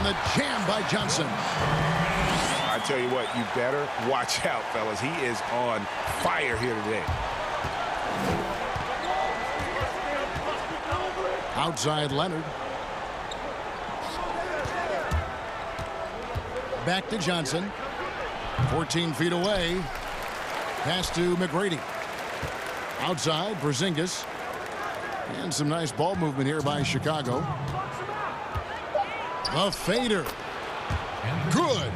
the jam by Johnson. I tell you what, you better watch out, fellas. He is on fire here today. Outside Leonard. Back to Johnson. 14 feet away. Pass to McGrady. Outside, Porzingis. And some nice ball movement here by Chicago. The fader. Good.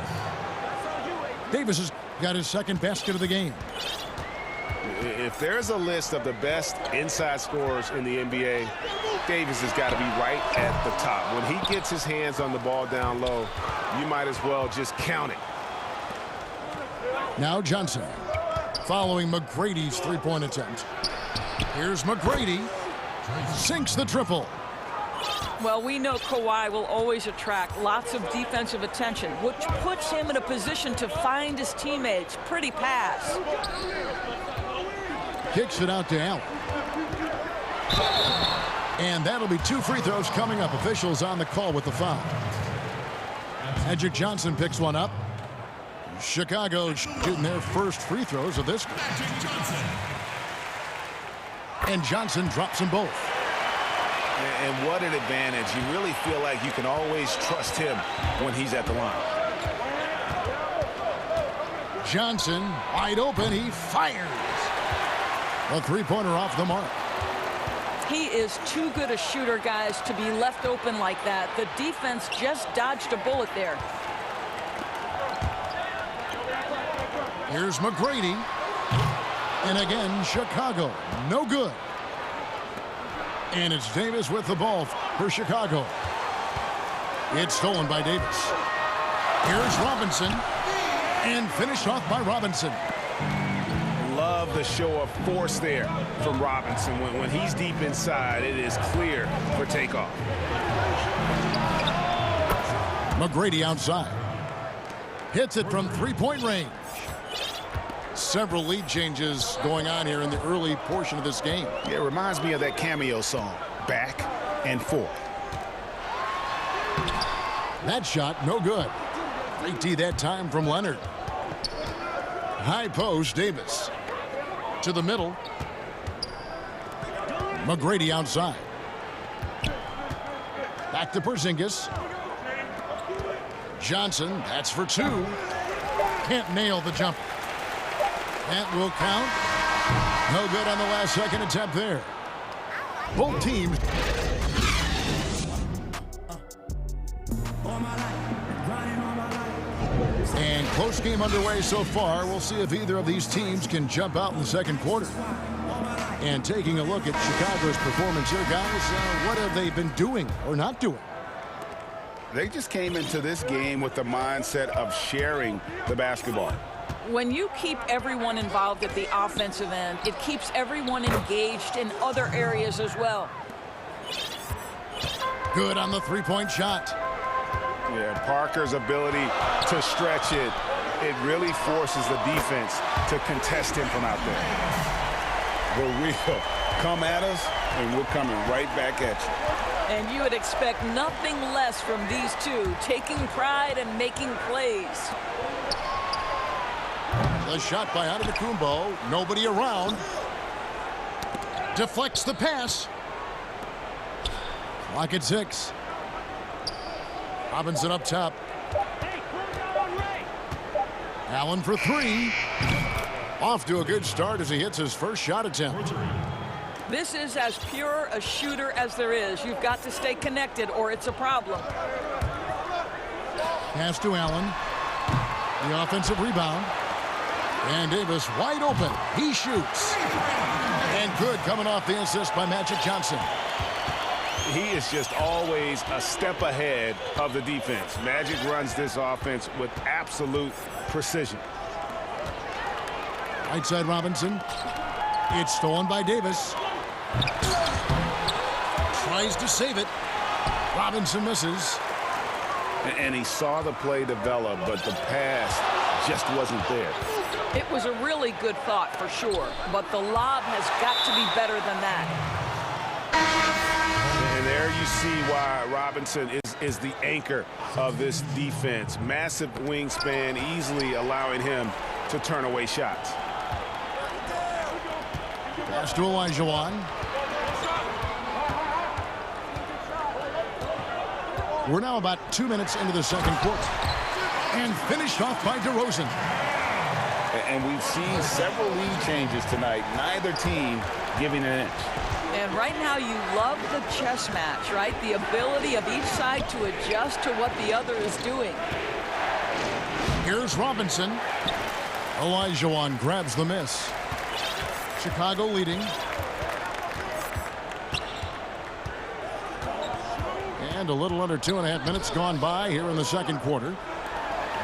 Davis has got his second basket of the game. If there's a list of the best inside scorers in the NBA, Davis has got to be right at the top. When he gets his hands on the ball down low, you might as well just count it. Now Johnson following McGrady's three-point attempt. Here's McGrady. Sinks the triple. Well, we know Kawhi will always attract lots of defensive attention, which puts him in a position to find his teammates. Pretty pass. Kicks it out to Allen. And that'll be 2 free throws coming up. Officials on the call with the foul. Magic Johnson picks one up. Chicago shooting their first free throws of this. And Johnson drops them both. And what an advantage. You really feel like you can always trust him when he's at the line. Johnson wide open. He fires. A three-pointer off the mark. He is too good a shooter, guys, to be left open like that. The defense just dodged a bullet there. Here's McGrady. And again, Chicago. No good. And it's Davis with the ball for Chicago. It's stolen by Davis. Here's Robinson. And finished off by Robinson. Love the show of force there from Robinson. When he's deep inside, it is clear for takeoff. McGrady outside. Hits it from three-point range. Several lead changes going on here in the early portion of this game. Yeah, it reminds me of that cameo song, Back and Forth. That shot, no good. Great D that time from Leonard. High post, Davis. To the middle. McGrady outside. Back to Porzingis. Johnson, that's for 2. Can't nail the jumper. That will count. No good on the last second attempt there. Both teams. And close game underway so far. We'll see if either of these teams can jump out in the second quarter. And taking a look at Chicago's performance here, guys, what have they been doing or not doing? They just came into this game with the mindset of sharing the basketball. When you keep everyone involved at the offensive end, it keeps everyone engaged in other areas as well. Good on the three-point shot. Yeah, Parker's ability to stretch it, it really forces the defense to contest him from out there. But we'll come at us, and we're coming right back at you. And you would expect nothing less from these two, taking pride and making plays. The shot by Antetokounmpo. Nobody around. Deflects the pass. Clock at 6. Robinson up top. Allen for 3. Off to a good start as he hits his first shot attempt. This is as pure a shooter as there is. You've got to stay connected or it's a problem. Pass to Allen. The offensive rebound. And Davis wide open. He shoots. And good coming off the assist by Magic Johnson. He is just always a step ahead of the defense. Magic runs this offense with absolute precision. Right side Robinson. It's stolen by Davis. Tries to save it. Robinson misses. And he saw the play develop, but the pass just wasn't there. It was a really good thought for sure, but the lob has got to be better than that. And there you see why Robinson is the anchor of this defense. Massive wingspan, easily allowing him to turn away shots. Pass to Olajuwon. We're now about 2 minutes into the second quarter. And finished off by DeRozan. And we've seen several lead changes tonight. Neither team giving an inch. And right now you love the chess match, right? The ability of each side to adjust to what the other is doing. Here's Robinson. Olajuwon grabs the miss. Chicago leading. And a little under 2.5 minutes gone by here in the second quarter.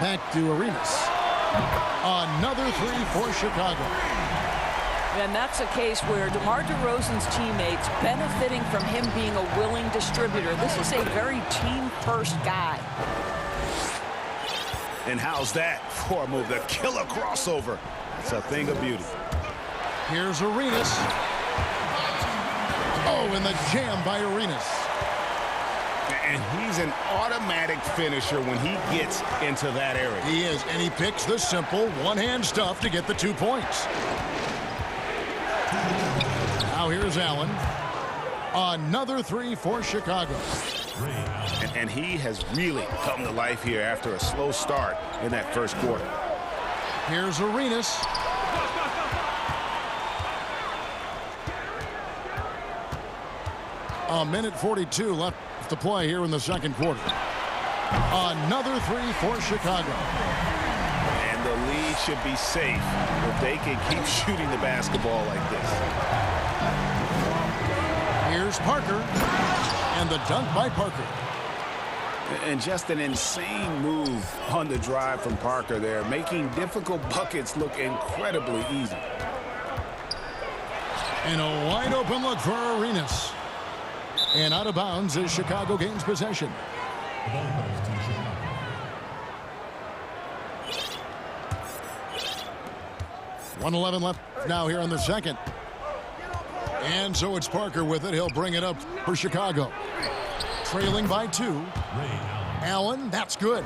Back to Arenas. Another three for Chicago. And that's a case where DeMar DeRozan's teammates benefiting from him being a willing distributor. This is a very team-first guy. And how's that for a move? The killer crossover. It's a thing of beauty. Here's Arenas. Oh, and the jam by Arenas. And he's an automatic finisher when he gets into that area. He is, and he picks the simple one-hand stuff to get the 2 points. Now here's Allen. Another three for Chicago. And he has really come to life here after a slow start in that first quarter. Here's Arenas. A minute 42 left to play here in the second quarter. Another three for Chicago. And the lead should be safe if they can keep shooting the basketball like this. Here's Parker. And the dunk by Parker. And just an insane move on the drive from Parker there, making difficult buckets look incredibly easy. And a wide open look for Arenas. And out of bounds as Chicago gains possession. .111 left now here in the second. And so it's Parker with it. He'll bring it up for Chicago. Trailing by 2. Allen, that's good.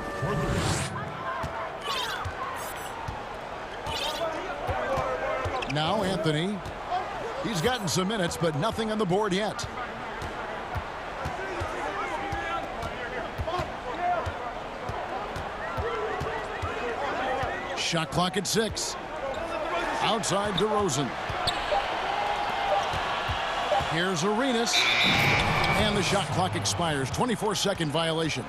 Now Anthony. He's gotten some minutes, but nothing on the board yet. Shot clock at 6. Outside DeRozan. Here's Arenas. And the shot clock expires. 24-second violation.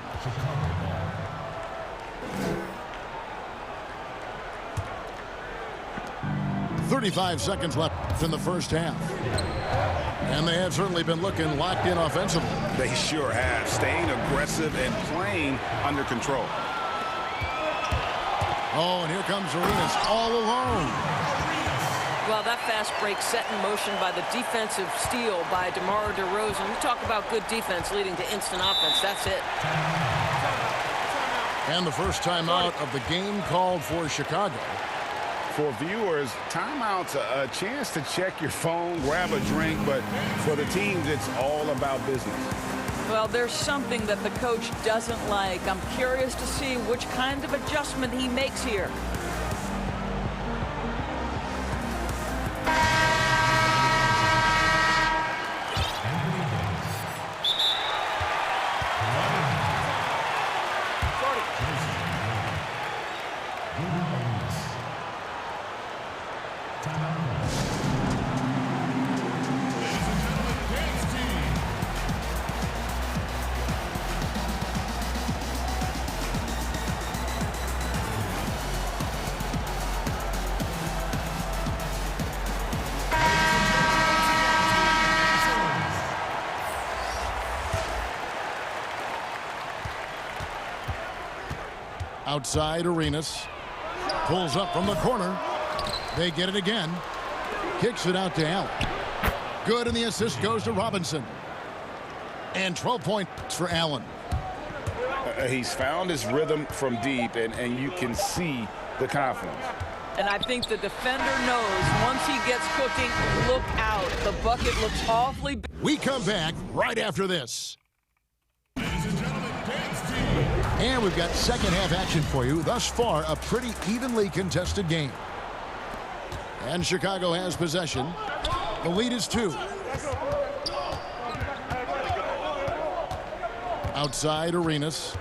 .35 seconds left in the first half. And they have certainly been looking locked in offensively. They sure have. Staying aggressive and playing under control. Oh, and here comes Arenas all alone. Well, that fast break set in motion by the defensive steal by DeMar DeRozan. You talk about good defense leading to instant offense. That's it. And the first timeout of the game called for Chicago. For viewers, timeout's a chance to check your phone, grab a drink, but for the teams, it's all about business. Well, there's something that the coach doesn't like. I'm curious to see which kind of adjustment he makes here. Outside Arenas. Pulls up from the corner. They get it again. Kicks it out to Allen. Good, and the assist goes to Robinson. And 12 points for Allen. He's found his rhythm from deep, and you can see the confidence. And I think the defender knows once he gets cooking, look out. The bucket looks awfully big. We come back right after this. And we've got second half action for you. Thus far, a pretty evenly contested game. And Chicago has possession. The lead is 2. Outside, Arenas.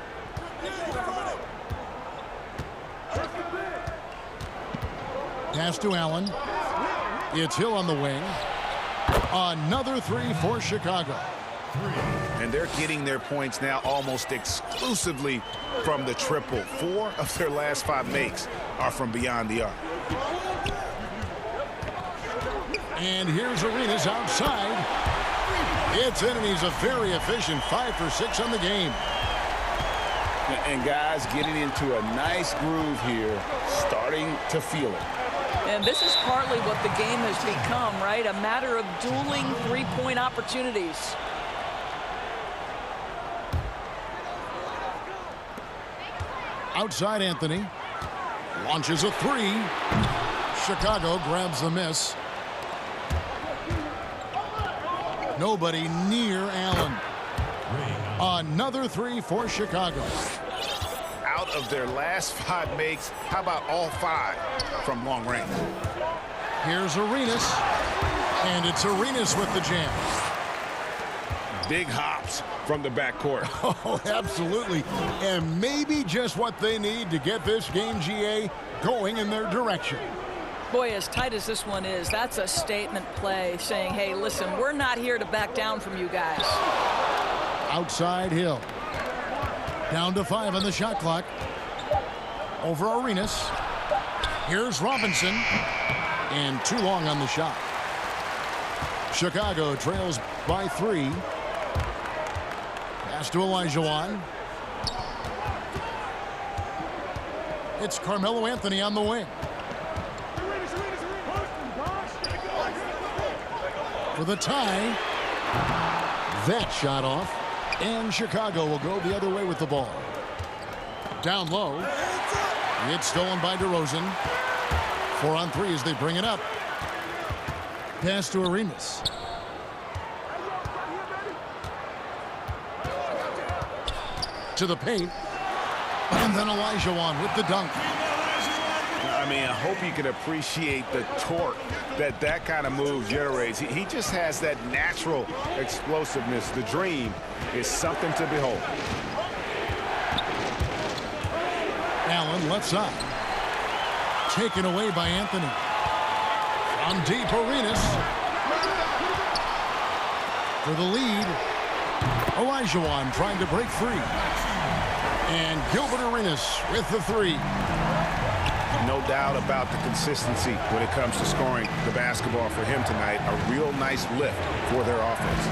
Pass to Allen. It's Hill on the wing. Another 3 for Chicago. And they're getting their points now almost exclusively from the triple. 4 of their last 5 makes are from beyond the arc. And here's Arenas outside. It's in, and he's a very efficient 5 for 6 on the game. And guys getting into a nice groove here, starting to feel it. And this is partly what the game has become, right? A matter of dueling three-point opportunities. Outside, Anthony. Launches a 3. Chicago grabs the miss. Nobody near Allen. Another 3 for Chicago. Out of their last 5 makes, how about all 5 from long range? Here's Arenas. And it's Arenas with the jam. Big hops from the backcourt. Oh, absolutely. And maybe just what they need to get this game, GA, going in their direction. Boy, as tight as this one is, that's a statement play saying, hey, listen, we're not here to back down from you guys. Outside, Hill. Down to 5 on the shot clock. Over Arenas. Here's Robinson. And too long on the shot. Chicago trails by 3. Pass to Olajuwon. It's Carmelo Anthony on the wing. For the tie. That shot off. And Chicago will go the other way with the ball. Down low. It's stolen by DeRozan. 4 on 3 as they bring it up. Pass to Arenas. To the paint. And then Olajuwon with the dunk. I mean, I hope you can appreciate the torque that kind of move generates. He just has that natural explosiveness. The dream is something to behold. Allen left side. Taken away by Anthony. From deep, Arenas. For the lead. Olajuwon trying to break free. And Gilbert Arenas with the 3. No doubt about the consistency when it comes to scoring the basketball for him tonight. A real nice lift for their offense.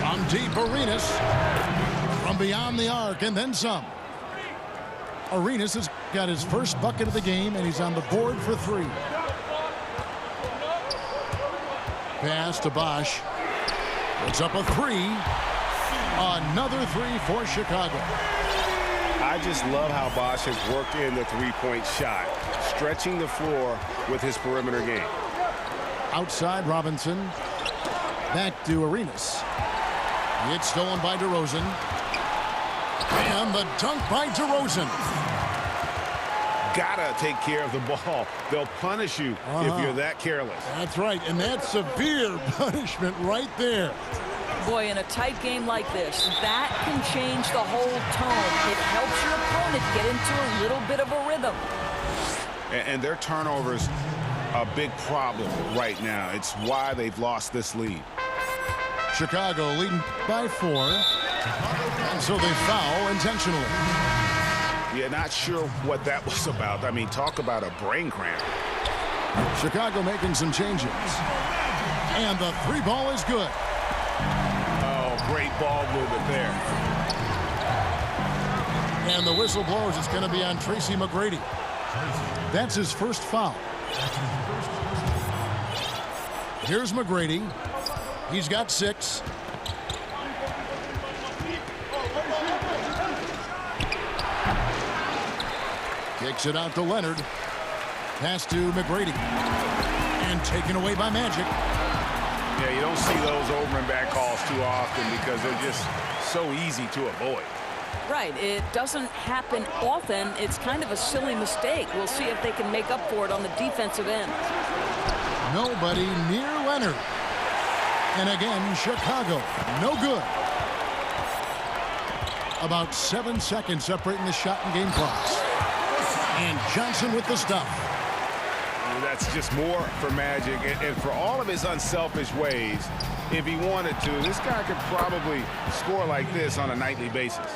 From deep, Arenas. From beyond the arc, and then some. Arenas has got his first bucket of the game, and he's on the board for 3. Pass to Bosch. Puts up a 3. Another 3 for Chicago. I just love how Bosch has worked in the three-point shot, stretching the floor with his perimeter game. Outside, Robinson. Back to Arenas. It's stolen by DeRozan. And the dunk by DeRozan. Gotta take care of the ball. They'll punish you if you're that careless. That's right, and that's severe punishment right there. Boy, in a tight game like this, that can change the whole tone. It helps your opponent get into a little bit of a rhythm. And their turnovers a big problem right now. It's why they've lost this lead. Chicago leading by 4. And so they foul intentionally. Yeah, not sure what that was about. I mean, talk about a brain cramp. Chicago making some changes. And the 3 ball is good. Great ball movement there. And the whistle blows. It's going to be on Tracy McGrady. That's his first foul. Here's McGrady. He's got 6. Kicks it out to Leonard. Pass to McGrady. And taken away by Magic. Yeah, you don't see those over and back calls too often because they're just so easy to avoid. Right. It doesn't happen often. It's kind of a silly mistake. We'll see if they can make up for it on the defensive end. Nobody near Leonard. And again, Chicago, no good. About 7 seconds separating the shot and game clocks. And Johnson with the stuff. That's just more for Magic. And for all of his unselfish ways, if he wanted to, this guy could probably score like this on a nightly basis.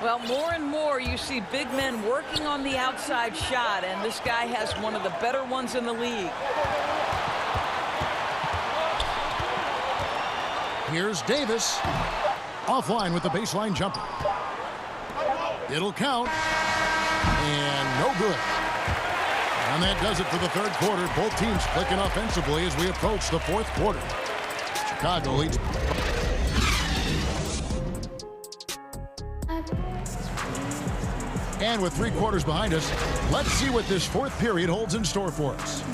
Well, more and more you see big men working on the outside shot, and this guy has one of the better ones in the league. Here's Davis. Offline with the baseline jumper. It'll count. And no good. And that does it for the third quarter. Both teams clicking offensively as we approach the fourth quarter. Chicago leads. And with 3 quarters behind us, let's see what this fourth period holds in store for us.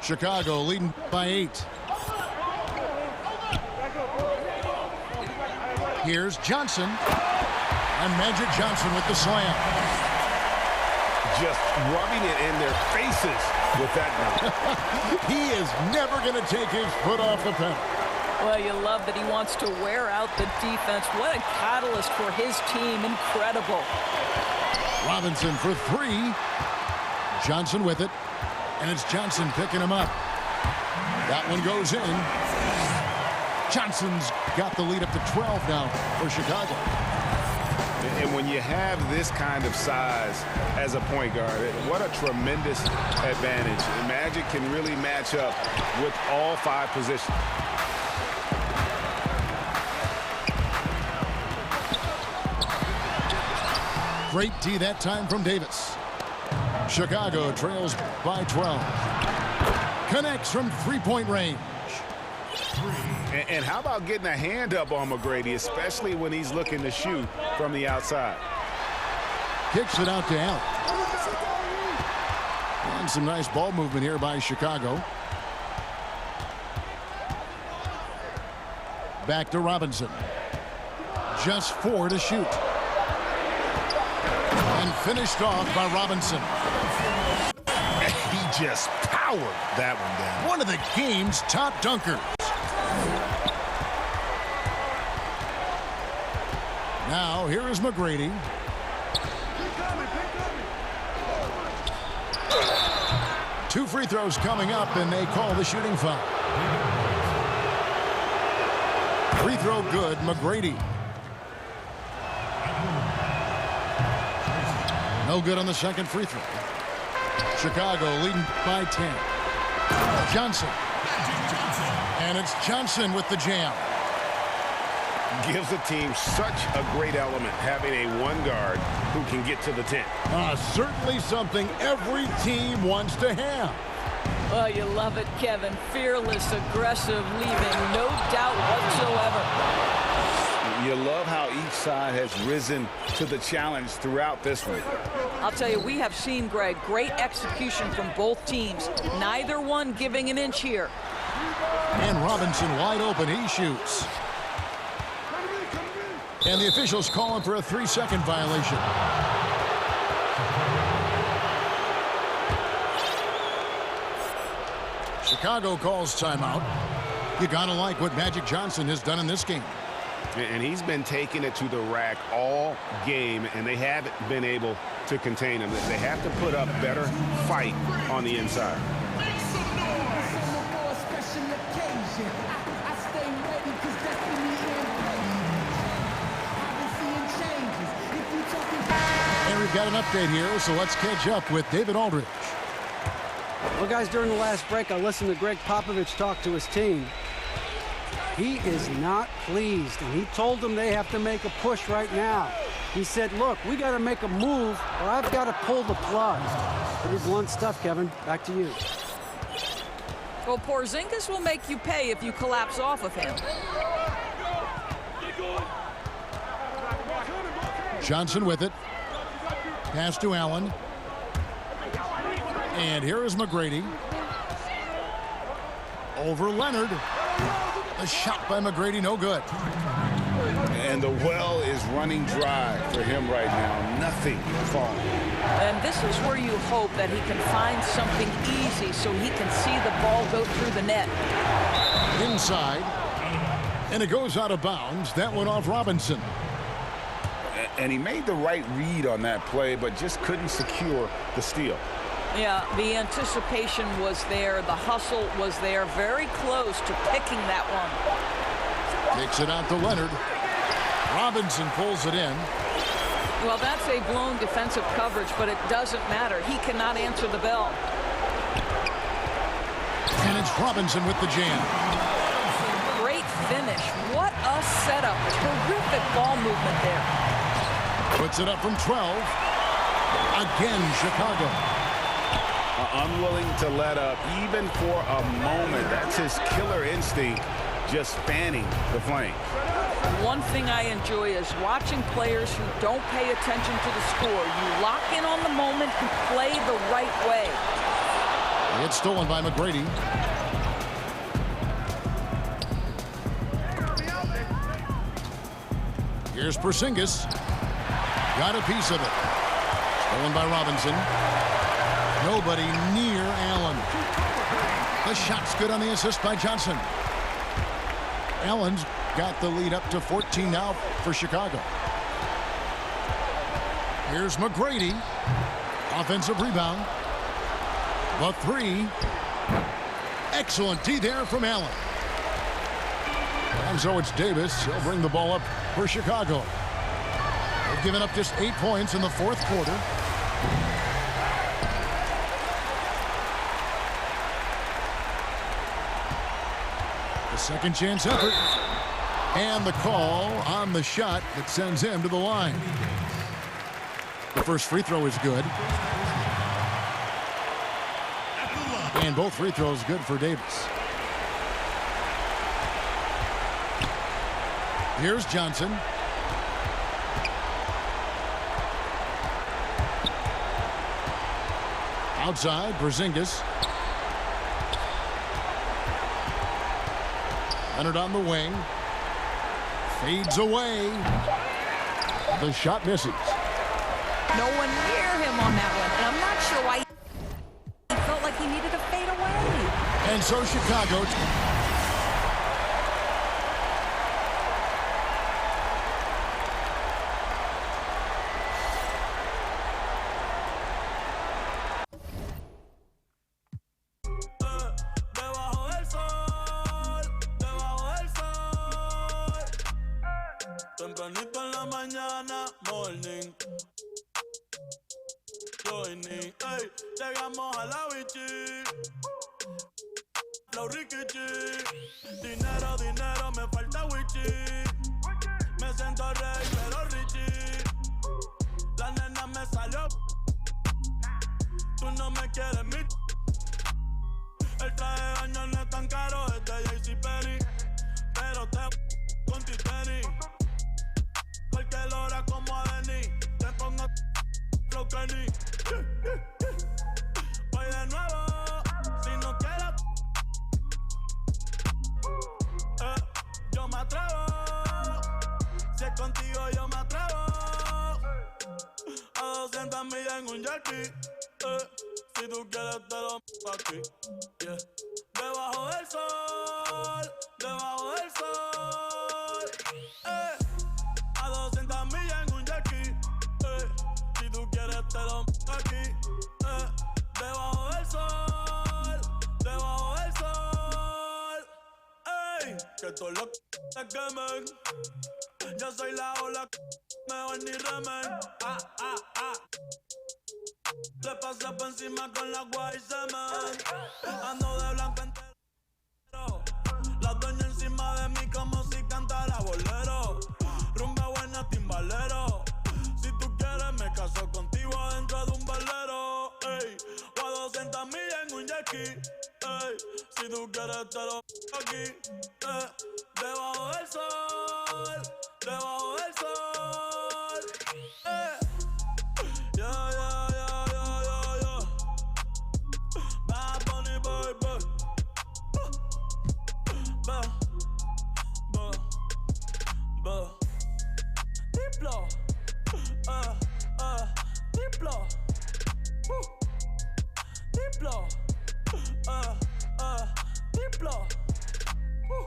Chicago leading by 8. Here's Johnson. And Magic Johnson with the slam. Just rubbing it in their faces with that dunk. He is never going to take his foot off the pedal. Well, you love that he wants to wear out the defense. What a catalyst for his team. Incredible. Robinson for 3. Johnson with it. And it's Johnson picking him up. That one goes in. Johnson's got the lead up to 12 now for Chicago. And when you have this kind of size as a point guard, what a tremendous advantage. And Magic can really match up with all 5 positions. Great D that time from Davis. Chicago trails by 12. Connects from 3-point range. And how about getting a hand up on McGrady, especially when he's looking to shoot from the outside? Kicks it out to Allen. And some nice ball movement here by Chicago. Back to Robinson. Just 4 to shoot. And finished off by Robinson. He just powered that one down. One of the game's top dunkers. Now, here is McGrady. Two free throws coming up, and they call the shooting foul. Free throw good, McGrady. No good on the second free throw. Chicago leading by 10. Johnson. And it's Johnson with the jam. Gives the team such a great element, having a one guard who can get to the 10. Certainly something every team wants to have. Well, you love it, Kevin. Fearless, aggressive, leaving no doubt whatsoever. You love how each side has risen to the challenge throughout this one. I'll tell you, we have seen, Greg, great execution from both teams. Neither one giving an inch here. And Robinson wide open. He shoots. And the officials call him for a 3-second violation. Chicago calls timeout. You gotta like what Magic Johnson has done in this game. And he's been taking it to the rack all game, and they haven't been able to contain him. They have to put up better fight on the inside. And we've got an update here, so let's catch up with David Aldridge. Well, guys, during the last break, I listened to Greg Popovich talk to his team. He is not pleased, and he told them they have to make a push right now. He said, look, we got to make a move, or I've got to pull the plug. Pretty blunt stuff, Kevin. Back to you. Well, Porzingis will make you pay if you collapse off of him. Johnson with it. Pass to Allen. And here is McGrady. Over Leonard. A shot by McGrady, no good. And the well is running dry for him right now. Nothing falling. And this is where you hope that he can find something easy so he can see the ball go through the net. Inside. And it goes out of bounds. That went off Robinson. And he made the right read on that play, but just couldn't secure the steal. Yeah, the anticipation was there. The hustle was there. Very close to picking that one. Takes it out to Leonard. Robinson pulls it in. Well, that's a blown defensive coverage, but it doesn't matter. He cannot answer the bell. And it's Robinson with the jam. Great finish. What a setup. Terrific ball movement there. Puts it up from 12. Again, Chicago. Unwilling to let up even for a moment. That's his killer instinct, just fanning the flame. One thing I enjoy is watching players who don't pay attention to the score. You lock in on the moment and play the right way. It's stolen by McGrady. Here's Porzingis. Got a piece of it. Stolen by Robinson. Nobody near Allen. The shot's good on the assist by Johnson. Allen's got the lead up to 14 now for Chicago. Here's McGrady. Offensive rebound. The three. Excellent D there from Allen. And so it's Davis. He'll bring the ball up for Chicago. They've given up just 8 points in the fourth quarter. The second chance effort. And the call on the shot that sends him to the line. The first free throw is good. And both free throws good for Davis. Here's Johnson. Outside, Porzingis. Leonard on the wing. Fades away. The shot misses. No one near him on that one. And I'm not sure why he felt like he needed to fade away. And so Chicago. Tempranito en la mañana, morning. Joining, ey, llegamos a la bichi. Flow rikichi. Dinero, dinero, me falta wichi. Me siento rey, pero richie. La nena me salió. Tú no me quieres, mi. El traje de baño no es tan caro, es de JCPenney. Pero te con titeri. Porque logra como a Denny. Te pongo flow Kenny. Voy de nuevo. Si no quieres, yo me atrevo. Si es contigo, yo me atrevo. A 200 millas en un jerky. Si tú quieres, te lo aquí. Yeah. Debajo del sol. Debajo del sol. A 200 millas en un jerky. Si tú quieres, te lo aquí. Debajo del sol. Debajo del sol. Que todos los se quemen. Yo soy la ola, mejor ni remen. Le pasé por encima con la agua y semen. Ando de blanco entero. La dueña encima de mí como si cantara bolero. Rumba buena, timbalero. Si tú quieres me caso contigo dentro de un velero. Ey, o a 200 millas en un jet ski. Ey, si tú quieres te lo aquí. Debajo del sol. Debajo del sol. Yeah, floor. Woo.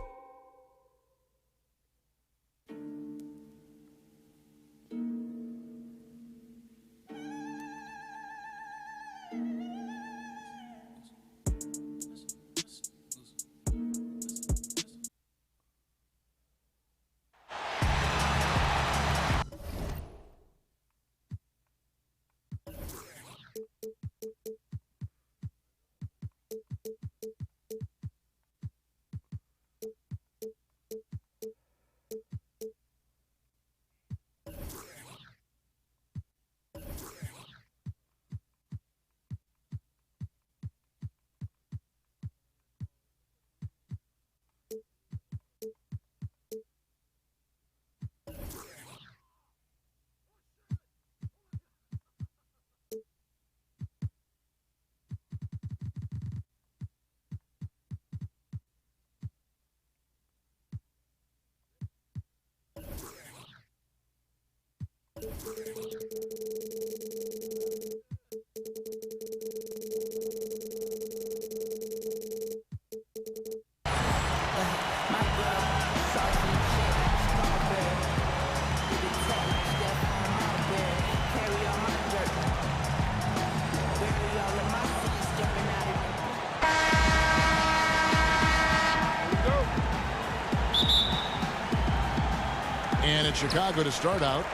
And it's Chicago to start out.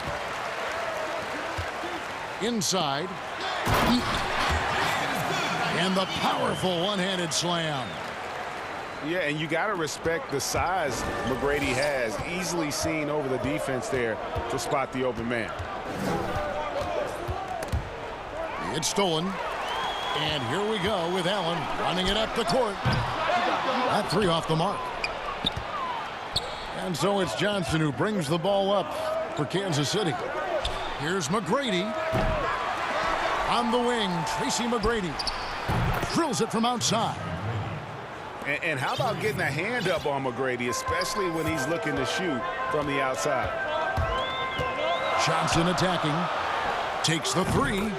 Inside. And the powerful one-handed slam. Yeah, and you got to respect the size McGrady has. Easily seen over the defense there to spot the open man. It's stolen. And here we go with Allen running it up the court. That three off the mark. And so it's Johnson who brings the ball up for Kansas City. Here's McGrady. On the wing, Tracy McGrady drills it from outside. And how about getting a hand up on McGrady, especially when he's looking to shoot from the outside. Johnson attacking. Takes the three.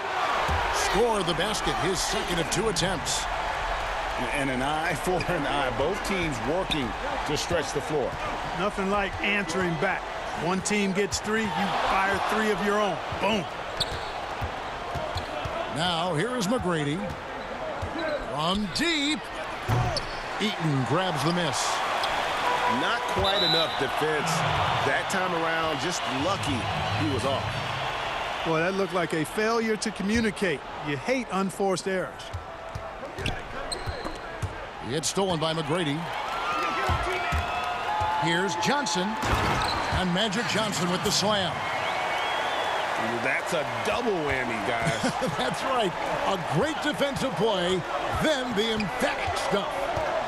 Scored the basket, his second of 2 attempts. And an eye for an eye. Both teams working to stretch the floor. Nothing like answering back. One team gets 3, you fire 3 of your own. Boom. Now here is McGrady. From deep. Eaton grabs the miss. Not quite enough defense that time around. Just lucky he was off. Boy, that looked like a failure to communicate. You hate unforced errors. It's stolen by McGrady. Here's Johnson. And Magic Johnson with the slam. That's a double whammy, guys. That's right. A great defensive play, then the emphatic stuff.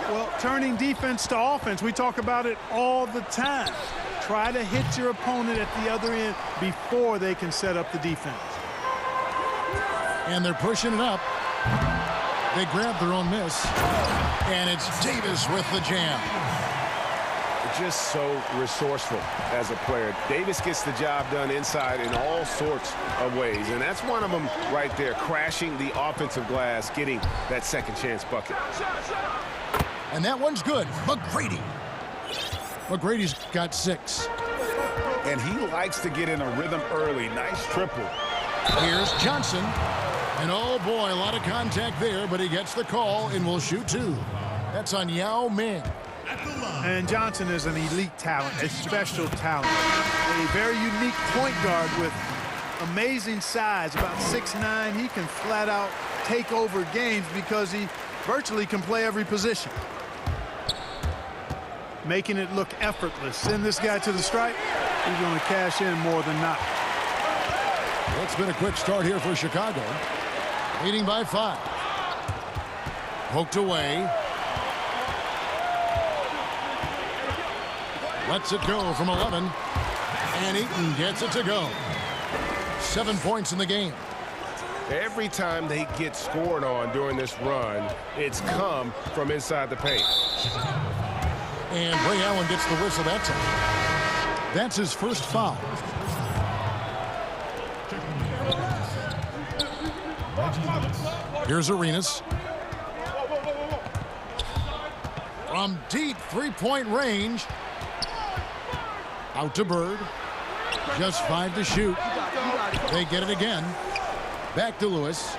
Well, turning defense to offense, we talk about it all the time. Try to hit your opponent at the other end before they can set up the defense. And they're pushing it up. They grab their own miss. And it's Davis with the jam. Just so resourceful as a player. Davis gets the job done inside in all sorts of ways. And that's one of them right there, crashing the offensive glass, getting that second chance bucket. And that one's good. McGrady. McGrady's got 6. And he likes to get in a rhythm early. Nice triple. Here's Johnson. And oh boy, a lot of contact there, but he gets the call and will shoot 2. That's on Yao Ming. And Johnson is an elite talent, a special talent. A very unique point guard with amazing size, about 6'9". He can flat out take over games because he virtually can play every position. Making it look effortless. Send this guy to the stripe, he's going to cash in more than not. Well, it's been a quick start here for Chicago. Leading by 5. Poked away. Lets it go from 11. And Eaton gets it to go. 7 points in the game. Every time they get scored on during this run, it's come from inside the paint. And Ray Allen gets the whistle that time. That's his first foul. Here's Arenas. From deep three-point range. Out to Bird. Just 5 to shoot. They get it again. Back to Lewis.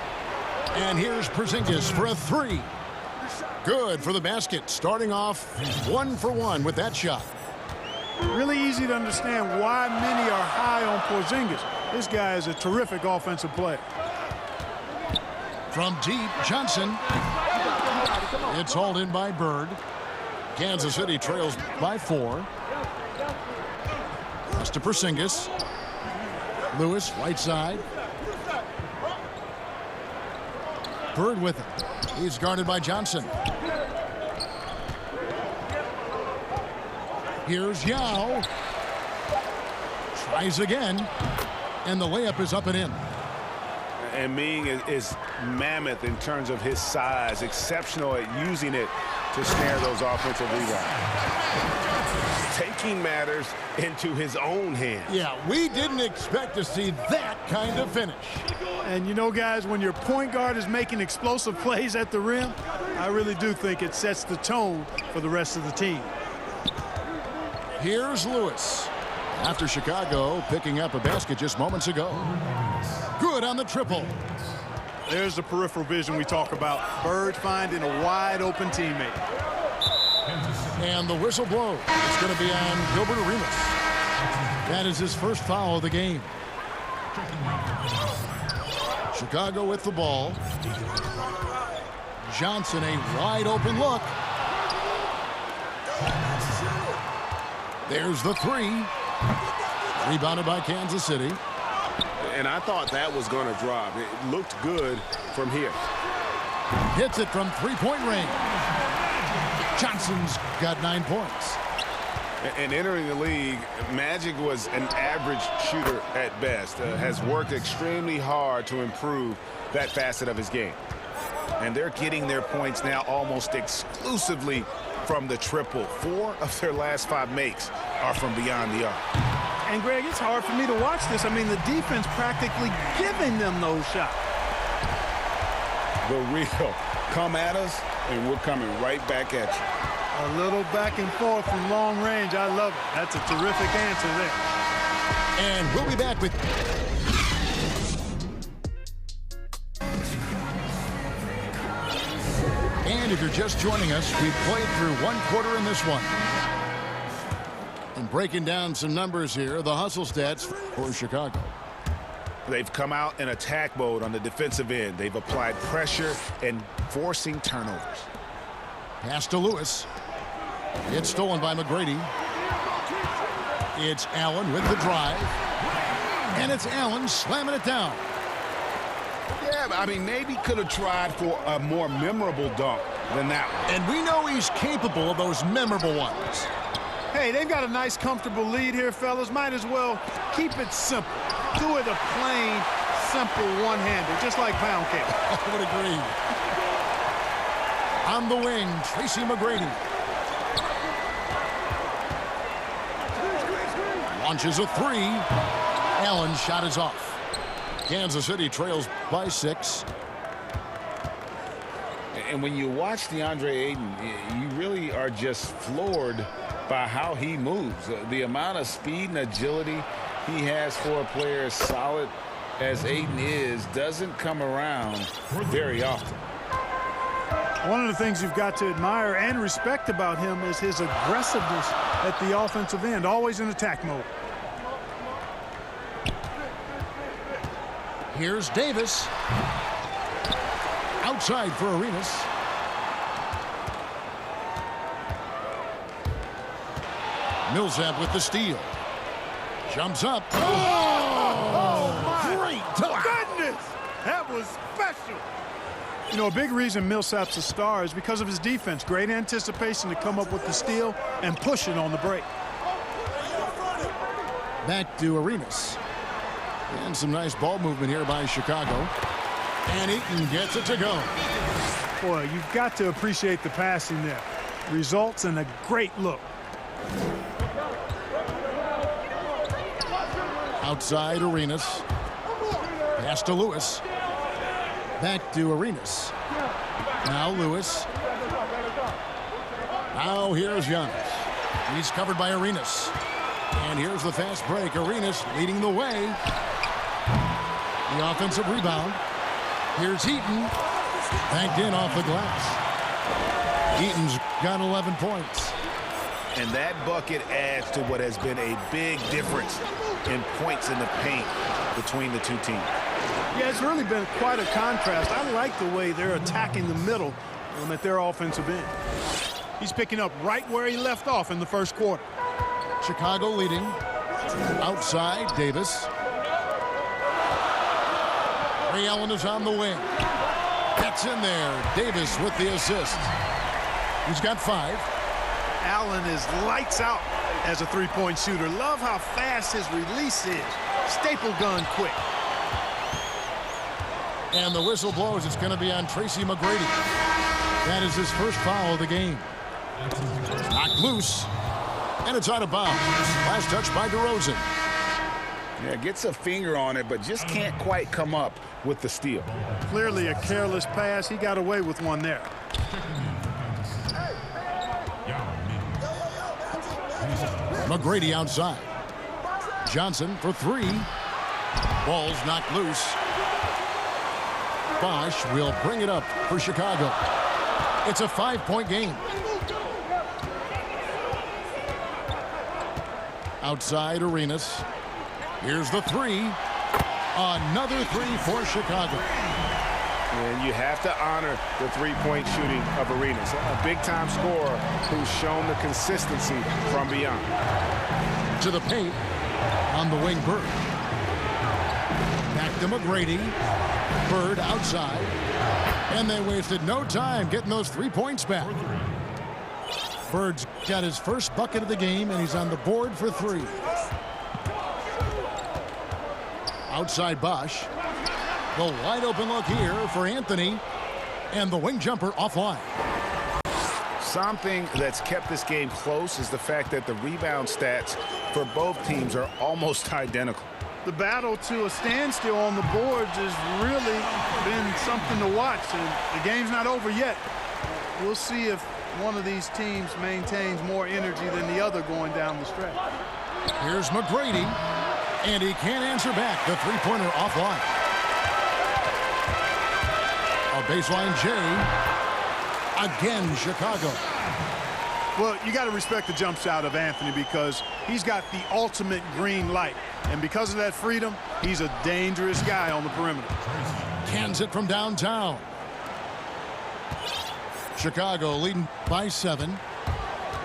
And here's Porzingis for a 3. Good for the basket. Starting off 1 for 1 with that shot. Really easy to understand why many are high on Porzingis. This guy is a terrific offensive player. From deep, Johnson. It's hauled in by Bird. Kansas City trails by 4. Pass to Porzingis. Lewis, right side. Bird with it. He's guarded by Johnson. Here's Yao. Tries again. And the layup is up and in. And Ming is mammoth in terms of his size, exceptional at using it to snare those offensive rebounds. Taking matters into his own hands. Yeah, we didn't expect to see that kind of finish. And you know, guys, when your point guard is making explosive plays at the rim, I really do think it sets the tone for the rest of the team. Here's Lewis. After Chicago picking up a basket just moments ago. Good on the triple. There's the peripheral vision we talk about. Bird finding a wide open teammate. And the whistle blows. It's going to be on Gilbert Arenas. That is his first foul of the game. Chicago with the ball. Johnson, a wide open look. There's the 3. Rebounded by Kansas City. And I thought that was going to drop. It looked good from here. Hits it from three-point range. Johnson's got 9 points. And entering the league, Magic was an average shooter at best. Has worked extremely hard to improve that facet of his game. And they're getting their points now almost exclusively from the triple. 4 of their last 5 makes are from beyond the arc. And, Greg, it's hard for me to watch this. I mean, the defense practically giving them those shots. The real come at us, and we're coming right back at you. A little back and forth from long range. I love it. That's a terrific answer there. And we'll be back with... And if you're just joining us, we've played through 1 quarter in this one. And breaking down some numbers here, the hustle stats for Chicago. They've come out in attack mode on the defensive end. They've applied pressure and forcing turnovers. Pass to Lewis. It's stolen by McGrady. It's Allen with the drive. And it's Allen slamming it down. Yeah, I mean, maybe could have tried for a more memorable dunk than that one. And we know he's capable of those memorable ones. Hey, they've got a nice, comfortable lead here, fellas. Might as well keep it simple. Do it a plain, simple one-hander, just like pound cake. I would agree. On the wing, Tracy McGrady. Launches a 3. Allen's shot is off. Kansas City trails by 6. And when you watch DeAndre Ayton, you really are just floored by how he moves. The amount of speed and agility he has for a player as solid as Ayton is doesn't come around very often. One of the things you've got to admire and respect about him is his aggressiveness at the offensive end, always in attack mode. Here's Davis. Outside for Arenas. Millsap with the steal. Jumps up. Oh my Great dunk. goodness! That was special. You know, a big reason Millsap's a star is because of his defense. Great anticipation to come up with the steal and push it on the break. Back to Arenas. And some nice ball movement here by Chicago. And Eaton gets it to go. Boy, you've got to appreciate the passing there. Results in a great look. Outside Arenas. Pass to Lewis. Back to Arenas. Now Lewis. Now here's Giannis. He's covered by Arenas. And here's the fast break. Arenas leading the way. The offensive rebound. Here's Heaton. Banked in off the glass. Heaton's got 11 points. And that bucket adds to what has been a big difference in points in the paint between the two teams. Yeah, it's really been quite a contrast. I like the way they're attacking the middle at their offensive end. He's picking up right where he left off in the first quarter. Chicago leading. Outside, Davis. Ray Allen is on the wing. Gets in there. Davis with the assist. He's got 5. Allen is lights out as a three-point shooter. Love how fast his release is. Staple gun quick. And the whistle blows. It's going to be on Tracy McGrady. That is his first foul of the game. Knocked loose. And it's out of bounds. Last touch by DeRozan. Yeah, gets a finger on it, but just can't quite come up with the steal. Clearly a careless pass. He got away with one there. McGrady outside. Johnson for 3. Ball's knocked loose. Bosch will bring it up for Chicago. It's a 5-point game. Outside Arenas. Here's the 3. Another 3 for Chicago. And you have to honor the three-point shooting of Arenas. A big-time scorer who's shown the consistency from beyond. To the paint on the wing, Bird. Back to McGrady. Bird outside. And they wasted no time getting those 3 points back. Bird's got his first bucket of the game, and he's on the board for 3. Outside Bosch. The wide open look here for Anthony. And the wing jumper offline. Something that's kept this game close is the fact that the rebound stats for both teams are almost identical. The battle to a standstill on the boards has really been something to watch. And the game's not over yet. We'll see if one of these teams maintains more energy than the other going down the stretch. Here's McGrady. And he can't answer back. The three-pointer offline. A baseline J. Again, Chicago. Well, you got to respect the jump shot of Anthony because he's got the ultimate green light. And because of that freedom, he's a dangerous guy on the perimeter. Cans it from downtown. Chicago leading by 7.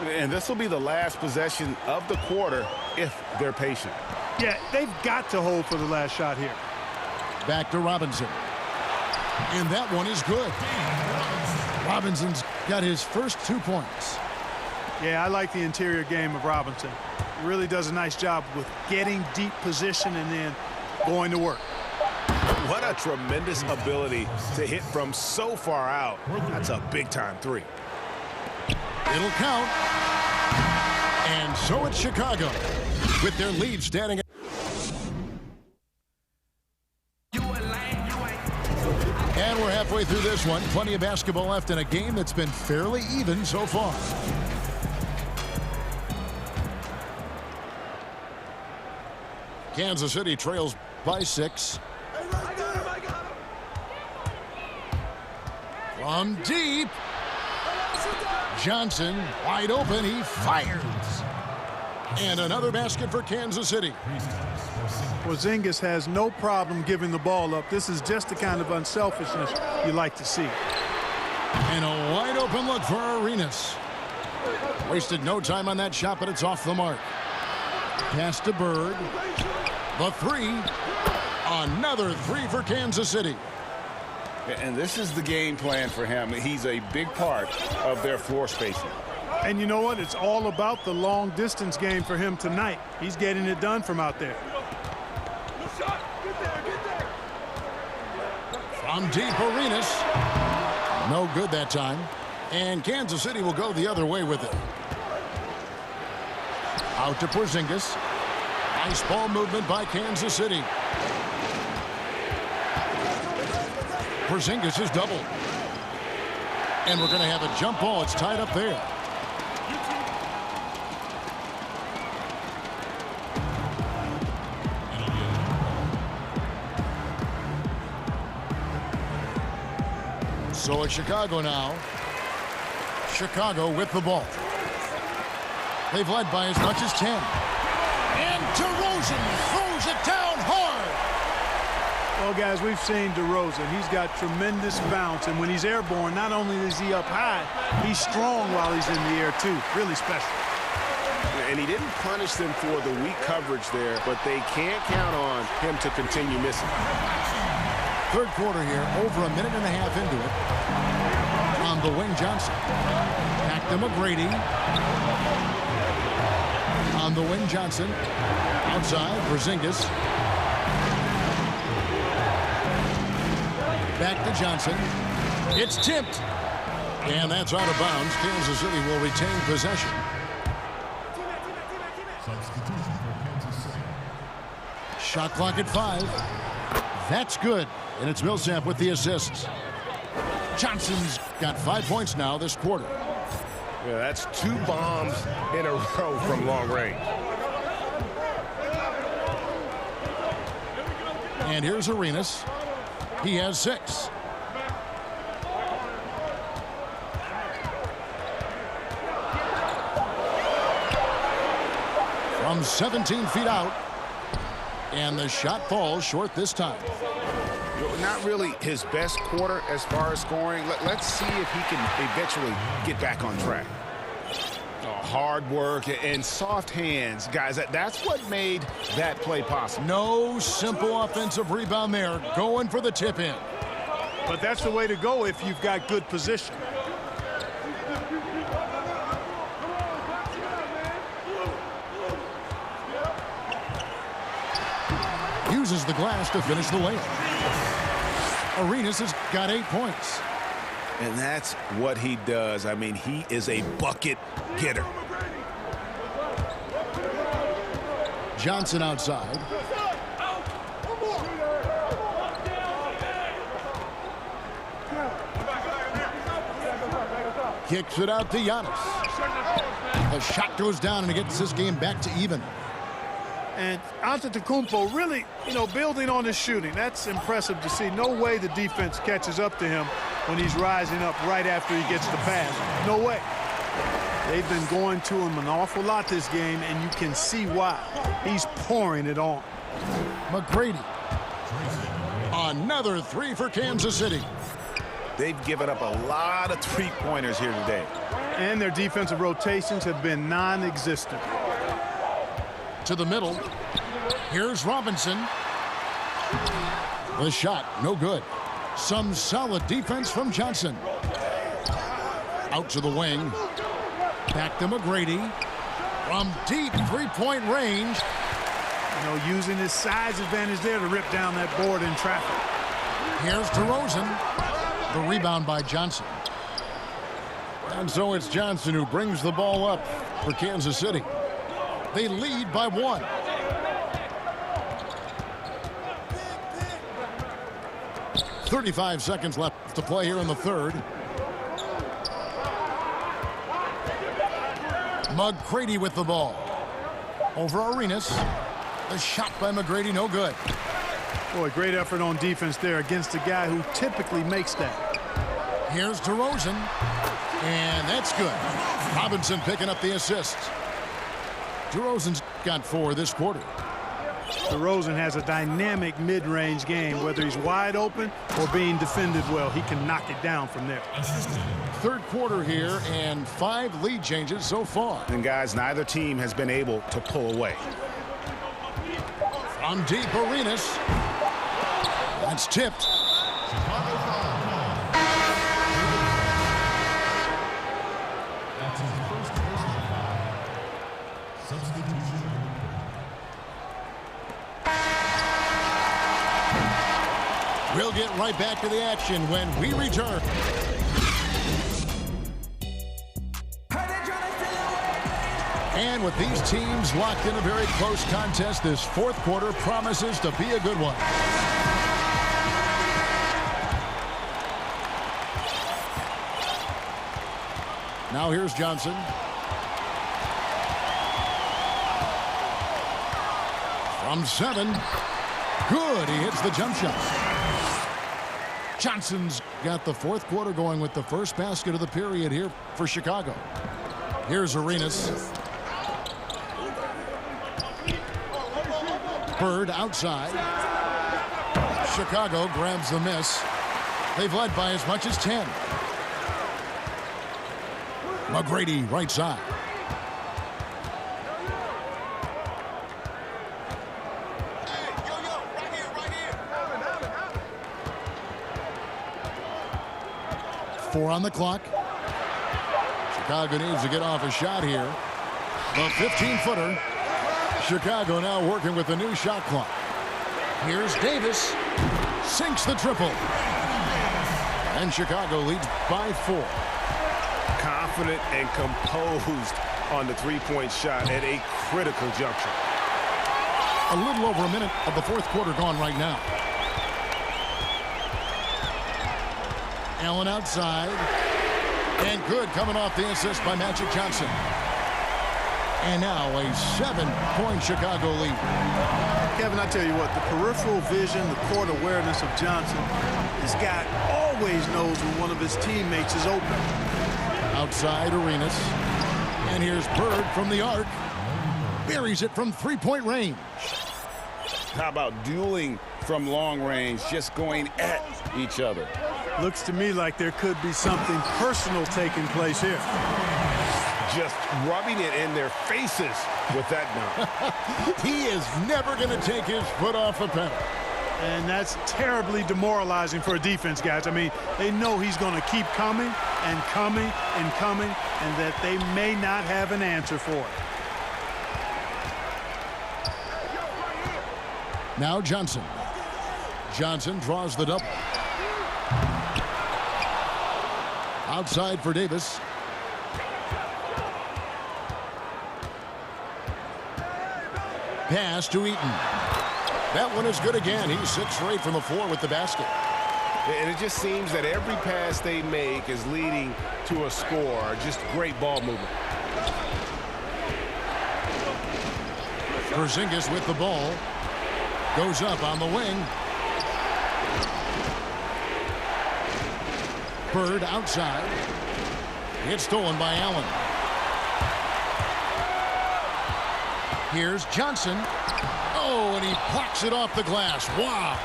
And this will be the last possession of the quarter if they're patient. Yeah, they've got to hold for the last shot here. Back to Robinson. And that one is good. Robinson's got his first 2 points. Yeah, I like the interior game of Robinson. He really does a nice job with getting deep position and then going to work. What a tremendous ability to hit from so far out. That's a big-time 3. It'll count. And so it's Chicago with their lead standing at. And we're halfway through this one. Plenty of basketball left in a game that's been fairly even so far. Kansas City trails by 6. From deep. Johnson wide open. He fires. And another basket for Kansas City. Porzingis has no problem giving the ball up. This is just the kind of unselfishness you like to see. And a wide open look for Arenas. Wasted no time on that shot, but it's off the mark. Pass to Bird. The 3. Another 3 for Kansas City. And this is the game plan for him. He's a big part of their floor spacing. And you know what? It's all about the long distance game for him tonight. He's getting it done from out there. From deep, Arenas. No good that time. And Kansas City will go the other way with it. Out to Porzingis. Nice ball movement by Kansas City. Porzingis is doubled. And we're going to have a jump ball. It's tied up there. So it's Chicago now. Chicago with the ball. They've led by as much as 10. And DeRozan throws it down hard. Well, guys, we've seen DeRozan. He's got tremendous bounce, and when he's airborne, not only is he up high, he's strong while he's in the air, too. Really special. And he didn't punish them for the weak coverage there, but they can't count on him to continue missing. Third quarter here, over a minute and a half into it. On the wing, Johnson. Back to McGrady. On the wing, Johnson. Outside, Porzingis. Back to Johnson. It's tipped. And that's out of bounds. Kansas City will retain possession. Shot clock at 5. That's good. And it's Millsap with the assists. Johnson's got 5 points now this quarter. Yeah, that's 2 bombs in a row from long range. And here's Arenas. He has 6. From 17 feet out. And the shot falls short this time. Not really his best quarter as far as scoring. Let's see if he can eventually get back on track. Hard work and soft hands, guys. That's what made that play possible. No simple offensive rebound there. Going for the tip in. But that's the way to go if you've got good position. Uses the glass to finish the layup. Arenas has got 8 points. And that's what he does. I mean, he is a bucket getter. Johnson outside. Kicks it out to Giannis. The shot goes down and it gets this game back to even. And Antetokounmpo really, building on his shooting. That's impressive to see. No way the defense catches up to him when he's rising up right after he gets the pass. No way. They've been going to him an awful lot this game, and you can see why. He's pouring it on. McGrady. Another 3 for Kansas City. They've given up a lot of three-pointers here today. And their defensive rotations have been non-existent. To the middle. Here's Robinson. The shot, no good. Some solid defense from Johnson. Out to the wing. Back to McGrady. From deep three-point range. Using his size advantage there to rip down that board in traffic. Here's DeRozan. The rebound by Johnson. And so it's Johnson who brings the ball up for Kansas City. They lead by 1. .35 seconds left to play here in the third. McGrady with the ball. Over Arenas. The shot by McGrady, no good. Boy, great effort on defense there against a guy who typically makes that. Here's DeRozan. And that's good. Robinson picking up the assist. DeRozan's got 4 this quarter. DeRozan has a dynamic mid-range game. Whether he's wide open or being defended well, he can knock it down from there. Third quarter here and 5 lead changes so far. And guys, neither team has been able to pull away. From deep, Arenas. That's tipped. We'll get right back to the action when we return. And with these teams locked in a very close contest, this fourth quarter promises to be a good one. Now here's Johnson. From 7. Good. He hits the jump shot. Johnson's got the fourth quarter going with the first basket of the period here for Chicago. Here's Arenas. Bird outside. Chicago grabs the miss. They've led by as much as 10. McGrady right side. Four on the clock. Chicago needs to get off a shot here. The 15-footer. Chicago now working with the new shot clock. Here's Davis. Sinks the triple. And Chicago leads by 4. Confident and composed on the three-point shot at a critical juncture. A little over a minute of the fourth quarter gone right now. Allen outside. And good coming off the assist by Magic Johnson. And now a 7-point Chicago lead. Kevin, I tell you what, the peripheral vision, the court awareness of Johnson, this guy always knows when one of his teammates is open. Outside Arenas. And here's Bird from the arc. Buries it from three-point range. How about dueling from long range, just going at each other? Looks to me like there could be something personal taking place here. Just rubbing it in their faces with that dunk. He is never going to take his foot off the pedal. And that's terribly demoralizing for a defense, guys. I mean, they know he's going to keep coming and coming and coming, and that they may not have an answer for it. Now Johnson. Johnson draws the double. Outside for Davis. Pass to Eaton. That one is good again. He's 6 straight from the floor with the basket. And it just seems that every pass they make is leading to a score. Just great ball movement. Porzingis with the ball. Goes up on the wing. Bird outside. It's stolen by Allen. Here's Johnson. Oh, and he plucks it off the glass. Wow.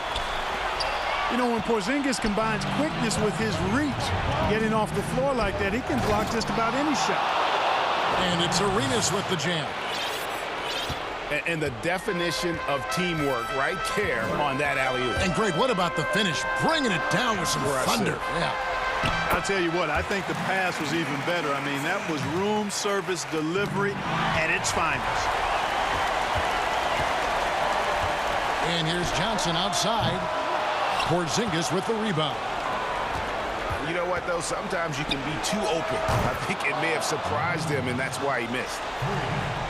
You know, when Porzingis combines quickness with his reach, getting off the floor like that, he can block just about any shot. And it's Arenas with the jam. And the definition of teamwork right there on that alley-oop. And Greg, what about the finish? Bringing it down with some thunder. Yeah. I'll tell you what, I think the pass was even better. I mean, that was room service delivery at its finest. And here's Johnson outside. Porzingis with the rebound. You know what, though? Sometimes you can be too open. I think it may have surprised him, and that's why he missed.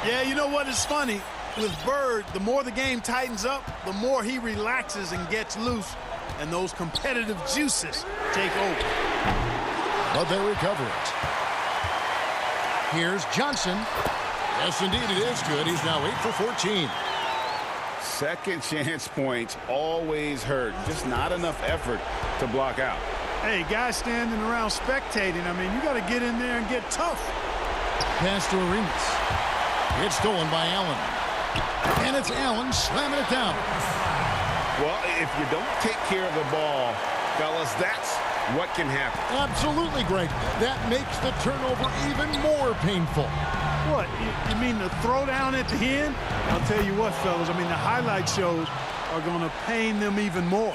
Yeah, you know what? It's funny. With Bird, the more the game tightens up, the more he relaxes and gets loose, and those competitive juices take over. But they recover it. Here's Johnson. Yes, indeed, it is good. He's now 8 for 14. Second chance points always hurt. Just not enough effort to block out. Hey, guys standing around spectating, I mean, you got to get in there and get tough. Pass to Arenas. It's stolen by Allen. And it's Allen slamming it down. Well, if you don't take care of the ball, fellas, that's what can happen. Absolutely, Greg. That makes the turnover even more painful. What, you mean the throwdown at the end? I'll tell you what, fellas, I mean, the highlight shows are going to pain them even more.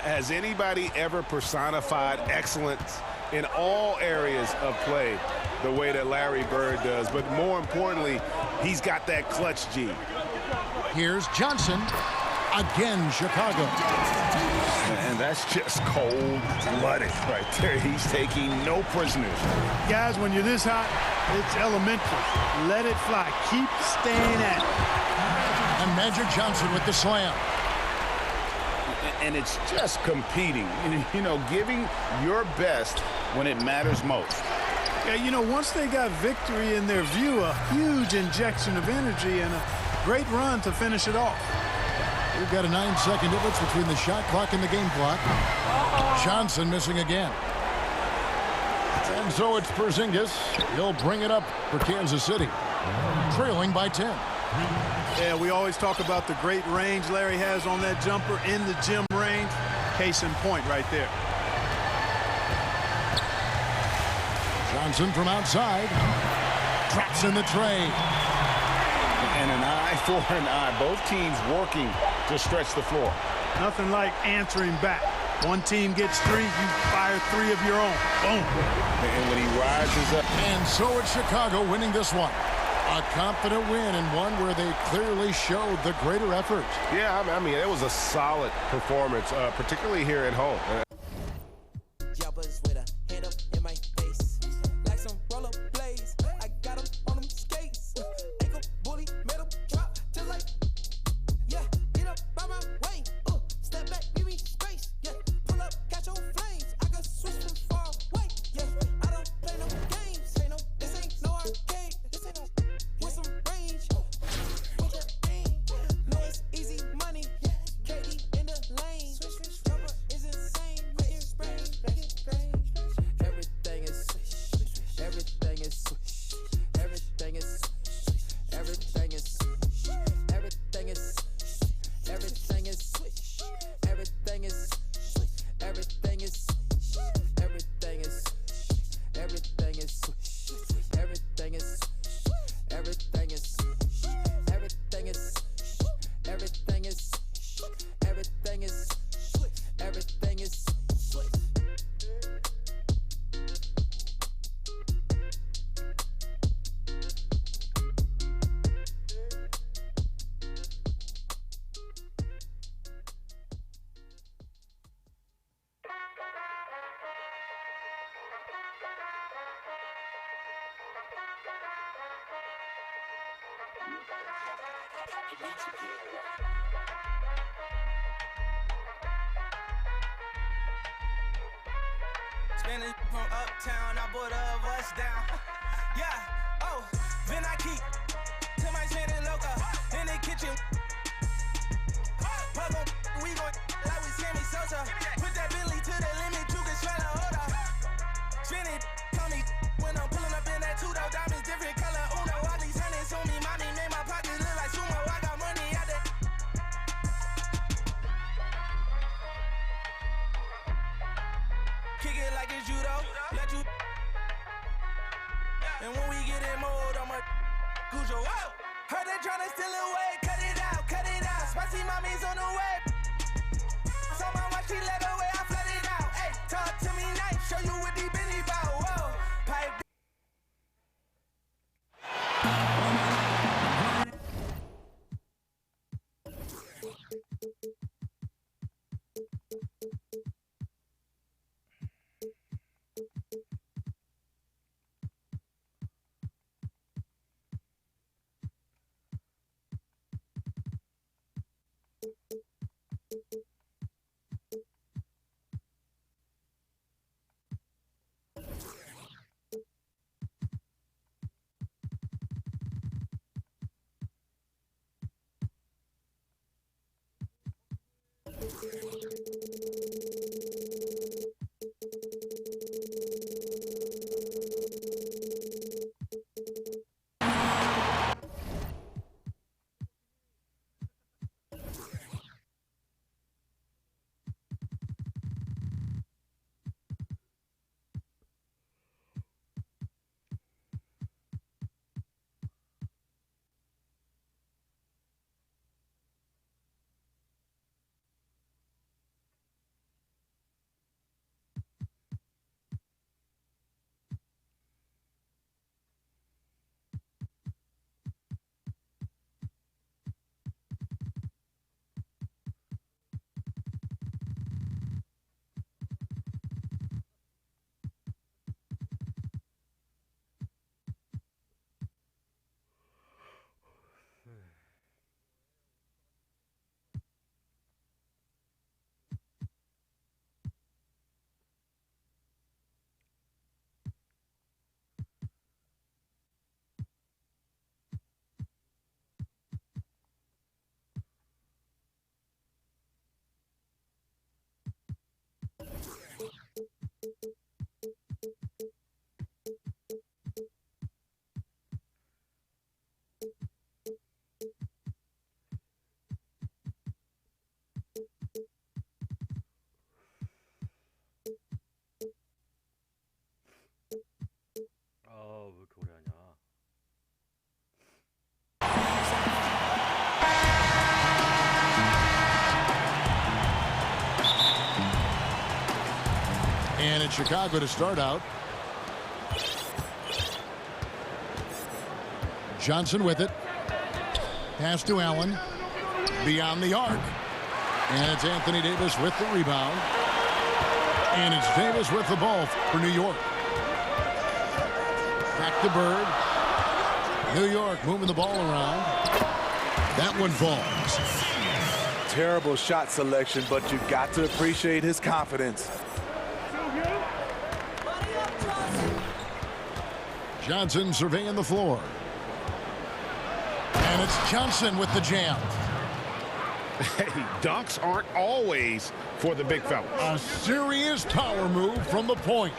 Has anybody ever personified excellence in all areas of play the way that Larry Bird does? But more importantly, he's got that clutch G. Here's Johnson. Again, Chicago. And that's just cold-blooded right there. He's taking no prisoners. Guys, when you're this hot, it's elementary. Let it fly. Keep staying at it. And Magic Johnson with the slam. And it's just competing, you know, giving your best when it matters most. Yeah, you know, once they got victory in their view, a huge injection of energy and a great run to finish it off. We've got a 9-second difference between the shot clock and the game clock. Johnson missing again. And so it's Porzingis. He'll bring it up for Kansas City, trailing by 10. Yeah, we always talk about the great range Larry has on that jumper in the gym range. Case in point right there. Johnson from outside. Traps in the trade. And an eye for an eye. Both teams working to stretch the floor. Nothing like answering back. One team gets 3, you fire 3 of your own. Boom. And when he rises up. And so it's Chicago winning this one. A confident win and one where they clearly showed the greater effort. Yeah, I mean, it was a solid performance, particularly here at home. Jobbers with a head up in my face. Like some roller blades. I got them on them skates. Ankle bully, made them drop just like, yeah, get up by my way. Step back, give me space. Yeah, pull up, catch your flames. I can switch from far away. Yeah, I don't play no games. Say no, this ain't no arcade. This ain't no with some range. With your aim. No, it's easy money. KD in the lane. Jumper is insane. Make it rain. Make it rain. Everything is swish. Everything is swish. Everything is swish. Everything is swish. Everything is swish. Everything is swish. Everything is swish. Everything is swish. Everything is swish. Everything is swish. Everything is swish. Everything is swish. Everything is swish. Everything is swish. Everything is swish. Everything is swish. Spinning from uptown, I bought a bus down. Yeah, oh, then I keep to my chin loca in the kitchen. Puzzle, we gon' like we Sammy Sosa. Put that Billy to the limit, you can smell a odor. Spin it, call me when I'm pulling up in that two-door diamonds, different color. Uno, all these hundreds on me, mommy made my pockets look like sumo. I got money out there. Kick it like it's judo, let you. And when we get in mode, I'm a Cujo. Heard they tryna steal away, cut it out, cut it out. Spicy mommy's on the way. So my watch, she let away, I flood it out. Hey, talk to me nice, show you what deep in the bow. Whoa, pipe. Chicago to start out. Johnson with it. Pass to Allen. Beyond the arc. And it's Anthony Davis with the rebound. And it's Davis with the ball for New York. Back to Bird. New York moving the ball around. That one falls. Terrible shot selection, but you've got to appreciate his confidence. Johnson surveying the floor. And it's Johnson with the jam. Hey, dunks aren't always for the big fellas. A serious power move from the point.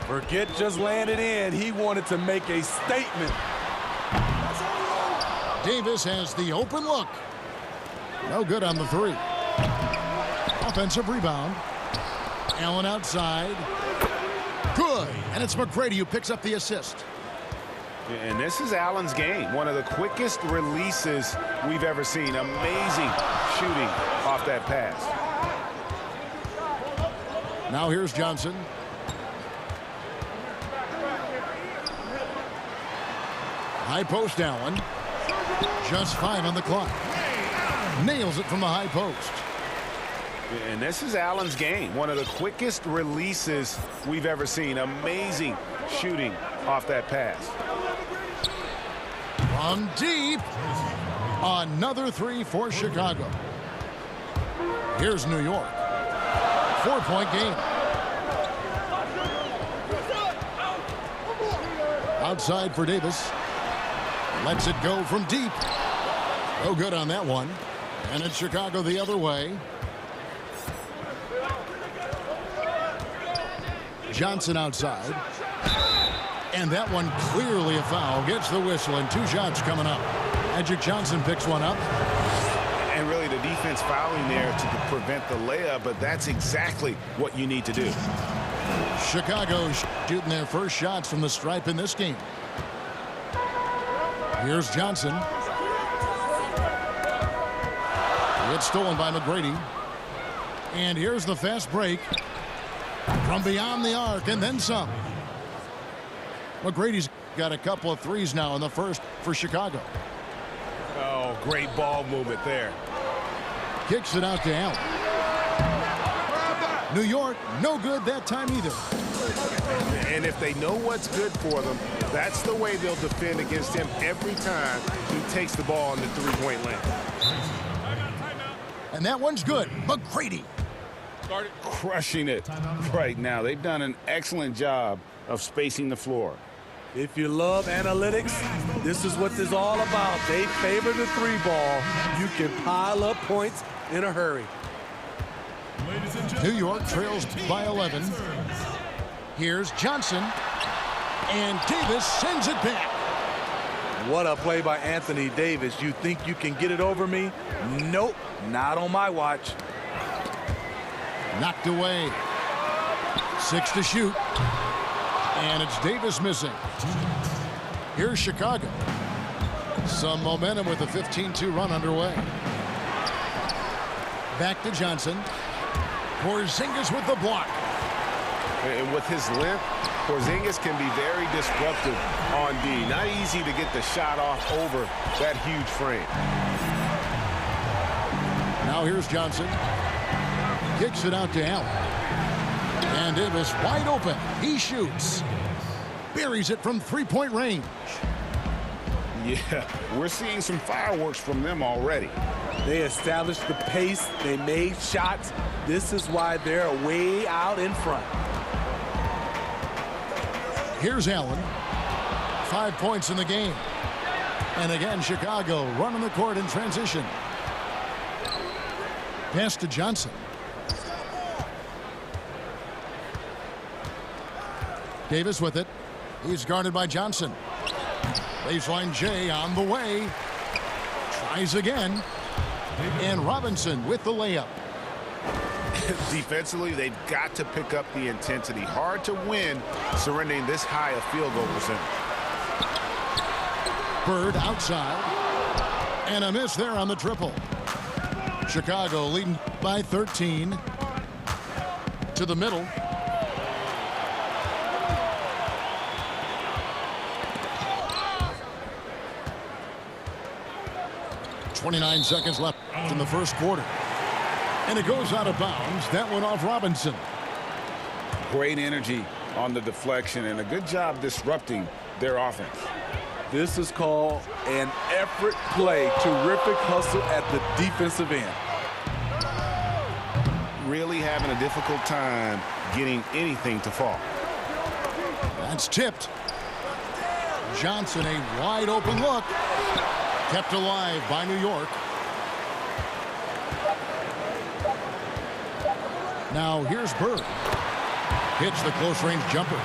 Forget just landed in. He wanted to make a statement. Davis has the open look. No good on the three. Offensive rebound. Allen outside. Good. And it's McGrady who picks up the assist. And this is Allen's game. One of the quickest releases we've ever seen. Amazing shooting off that pass. Now here's Johnson. High post Allen. Just 5 on the clock. Nails it from the high post. And this is Allen's game. One of the quickest releases we've ever seen. Amazing shooting off that pass. From deep. Another three for Chicago. Here's New York. 4-point game. Outside for Davis. Lets it go from deep. No good on that one. And it's Chicago the other way. Johnson outside. And that one clearly a foul. Gets the whistle and 2 shots coming up. Magic Johnson picks one up. And really the defense fouling there to prevent the layup, but that's exactly what you need to do. Chicago shooting their first shots from the stripe in this game. Here's Johnson. It's stolen by McGrady. And here's the fast break. From beyond the arc and then some. McGrady's got a couple of threes now in the first for Chicago. Oh, great ball movement there. Kicks it out to Allen. New York, no good that time either. And if they know what's good for them, that's the way they'll defend against him every time he takes the ball in the three-point lane. And that one's good. McGrady. Crushing it right now. They've done an excellent job of spacing the floor. If you love analytics, this is what this is all about. They favor the 3-ball. You can pile up points in a hurry. New York trails by 11. Here's Johnson. And Davis sends it back. What a play by Anthony Davis. You think you can get it over me? Nope, not on my watch. Knocked away. 6 to shoot. And it's Davis missing. Here's Chicago. Some momentum with a 15-2 run underway. Back to Johnson. Porzingis with the block. And with his length, Porzingis can be very disruptive on D. Not easy to get the shot off over that huge frame. Now here's Johnson. Kicks it out to Allen. And Davis wide open. He shoots. Buries it from 3-point range. Yeah, we're seeing some fireworks from them already. They established the pace. They made shots. This is why they're way out in front. Here's Allen. 5 points in the game. And again, Chicago running the court in transition. Pass to Johnson. Davis with it. He's guarded by Johnson. Baseline J on the way. Tries again. And Robinson with the layup. Defensively, they've got to pick up the intensity. Hard to win surrendering this high a field goal percentage. Bird outside. And a miss there on the triple. Chicago leading by 13. To the middle. 29 seconds left in the first quarter. And it goes out of bounds. That went off Robinson. Great energy on the deflection and a good job disrupting their offense. This is called an effort play. Terrific hustle at the defensive end. Really having a difficult time getting anything to fall. That's tipped. Johnson, a wide open look. Kept alive by New York. Now here's Bird. Hits the close range jumper.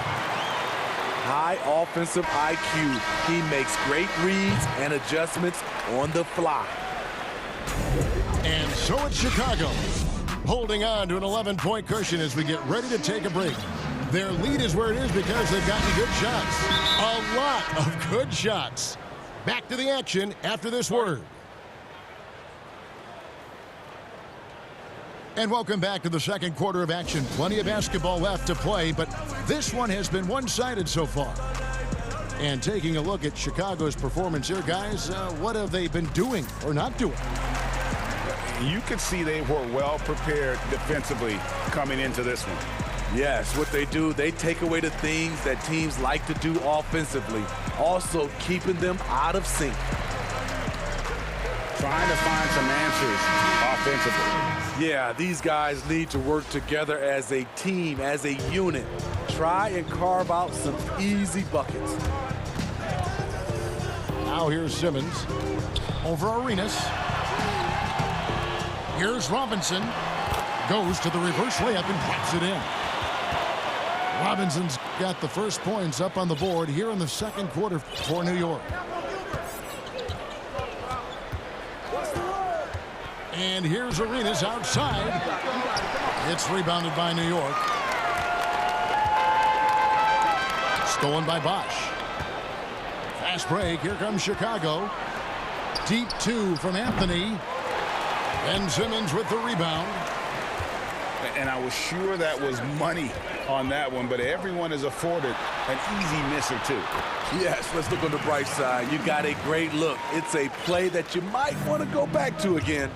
High offensive IQ. He makes great reads and adjustments on the fly. And so it's Chicago, holding on to an 11-point cushion as we get ready to take a break. Their lead is where it is because they've gotten good shots. A lot of good shots. Back to the action after this word. And welcome back to the second quarter of action. Plenty of basketball left to play, but this one has been one-sided so far. And taking a look at Chicago's performance here, guys, what have they been doing or not doing? You could see they were well prepared defensively coming into this one. Yes, what they do, they take away the things that teams like to do offensively, also keeping them out of sync. Trying to find some answers offensively. Yeah, these guys need to work together as a team, as a unit. Try and carve out some easy buckets. Now here's Simmons over Arenas. Here's Robinson. Goes to the reverse layup and drops it in. Robinson's got the first points up on the board here in the second quarter for New York. And here's Arenas outside. It's rebounded by New York. Stolen by Bosch. Fast break. Here comes Chicago. Deep two from Anthony. Ben Simmons with the rebound. And I was sure that was money on that one, but everyone is afforded an easy miss or two. Yes, let's look on the bright side. You got a great look. It's a play that you might want to go back to again.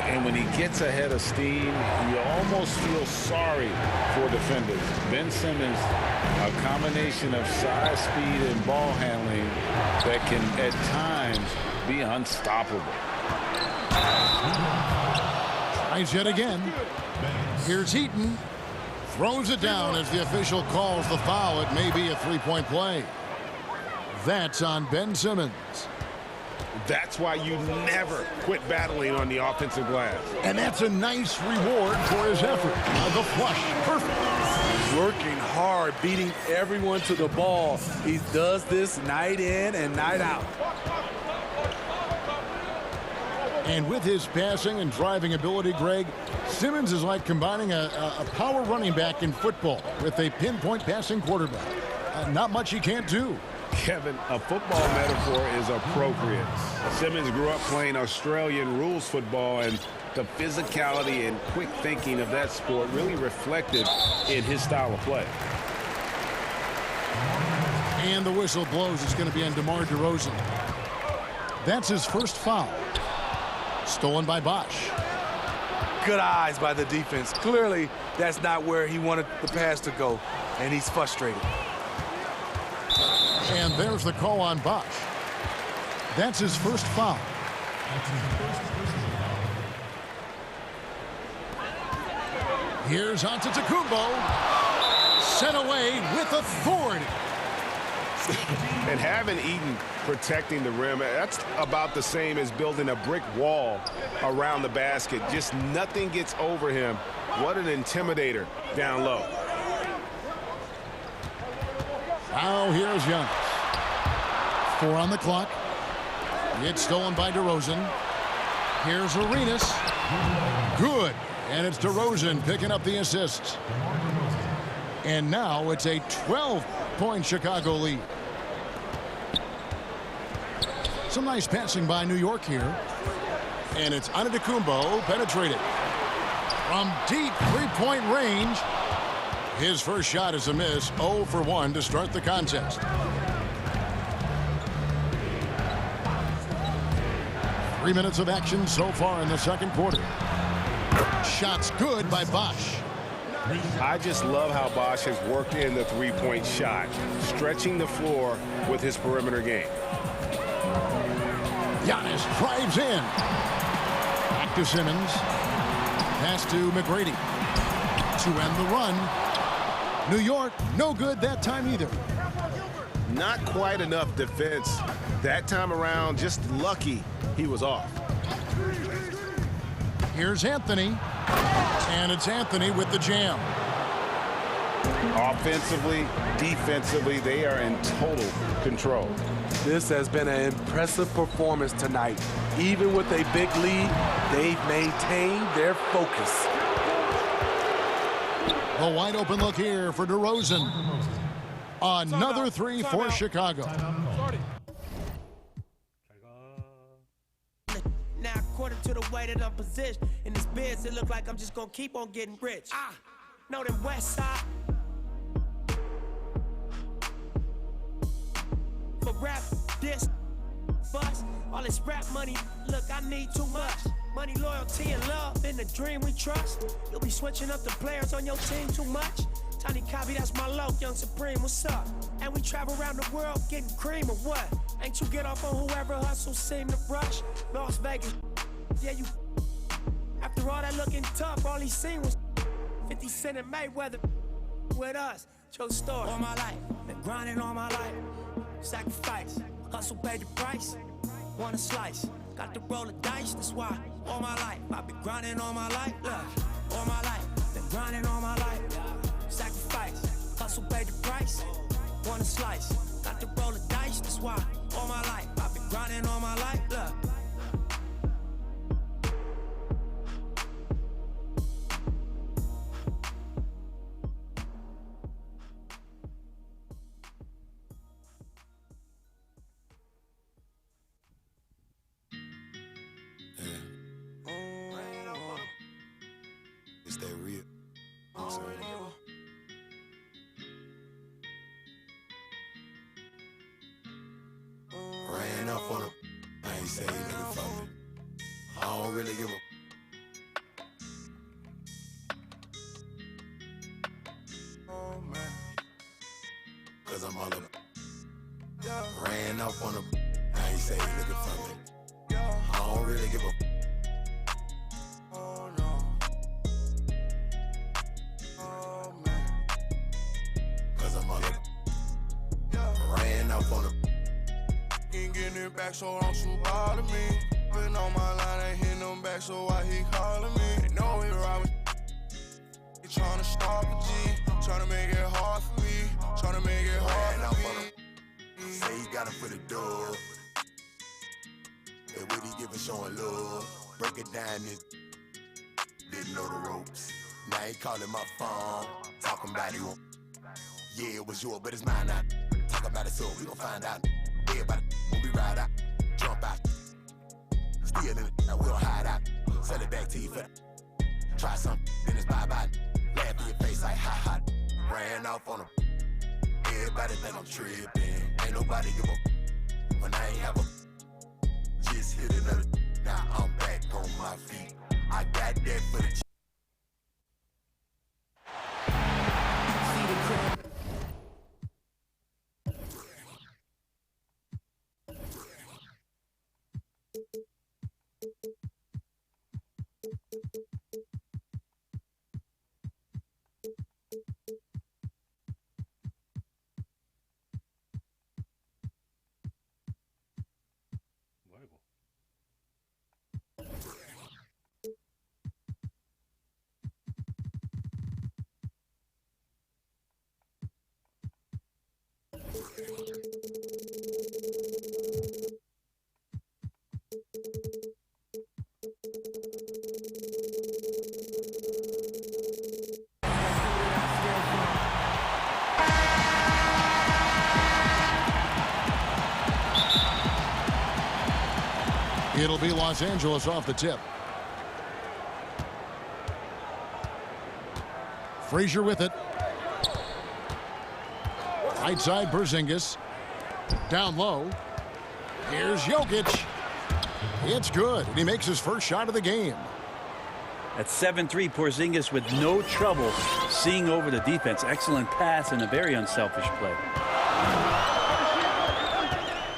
And when he gets ahead of steam, you almost feel sorry for defenders. Ben Simmons, a combination of size, speed, and ball handling that can at times be unstoppable. Tries yet again. Here's Heaton. Throws it down as the official calls the foul. It may be a three-point play. That's on Ben Simmons. That's why you never quit battling on the offensive glass. And that's a nice reward for his effort. The flush. Perfect. Working hard, beating everyone to the ball. He does this night in and night out. And with his passing and driving ability, Greg, Simmons is like combining a power running back in football with a pinpoint passing quarterback. Not much he can't do. Kevin, a football metaphor is appropriate. Simmons grew up playing Australian rules football, and the physicality and quick thinking of that sport really reflected in his style of play. And the whistle blows. It's going to be on DeMar DeRozan. That's his first foul. Stolen by Bosch. Good eyes by the defense. Clearly, that's not where he wanted the pass to go, and he's frustrated. And there's the call on Bosch. That's his first foul. Here's Antetokounmpo. Sent away with authority. And having Eaton protecting the rim, that's about the same as building a brick wall around the basket. Just nothing gets over him. What an intimidator down low. Now here's Giannis. 4 on the clock. It's stolen by DeRozan. Here's Arenas. Good. And it's DeRozan picking up the assist. And now it's a 12-point Chicago lead. Some nice passing by New York here. And it's Antetokounmpo penetrated. From deep three-point range. His first shot is a miss. 0 for 1 to start the contest. 3 minutes of action so far in the second quarter. Shots good by Bosch. I just love how Bosch has worked in the three-point shot, stretching the floor with his perimeter game. Giannis drives in. Back to Simmons. Pass to McGrady. To end the run. New York, no good that time either. Not quite enough defense that time around. Just lucky he was off. Here's Anthony. And it's Anthony with the jam. Offensively, defensively, they are in total control. This has been an impressive performance tonight. Even with a big lead, they've maintained their focus. A wide open look here for DeRozan. Another three for Chicago. Now, according to the way that I'm positioned in this biz, it look like I'm just gonna keep on getting rich. Know them West Side. For rap, this, bust, all this rap money, look, I need too much. Money, loyalty, and love, in the dream we trust. You'll be switching up the players on your team too much. Tiny Copy, that's my low, Young Supreme, what's up? And we travel around the world getting cream or what? Ain't you get off on whoever hustle seem to rush? Las Vegas, yeah, you. After all that looking tough, all he seen was 50 Cent and Mayweather with us. True story. All my life, been grinding all my life. Sacrifice, hustle paid the price. Want a slice, got to roll the dice, that's why. All my life, I've been grinding all my life. Look, all my life, been grinding all my life. Sacrifice, hustle paid the price. Want a slice, got to roll the dice, that's why. All my life, I've been grinding all my life. Look. Is that real? Ran up on him. I ain't say nigga for me. I don't really give a. Oh man. Cause I'm all up. Ran up on him. I ain't say nigga for me. I don't really give a. Back, so don't you bother me. Been on my line, ain't hitting them back, so why he calling me? They know he robbing. He tryna stop a G, tryna make it hard for me, tryna make it hard for me. Say he got him for the door. And what he giving, showing love. Break it down, this didn't know the ropes. Now he calling my phone, talking about you. Yeah, it was yours, but it's mine now. Talk about it, so we gon' find out. Everybody, when we ride out, jump out. Still in it, now we don't hide out. Sell it back to you for try something, then it's bye-bye. Laugh in your face like ha-ha. Ran off on them. Everybody think I'm tripping. Ain't nobody give a when I ain't have a. Just hit another. Now I'm back on my feet. I got that for the. It'll be Los Angeles off the tip. Frazier with it. Right side, Porzingis. Down low. Here's Jokic. It's good, and he makes his first shot of the game. At 7-3, Porzingis with no trouble seeing over the defense. Excellent pass and a very unselfish play.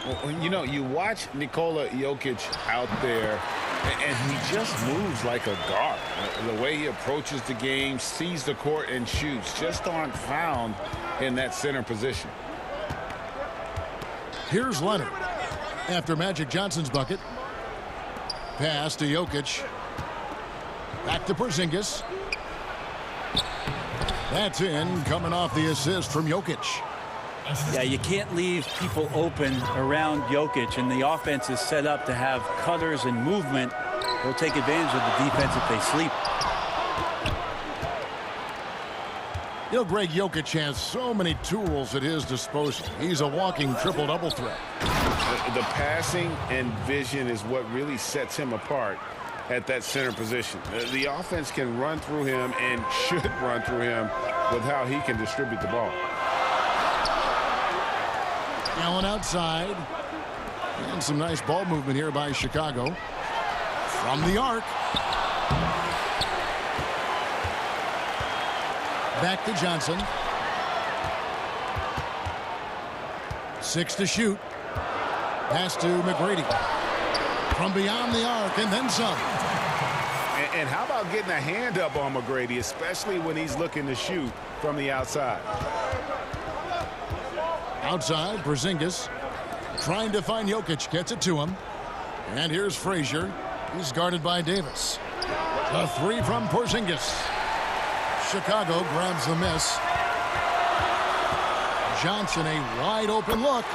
Well, you know, you watch Nikola Jokic out there, and he just moves like a guard. The way he approaches the game, sees the court, and shoots just aren't found in that center position. Here's Leonard. After Magic Johnson's bucket. Pass to Jokic. Back to Porzingis. That's in, coming off the assist from Jokic. Yeah, you can't leave people open around Jokic, and the offense is set up to have cutters and movement. They'll take advantage of the defense if they sleep. You know, Greg, Jokic has so many tools at his disposal. He's a walking triple-double threat. The passing and vision is what really sets him apart at that center position. The offense can run through him and should run through him with how he can distribute the ball. Allen outside. And some nice ball movement here by Chicago. From the arc. Back to Johnson. 6 to shoot. Pass to McGrady. From beyond the arc and then some. And how about getting a hand up on McGrady, especially when he's looking to shoot from the outside? Outside, Porzingis trying to find Jokic, gets it to him. And here's Frazier. He's guarded by Davis. A three from Porzingis. Chicago grabs the miss. Johnson, a wide open look.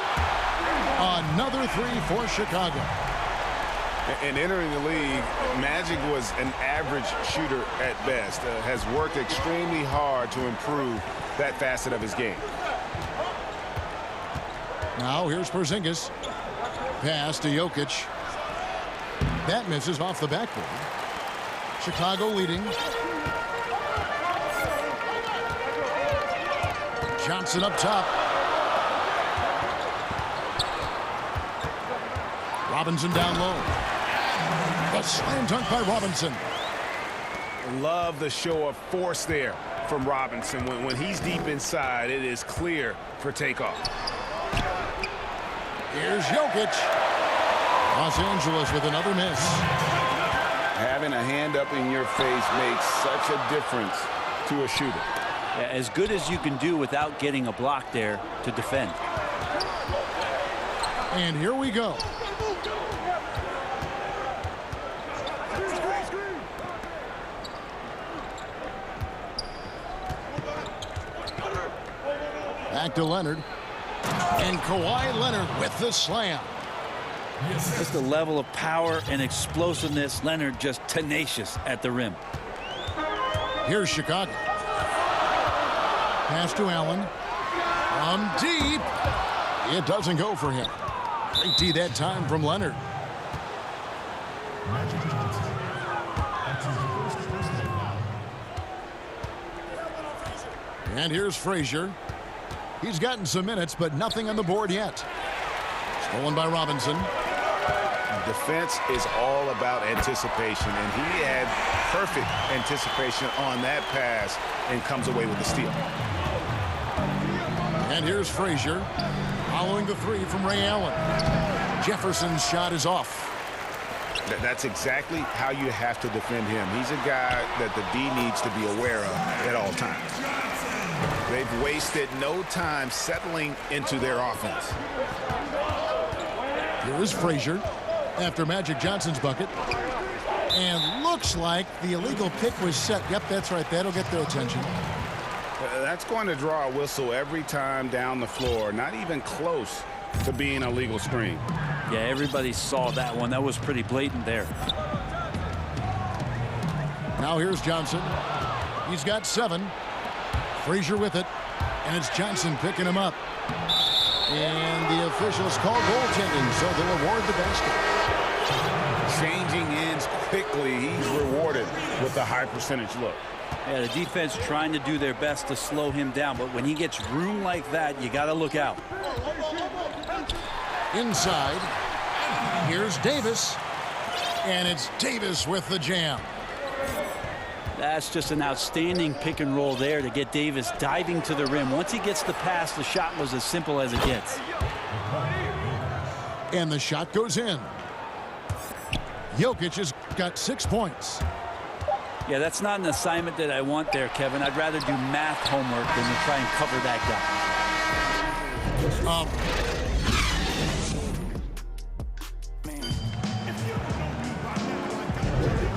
Another three for Chicago. And entering the league, Magic was an average shooter at best. Has worked extremely hard to improve that facet of his game. Now here's Porzingis. Pass to Jokic. That misses off the backboard. Chicago leading. Johnson up top. Robinson down low. The slam dunk by Robinson. Love the show of force there from Robinson. When he's deep inside, it is clear for takeoff. Here's Jokic. Los Angeles with another miss. Having a hand up in your face makes such a difference to a shooter. Yeah, as good as you can do without getting a block there to defend. And here we go. Back to Leonard. And Kawhi Leonard with the slam. Just the level of power and explosiveness. Leonard just tenacious at the rim. Here's Chicago. Pass to Allen. From deep. It doesn't go for him. Great D that time from Leonard. And here's Frazier. He's gotten some minutes, but nothing on the board yet. Stolen by Robinson. Defense is all about anticipation, and he had perfect anticipation on that pass and comes away with the steal. And here's Frazier following the three from Ray Allen. Jefferson's shot is off. That's exactly how you have to defend him. He's a guy that the D needs to be aware of at all times. They've wasted no time settling into their offense. Here is Frazier after Magic Johnson's bucket. And looks like the illegal pick was set. Yep, that's right. That'll get their attention. That's going to draw a whistle every time down the floor. Not even close to being a legal screen. Yeah, everybody saw that one. That was pretty blatant there. Now here's Johnson. He's got 7. Frazier with it. And it's Johnson picking him up. And the officials call goaltending, so they'll award the basket. Changing ends quickly. He's rewarded with a high percentage look. Yeah, the defense trying to do their best to slow him down, but when he gets room like that, you got to look out. Inside, here's Davis. And it's Davis with the jam. That's just an outstanding pick and roll there to get Davis diving to the rim. Once he gets the pass, the shot was as simple as it gets. And the shot goes in. Jokic has got 6 points. Yeah, that's not an assignment that I want there, Kevin. I'd rather do math homework than to try and cover that guy.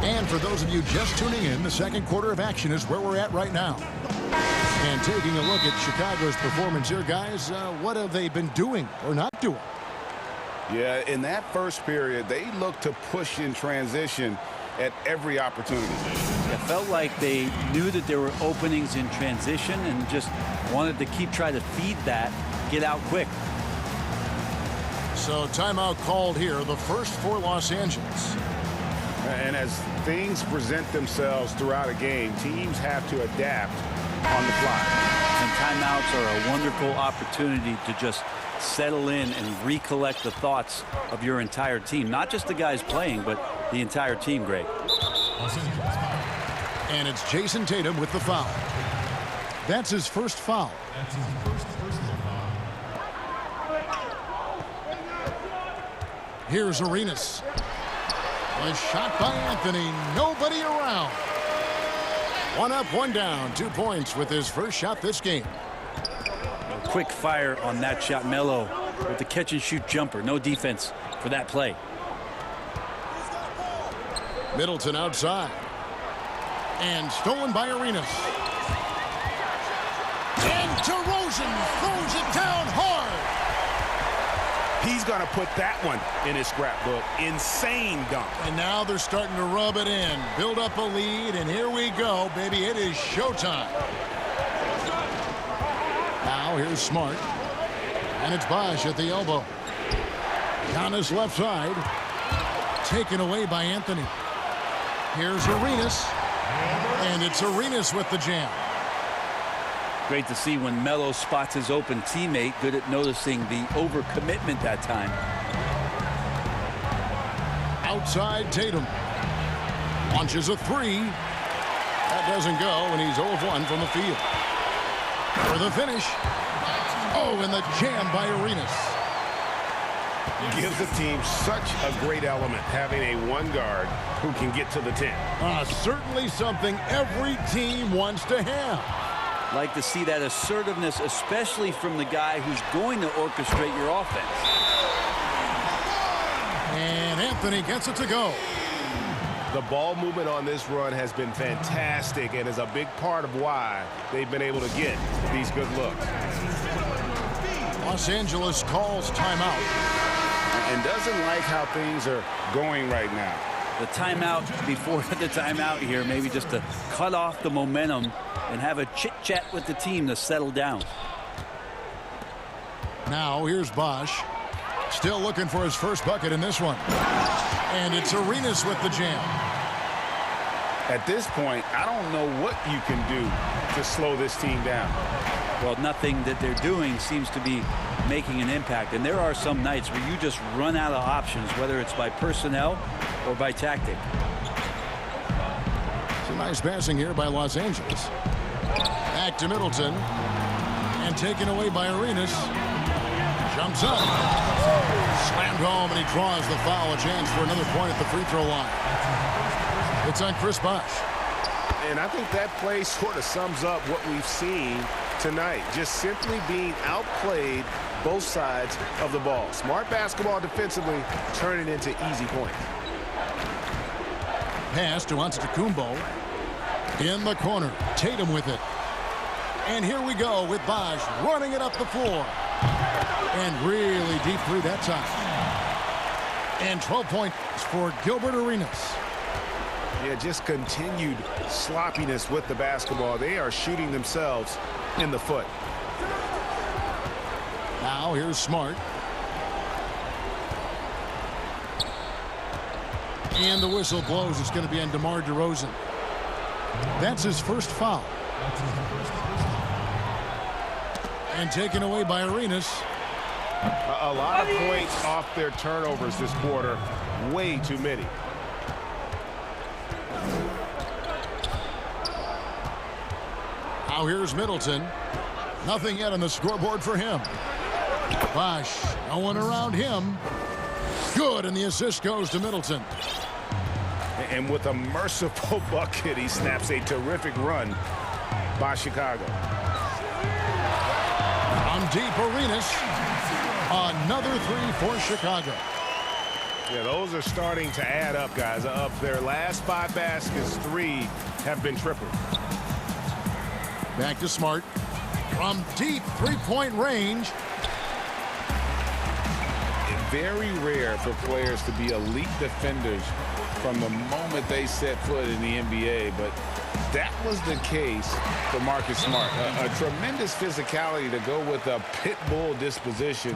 And for those of you just tuning in, the second quarter of action is where we're at right now. And taking a look at Chicago's performance here, guys, what have they been doing or not doing? Yeah, in that first period, they looked to push in transition at every opportunity. It felt like they knew that there were openings in transition and just wanted to keep trying to feed that, get out quick. So timeout called here, the first for Los Angeles. And as things present themselves throughout a game, teams have to adapt on the fly. And timeouts are a wonderful opportunity to just settle in and recollect the thoughts of your entire team. Not just the guys playing, but the entire team, Greg. And it's Jason Tatum with the foul. That's his first foul. Here's Arenas. A shot by Anthony. Nobody around. 1 up, 1 down. 2 points with his first shot this game. Quick fire on that shot. Melo with the catch and shoot jumper. No defense for that play. Middleton outside. And stolen by Arenas. And DeRozan throws it down hard. He's going to put that one in his scrapbook. Insane dunk. And now they're starting to rub it in. Build up a lead, and here we go, baby. It is showtime. Now here's Smart. And it's Bosh at the elbow. Down his left side. Taken away by Anthony. Here's Arenas. And it's Arenas with the jam. Great to see when Melo spots his open teammate. Good at noticing the overcommitment that time. Outside Tatum. Launches a 3. That doesn't go, and he's 0 of 1 from the field. For the finish. Oh, and the jam by Arenas. Gives the team such a great element, having a one guard who can get to the 10. Certainly something every team wants to have. Like to see that assertiveness, especially from the guy who's going to orchestrate your offense. And Anthony gets it to go. The ball movement on this run has been fantastic and is a big part of why they've been able to get these good looks. Los Angeles calls timeout. And doesn't like how things are going right now. The timeout before the timeout here, maybe just to cut off the momentum and have a chit-chat with the team to settle down. Now here's Bosh. Still looking for his first bucket in this one. And it's Arenas with the jam. At this point, I don't know what you can do to slow this team down. Well, nothing that they're doing seems to be making an impact. And there are some nights where you just run out of options, whether it's by personnel or by tactic. Some nice passing here by Los Angeles. Back to Middleton. And taken away by Arenas. Jumps up. Slammed home, and he draws the foul. A chance for another point at the free throw line. It's on Chris Bosh. And I think that play sort of sums up what we've seen tonight. Just simply being outplayed both sides of the ball. Smart basketball defensively, turning into easy points. Pass to Antetokounmpo. In the corner. Tatum with it. And here we go with Bosh running it up the floor. And really deep three that time. And 12 points for Gilbert Arenas. Yeah, just continued sloppiness with the basketball. They are shooting themselves in the foot. Now here's Smart. And the whistle blows. It's going to be on DeMar DeRozan. That's his first foul. And taken away by Arenas. A lot of points off their turnovers this quarter. Way too many. Now here's Middleton. Nothing yet on the scoreboard for him. Bosch, no one around him. Good, and the assist goes to Middleton. And with a merciful bucket, he snaps a terrific run by Chicago. From deep, Arenas. Another three for Chicago. Yeah, those are starting to add up, guys. Of their last 5 baskets, 3 have been tripled. Back to Smart. From deep three-point range. Very rare for players to be elite defenders from the moment they set foot in the NBA, but that was the case for Marcus Smart. A tremendous physicality to go with a pit bull disposition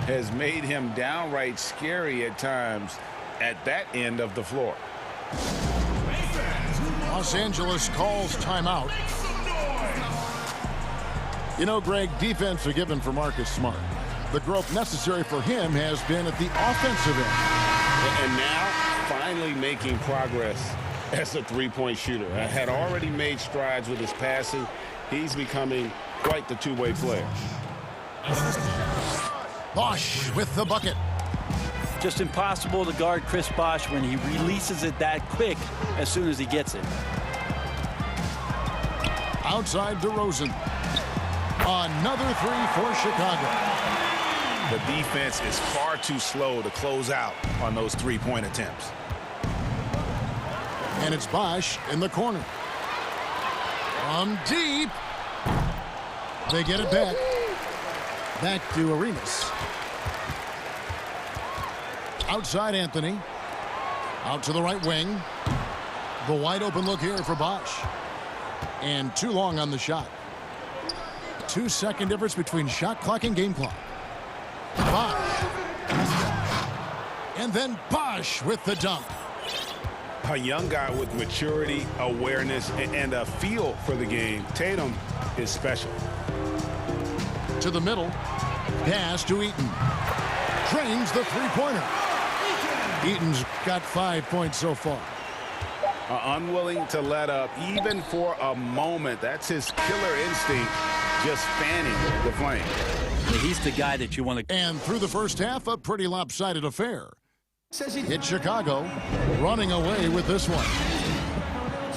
has made him downright scary at times at that end of the floor. Los Angeles calls timeout. You know, Greg, defense are given for Marcus Smart. The growth necessary for him has been at the offensive end. And now, finally making progress as a three-point shooter. Had already made strides with his passing. He's becoming quite the two-way player. Bosch with the bucket. Just impossible to guard Chris Bosch when he releases it that quick as soon as he gets it. Outside DeRozan. Another three for Chicago. The defense is far too slow to close out on those three-point attempts. And it's Bosch in the corner. From deep. They get it back. Back to Arenas. Outside Anthony. Out to the right wing. The wide open look here for Bosch. And too long on the shot. 2-second difference between shot clock and game clock. Bosch. And then Bosch with the dunk. A young guy with maturity, awareness, and a feel for the game. Tatum is special. To the middle. Pass to Eaton. Drains the three-pointer. Eaton's got 5 points so far. Unwilling to let up even for a moment. That's his killer instinct, just fanning the flame. He's the guy that you want to. And through the first half, a pretty lopsided affair. It's Chicago running away with this one.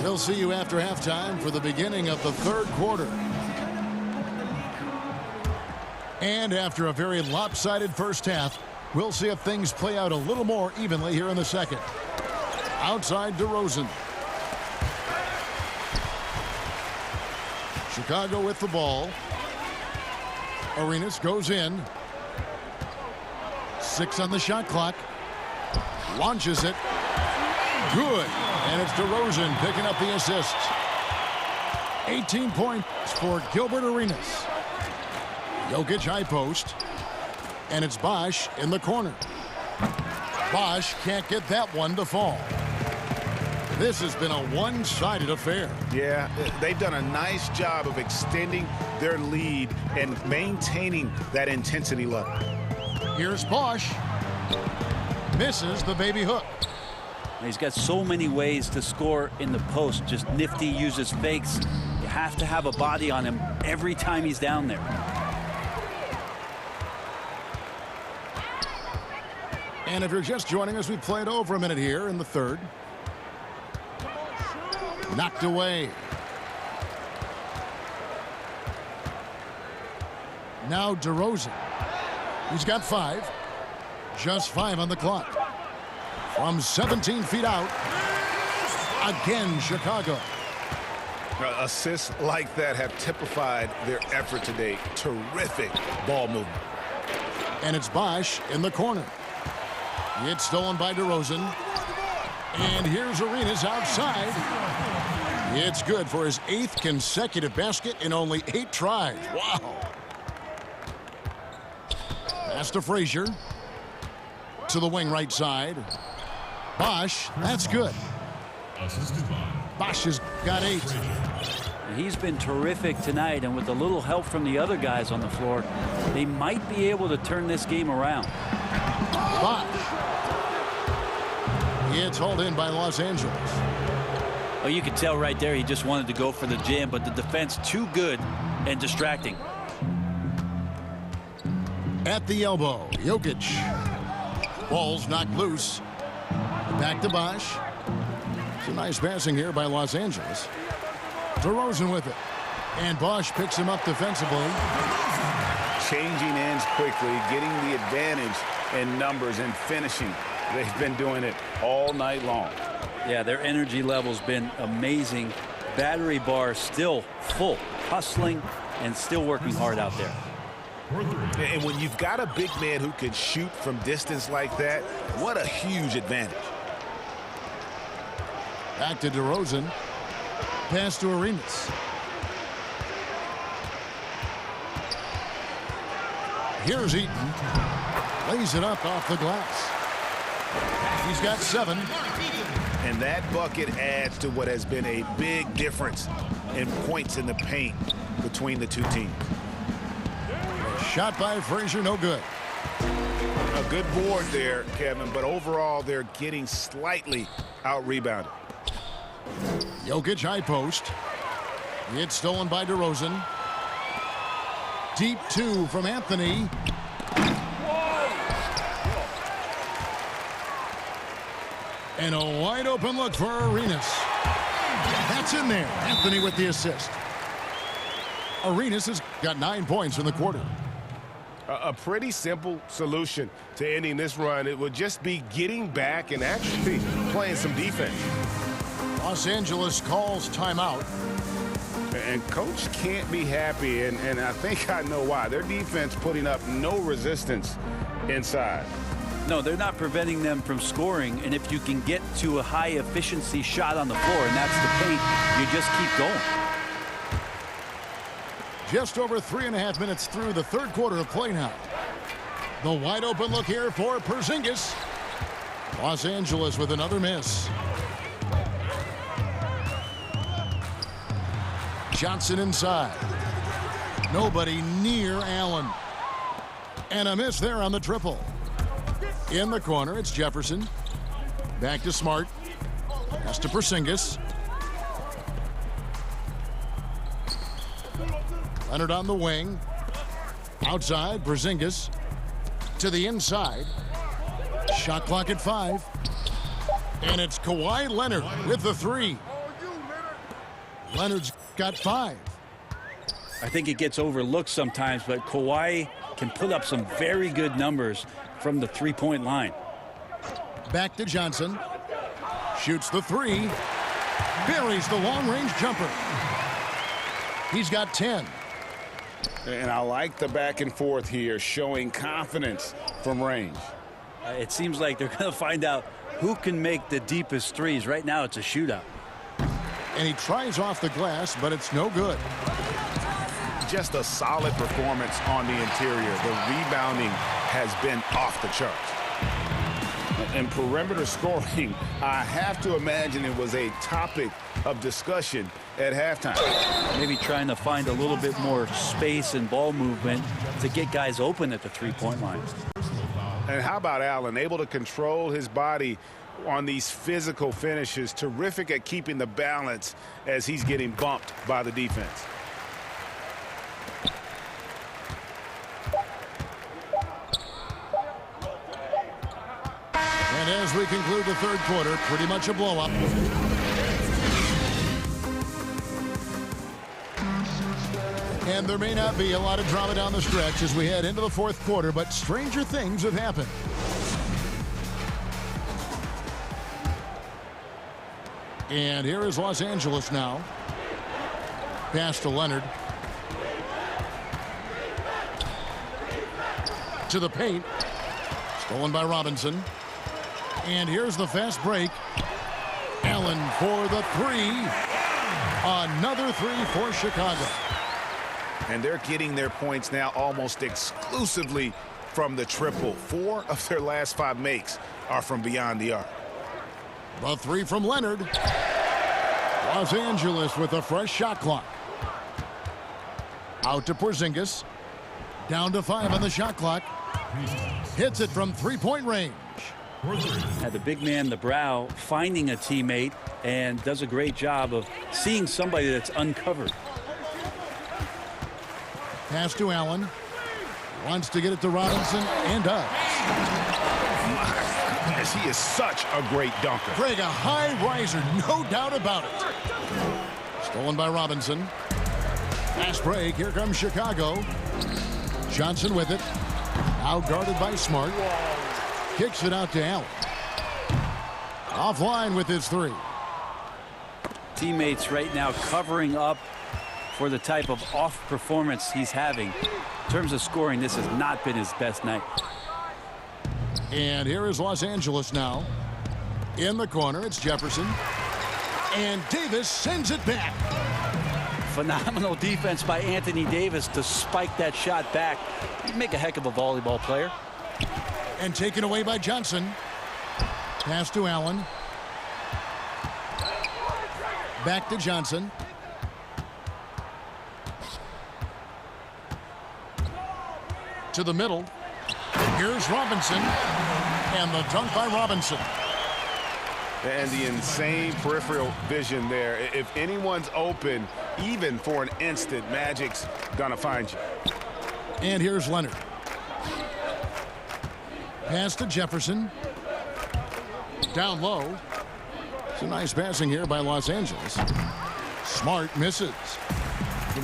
We'll see you after halftime for the beginning of the third quarter. And after a very lopsided first half, we'll see if things play out a little more evenly here in the second. Outside DeRozan. Chicago with the ball. Arenas goes in. 6 on the shot clock. Launches it. Good. And it's DeRozan picking up the assist. 18 points for Gilbert Arenas. Jokic high post. And it's Bosch in the corner. Bosch can't get that one to fall. This has been a one-sided affair. Yeah, they've done a nice job of extending their lead and maintaining that intensity level. Here's Bosch. Misses the baby hook. He's got so many ways to score in the post. Just nifty, uses fakes. You have to have a body on him every time he's down there. And if you're just joining us, we played over a minute here in the third. Knocked away. Now DeRozan. He's got 5. Just 5 on the clock. From 17 feet out. Again, Chicago. Assists like that have typified their effort today. Terrific ball movement. And it's Bosch in the corner. It's stolen by DeRozan. And here's Arenas outside. It's good for his 8th consecutive basket in only 8 tries. Wow. Pass to Frazier. To the wing right side. Bosch, that's good. Bosch has got 8. He's been terrific tonight, and with a little help from the other guys on the floor, they might be able to turn this game around. Bosch. It's hauled in by Los Angeles. Oh, you could tell right there he just wanted to go for the jam, but the defense too good and distracting. At the elbow, Jokic. Ball's knocked loose. Back to Bosch. It's a nice passing here by Los Angeles. DeRozan with it. And Bosch picks him up defensively. Changing ends quickly, getting the advantage in numbers and finishing. They've been doing it all night long. Yeah, their energy level's been amazing. Battery bar still full, hustling and still working hard out there. And when you've got a big man who can shoot from distance like that, what a huge advantage. Back to DeRozan. Pass to Arenas. Here's Eaton. Lays it up off the glass. He's got 7. And that bucket adds to what has been a big difference in points in the paint between the two teams. Shot by Frazier, no good. A good board there, Kevin, but overall they're getting slightly out-rebounded. Jokic high post. It's stolen by DeRozan. Deep 2 from Anthony. And a wide open look for Arenas. That's in there. Anthony with the assist. Arenas has got 9 points in the quarter. A pretty simple solution to ending this run. It would just be getting back and actually playing some defense. Los Angeles calls timeout. And coach can't be happy, and I think I know why. Their defense putting up no resistance inside. No, they're not preventing them from scoring, and if you can get to a high-efficiency shot on the floor, and that's the paint, you just keep going. Just over 3.5 minutes through the third quarter of play now. The wide open look here for Porzingis. Los Angeles with another miss. Johnson inside. Nobody near Allen. And a miss there on the triple. In the corner, it's Jefferson. Back to Smart. Pass to Porzingis. Leonard on the wing. Outside, Porzingis. To the inside. Shot clock at 5. And it's Kawhi Leonard with the 3. Leonard's got 5. I think it gets overlooked sometimes, but Kawhi can put up some very good numbers from the three-point line. Back to Johnson. Shoots the 3. Buries the long-range jumper. He's got 10. And I like the back and forth here, showing confidence from range. It seems like they're going to find out who can make the deepest threes. Right now, it's a shootout. And he tries off the glass, but it's no good. Just a solid performance on the interior. The rebounding has been off the charts. And perimeter scoring, I have to imagine it was a topic of discussion at halftime. Maybe trying to find a little bit more space and ball movement to get guys open at the three-point line. And how about Allen, able to control his body on these physical finishes. Terrific at keeping the balance as he's getting bumped by the defense. And as we conclude the third quarter, pretty much a blow-up. And there may not be a lot of drama down the stretch as we head into the fourth quarter, but stranger things have happened. And here is Los Angeles now. Pass to Leonard. To the paint. Stolen by Robinson. And here's the fast break. Allen for the 3. Another 3 for Chicago. And they're getting their points now almost exclusively from the triple. 4 of their last 5 makes are from beyond the arc. The 3 from Leonard. Los Angeles with a fresh shot clock. Out to Porzingis. Down to 5 on the shot clock. Hits it from three-point range. Had the big man, the brow, finding a teammate, and does a great job of seeing somebody that's uncovered. Pass to Allen. Wants to get it to Robinson, and does. My goodness, he is such a great dunker. Craig, a high riser, no doubt about it. Stolen by Robinson. Fast break. Here comes Chicago. Johnson with it. Now guarded by Smart. Kicks it out to Allen. Offline with his three. Teammates right now covering up for the type of off performance he's having. In terms of scoring, this has not been his best night. And here is Los Angeles now. In the corner, it's Jefferson. And Davis sends it back. Phenomenal defense by Anthony Davis to spike that shot back. He'd make a heck of a volleyball player. And taken away by Johnson. Pass to Allen. Back to Johnson. To the middle. Here's Robinson. And the dunk by Robinson. And the insane peripheral vision there. If anyone's open, even for an instant, Magic's gonna find you. And here's Leonard. Pass to Jefferson. Down low. Some nice passing here by Los Angeles. Smart misses.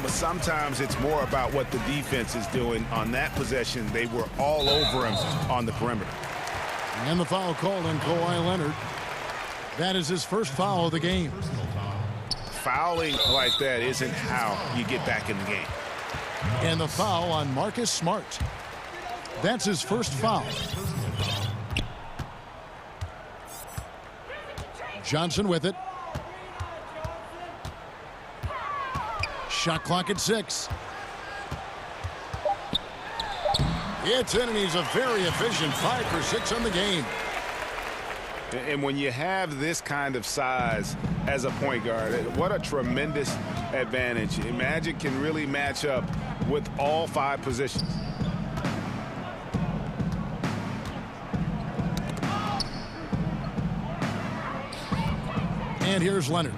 But sometimes it's more about what the defense is doing. On that possession, they were all over him on the perimeter. And the foul called on Kawhi Leonard. That is his first foul of the game. Fouling like that isn't how you get back in the game. And the foul on Marcus Smart. That's his first foul. Johnson with it. Shot clock at 6. It's in, and he's a very efficient 5 for 6 on the game. And when you have this kind of size as a point guard, what a tremendous advantage. Magic can really match up with all 5 positions. And here's Leonard.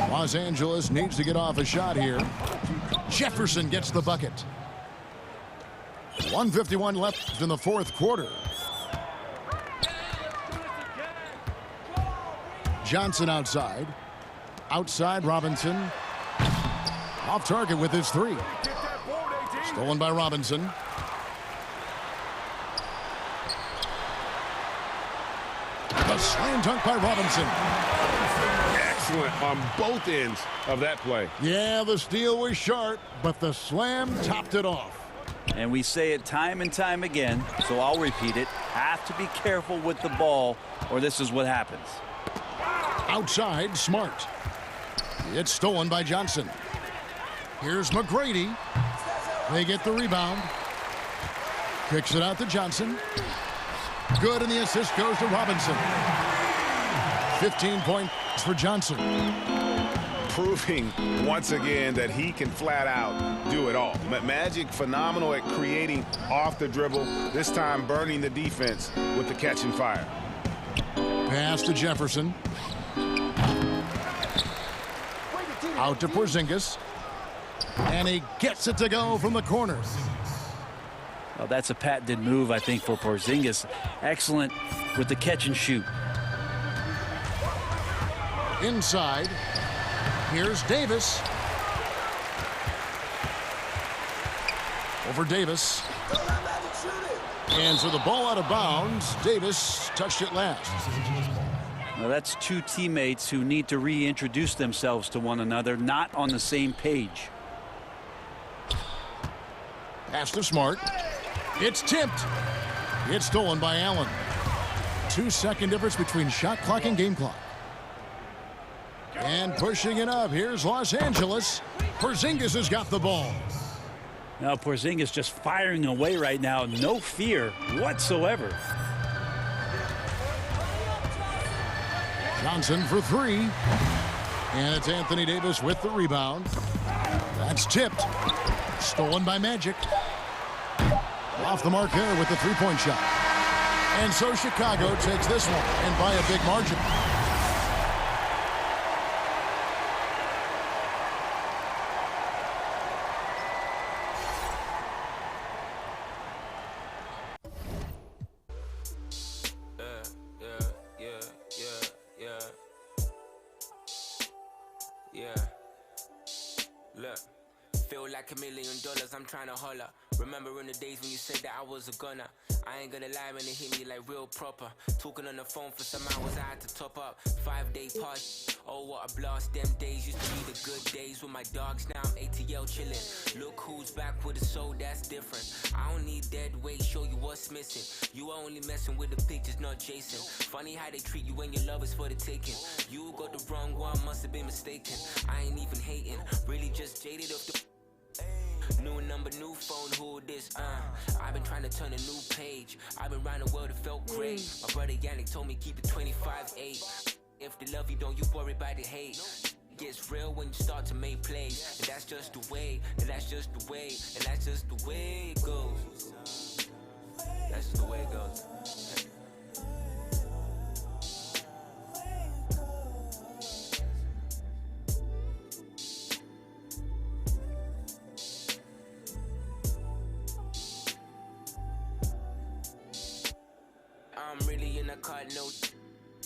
Los Angeles needs to get off a shot here. Jefferson gets the bucket. 1:51 left in the fourth quarter. Johnson outside. Outside Robinson. Off target with his 3. Stolen by Robinson. The slam dunk by Robinson. Excellent on both ends of that play. Yeah, the steal was sharp, but the slam topped it off. And we say it time and time again, so I'll repeat it. Have to be careful with the ball, or this is what happens. Outside, Smart. It's stolen by Johnson. Here's McGrady. They get the rebound. Kicks it out to Johnson. Good, and the assist goes to Robinson. 15 points for Johnson. Proving once again that he can flat out do it all. Magic phenomenal at creating off the dribble, this time burning the defense with the catch and fire. Pass to Jefferson. Out to Porzingis. And he gets it to go from the corner. Well, that's a patented move, I think, for Porzingis. Excellent with the catch and shoot. Inside. Here's Davis. Over Davis. And so the ball out of bounds. Davis touched it last. Well, that's 2 teammates who need to reintroduce themselves to one another, not on the same page. Pass to Smart. It's tipped. It's stolen by Allen. 2-second difference between shot clock and game clock. And pushing it up. Here's Los Angeles. Porzingis has got the ball. Now Porzingis just firing away right now. No fear whatsoever. Johnson for 3. And it's Anthony Davis with the rebound. That's tipped. Stolen by Magic. Off the mark there with the three-point shot. And so Chicago takes this one, and by a big margin. $1 million, I'm trying to holler. Remembering the days when you said that I was a gunner. I ain't gonna lie when it hit me like real proper. Talking on the phone for some hours, I had to top up. 5-day party, oh what a blast. Them days used to be the good days with my dogs. Now I'm ATL chillin'. Look who's back with a soul that's different. I don't need dead weight, show you what's missing. You are only messing with the pictures, not chasing. Funny how they treat you when your love is for the taking. You got the wrong one, must have been mistaken. I ain't even hating, really just jaded off the new number, new phone, who this? I've been trying to turn a new page. I've been around the world, it felt great. My brother Yannick told me keep the 25-8. If they love you, don't you worry about the hate. It gets real when you start to make plays. And that's just the way, and that's just the way, and that's just the way it goes. That's just the way it goes. I'm really in a car, no.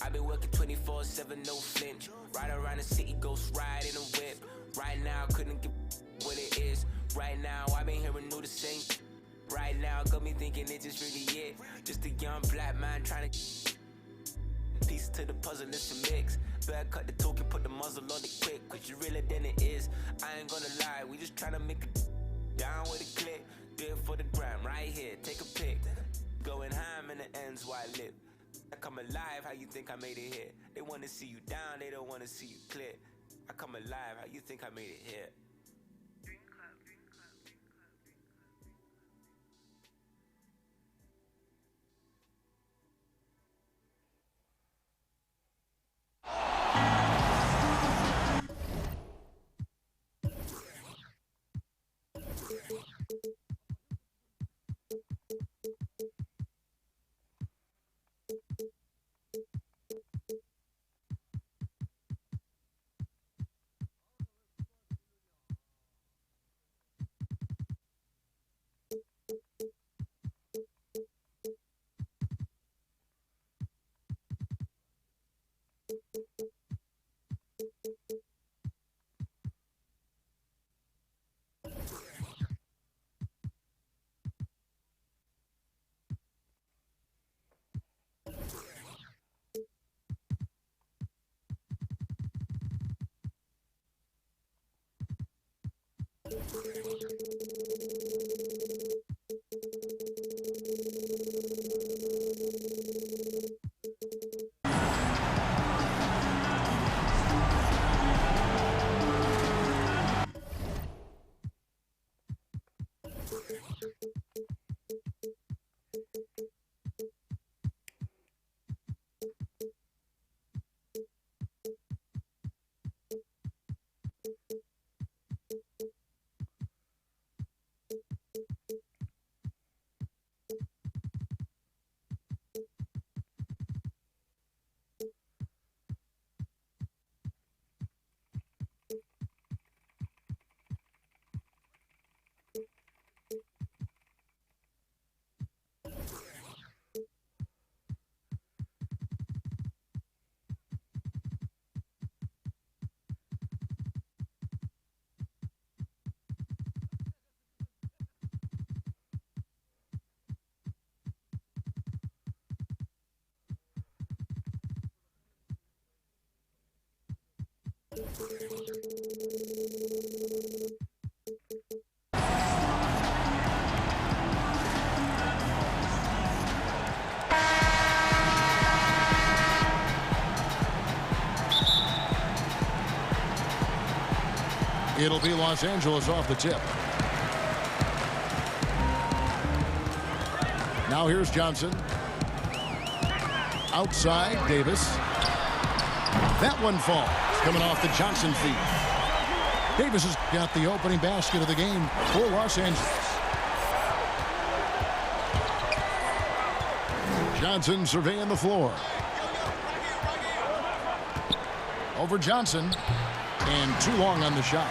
I've been working 24/7, no flinch. Ride around the city, ghost ride in a whip. Right now, couldn't get what it is. Right now, I've been hearing new the same. Right now, got me thinking it's just really it. Just a young black man trying to piece to the puzzle, it's a mix. Better cut the talk and put the muzzle on it quick, cause you realer than it is. I ain't gonna lie, we just trying to make it down with a click. Do it for the gram, right here, take a pic. Going ham in the ends while I live. I come alive, how you think I made it here? They wanna see you down, they don't wanna see you clear. I come alive, how you think I made it here? It'll be Los Angeles off the tip. Now here's Johnson. Outside, Davis. That one falls. Coming off the Johnson feed. Davis has got the opening basket of the game for Los Angeles. Johnson surveying the floor. Over Johnson. And too long on the shot.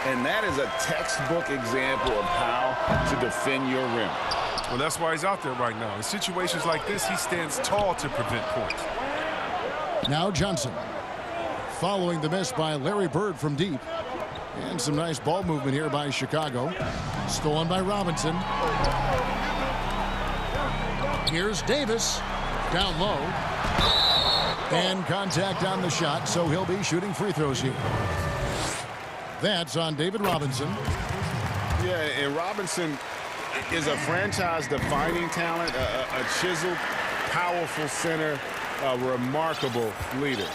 And that is a textbook example of how to defend your rim. Well, that's why he's out there right now. In situations like this, he stands tall to prevent points. Now Johnson. Following the miss by Larry Bird from deep. And some nice ball movement here by Chicago. Stolen by Robinson. Here's Davis. Down low. And contact on the shot, so he'll be shooting free throws here. That's on David Robinson. Yeah, and Robinson is a franchise-defining talent, a chiseled, powerful center, a remarkable leader.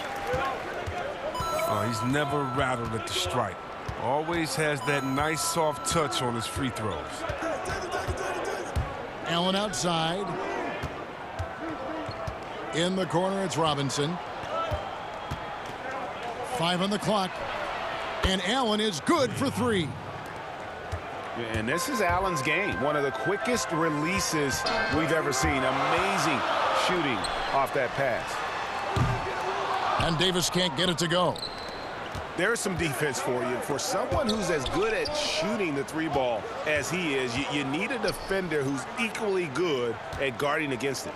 He's never rattled at the stripe. Always has that nice soft touch on his free throws. Allen outside. In the corner, it's Robinson. 5 on the clock. And Allen is good for 3. And this is Allen's game. One of the quickest releases we've ever seen. Amazing shooting off that pass. And Davis can't get it to go. There's some defense for you. For someone who's as good at shooting the 3-ball as he is, you need a defender who's equally good at guarding against it.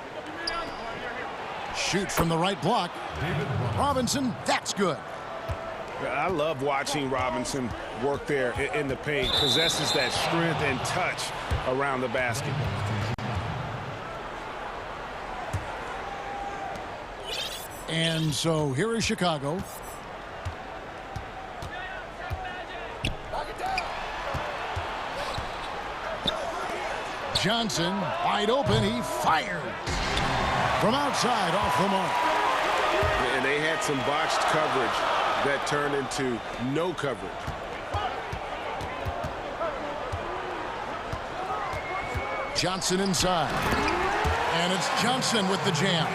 Shoot from the right block. Robinson, that's good. I love watching Robinson work there in the paint. Possesses that strength and touch around the basket. And so here is Chicago. Johnson, wide open, he fires. From outside, off the mark. And they had some botched coverage that turned into no coverage. Johnson inside. And it's Johnson with the jam.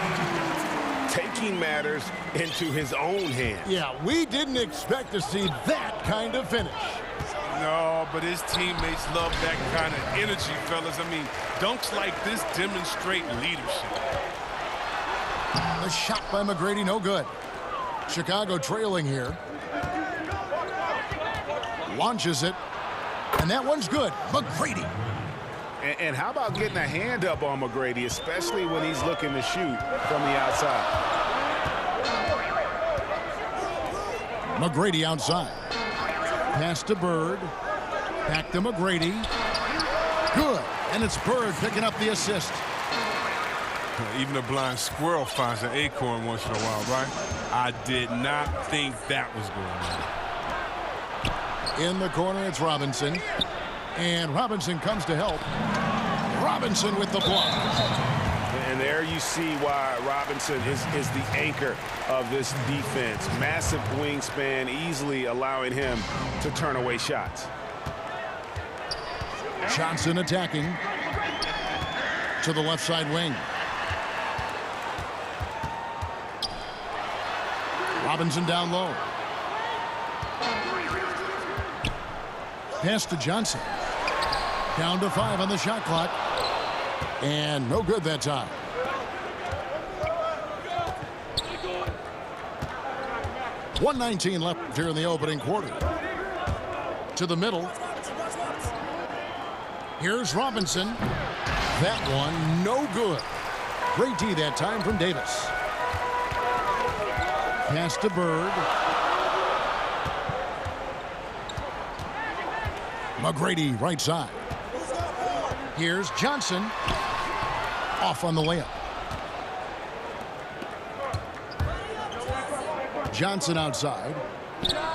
Taking matters into his own hands. Yeah, we didn't expect to see that kind of finish. No, but his teammates love that kind of energy, fellas. I mean, dunks like this demonstrate leadership. The shot by McGrady, no good. Chicago trailing here. Launches it. And that one's good. McGrady. And how about getting a hand up on McGrady, especially when he's looking to shoot from the outside? McGrady outside. Pass to Bird. Back to McGrady. Good. And it's Bird picking up the assist. Even a blind squirrel finds an acorn once in a while, right? I did not think that was going on. In the corner, it's Robinson. And Robinson comes to help. Robinson with the block. And there you see why Robinson is the anchor of this defense. Massive wingspan, easily allowing him to turn away shots. Johnson attacking to the left side wing. Robinson down low. Pass to Johnson. Down to 5 on the shot clock. And no good that time. .119 left here in the opening quarter. To the middle. Here's Robinson. That one, no good. Great D that time from Davis. Pass to Bird. McGrady right side. Here's Johnson. Off on the layup. Johnson outside.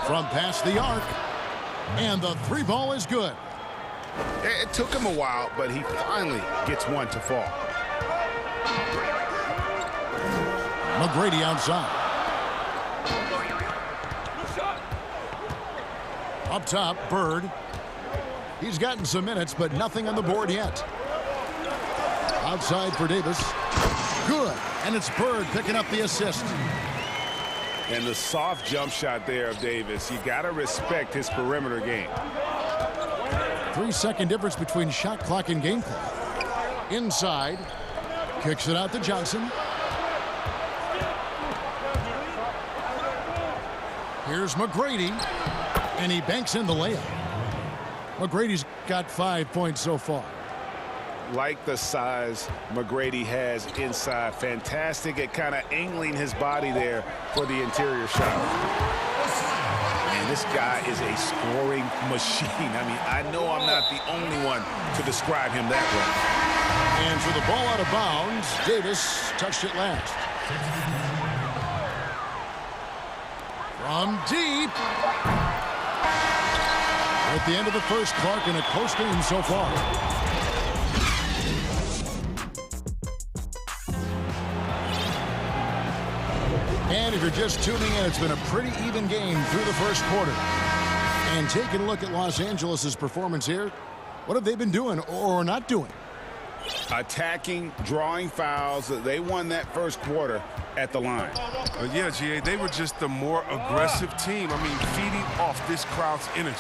From past the arc. And the 3-ball is good. It took him a while, but he finally gets one to fall. McGrady outside. Up top, Bird. He's gotten some minutes, but nothing on the board yet. Outside for Davis. Good. And it's Bird picking up the assist. And the soft jump shot there of Davis. You got to respect his perimeter game. 3-second difference between shot clock and game clock. Inside. Kicks it out to Johnson. Here's McGrady, and he banks in the layup. McGrady's got 5 points so far. Like the size McGrady has inside. Fantastic at kind of angling his body there for the interior shot. And this guy is a scoring machine. I mean, I know I'm not the only one to describe him that way. And for the ball out of bounds, Davis touched it last. From deep. At the end of the first, Clark in a close game so far. And if you're just tuning in, it's been a pretty even game through the first quarter. And taking a look at Los Angeles' performance here, what have they been doing or not doing? Attacking, drawing fouls. They won that first quarter at the line. Yeah, GA, they were just the more aggressive team. I mean, feeding off this crowd's energy.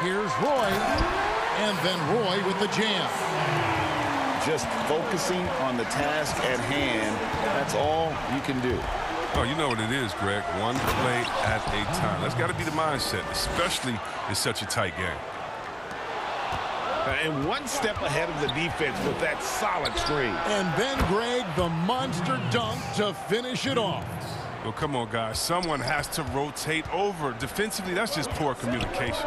Here's Roy, and then Roy with the jam. Just focusing on the task at hand, that's all you can do. Oh, you know what it is, Greg. One play at a time. That's got to be the mindset, especially in such a tight game. And one step ahead of the defense with that solid screen. And then, Greg, the monster dunk to finish it off. Well, come on, guys. Someone has to rotate over. Defensively, that's just poor communication.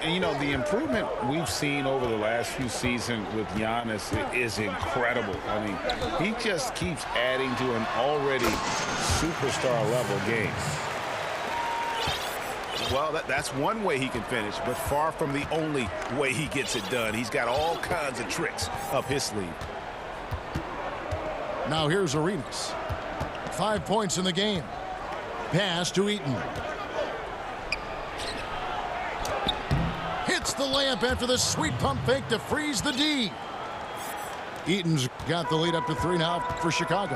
And, you know, the improvement we've seen over the last few seasons with Giannis is incredible. I mean, he just keeps adding to an already superstar-level game. Well, that's one way he can finish, but far from the only way he gets it done. He's got all kinds of tricks up his sleeve. Now here's Arenas. 5 points in the game. Pass to Eaton. Hits the layup after the sweet pump fake to freeze the D. Eaton's got the lead up to 3 now for Chicago.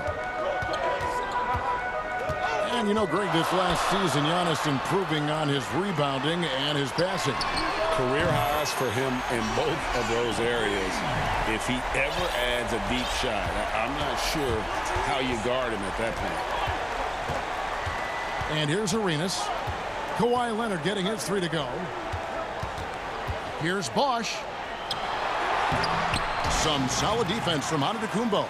And you know, Greg, this last season, Giannis improving on his rebounding and his passing. Career highs for him in both of those areas. If he ever adds a deep shot, I'm not sure how you guard him at that point. And here's Arenas. Kawhi Leonard getting his 3 to go. Here's Bosch. Some solid defense from Antetokounmpo.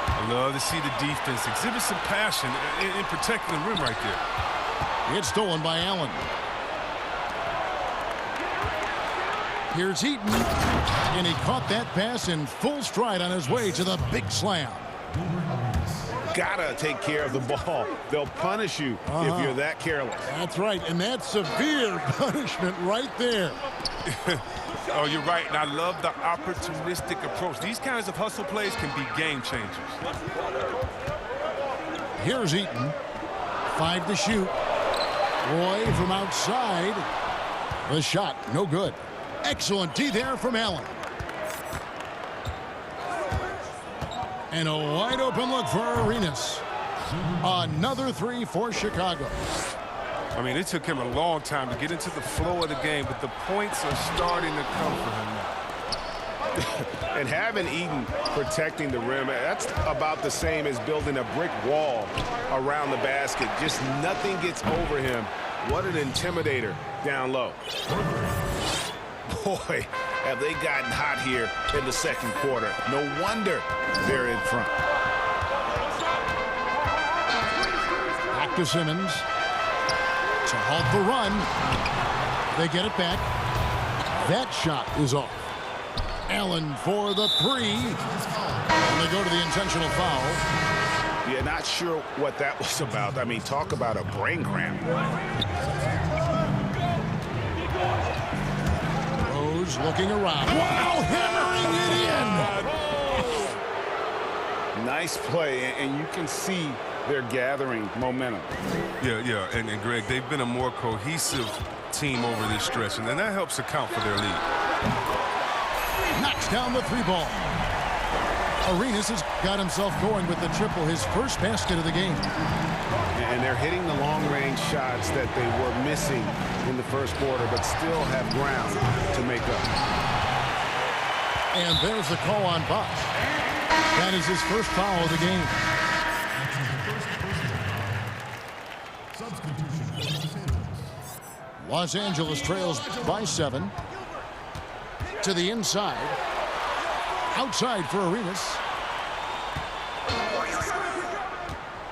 I love to see the defense exhibit some passion in protecting the rim right there. It's stolen by Allen. Here's Eaton, and he caught that pass in full stride on his way to the big slam. Gotta take care of the ball. They'll punish you if you're that careless. That's right, and that's severe punishment right there. Oh, you're right, and I love the opportunistic approach. These kinds of hustle plays can be game changers. Here's Eaton. 5 to shoot. Roy from outside. The shot, no good. Excellent D there from Allen. And a wide open look for Arenas. Another 3 for Chicago. I mean, it took him a long time to get into the flow of the game, but the points are starting to come for him now. And having Eaton protecting the rim, that's about the same as building a brick wall around the basket. Just nothing gets over him. What an intimidator down low. Boy, have they gotten hot here in the second quarter. No wonder they're in front. Back to Simmons. To halt the run. They get it back. That shot is off. Allen for the 3. And they go to the intentional foul. Yeah, not sure what that was about. I mean, talk about a brain cramp. Rose looking around. Wow, hammering it in. Nice play, and you can see they're gathering momentum. Yeah, and Greg, they've been a more cohesive team over this stretch, and that helps account for their lead. Knocks down the 3 ball. Arenas has got himself going with the triple, his first basket of the game. And they're hitting the long-range shots that they were missing in the first quarter, but still have ground to make up. And there's the call on Bosch. That is his first foul of the game. Los Angeles trails by 7. To the inside. Outside for Arenas.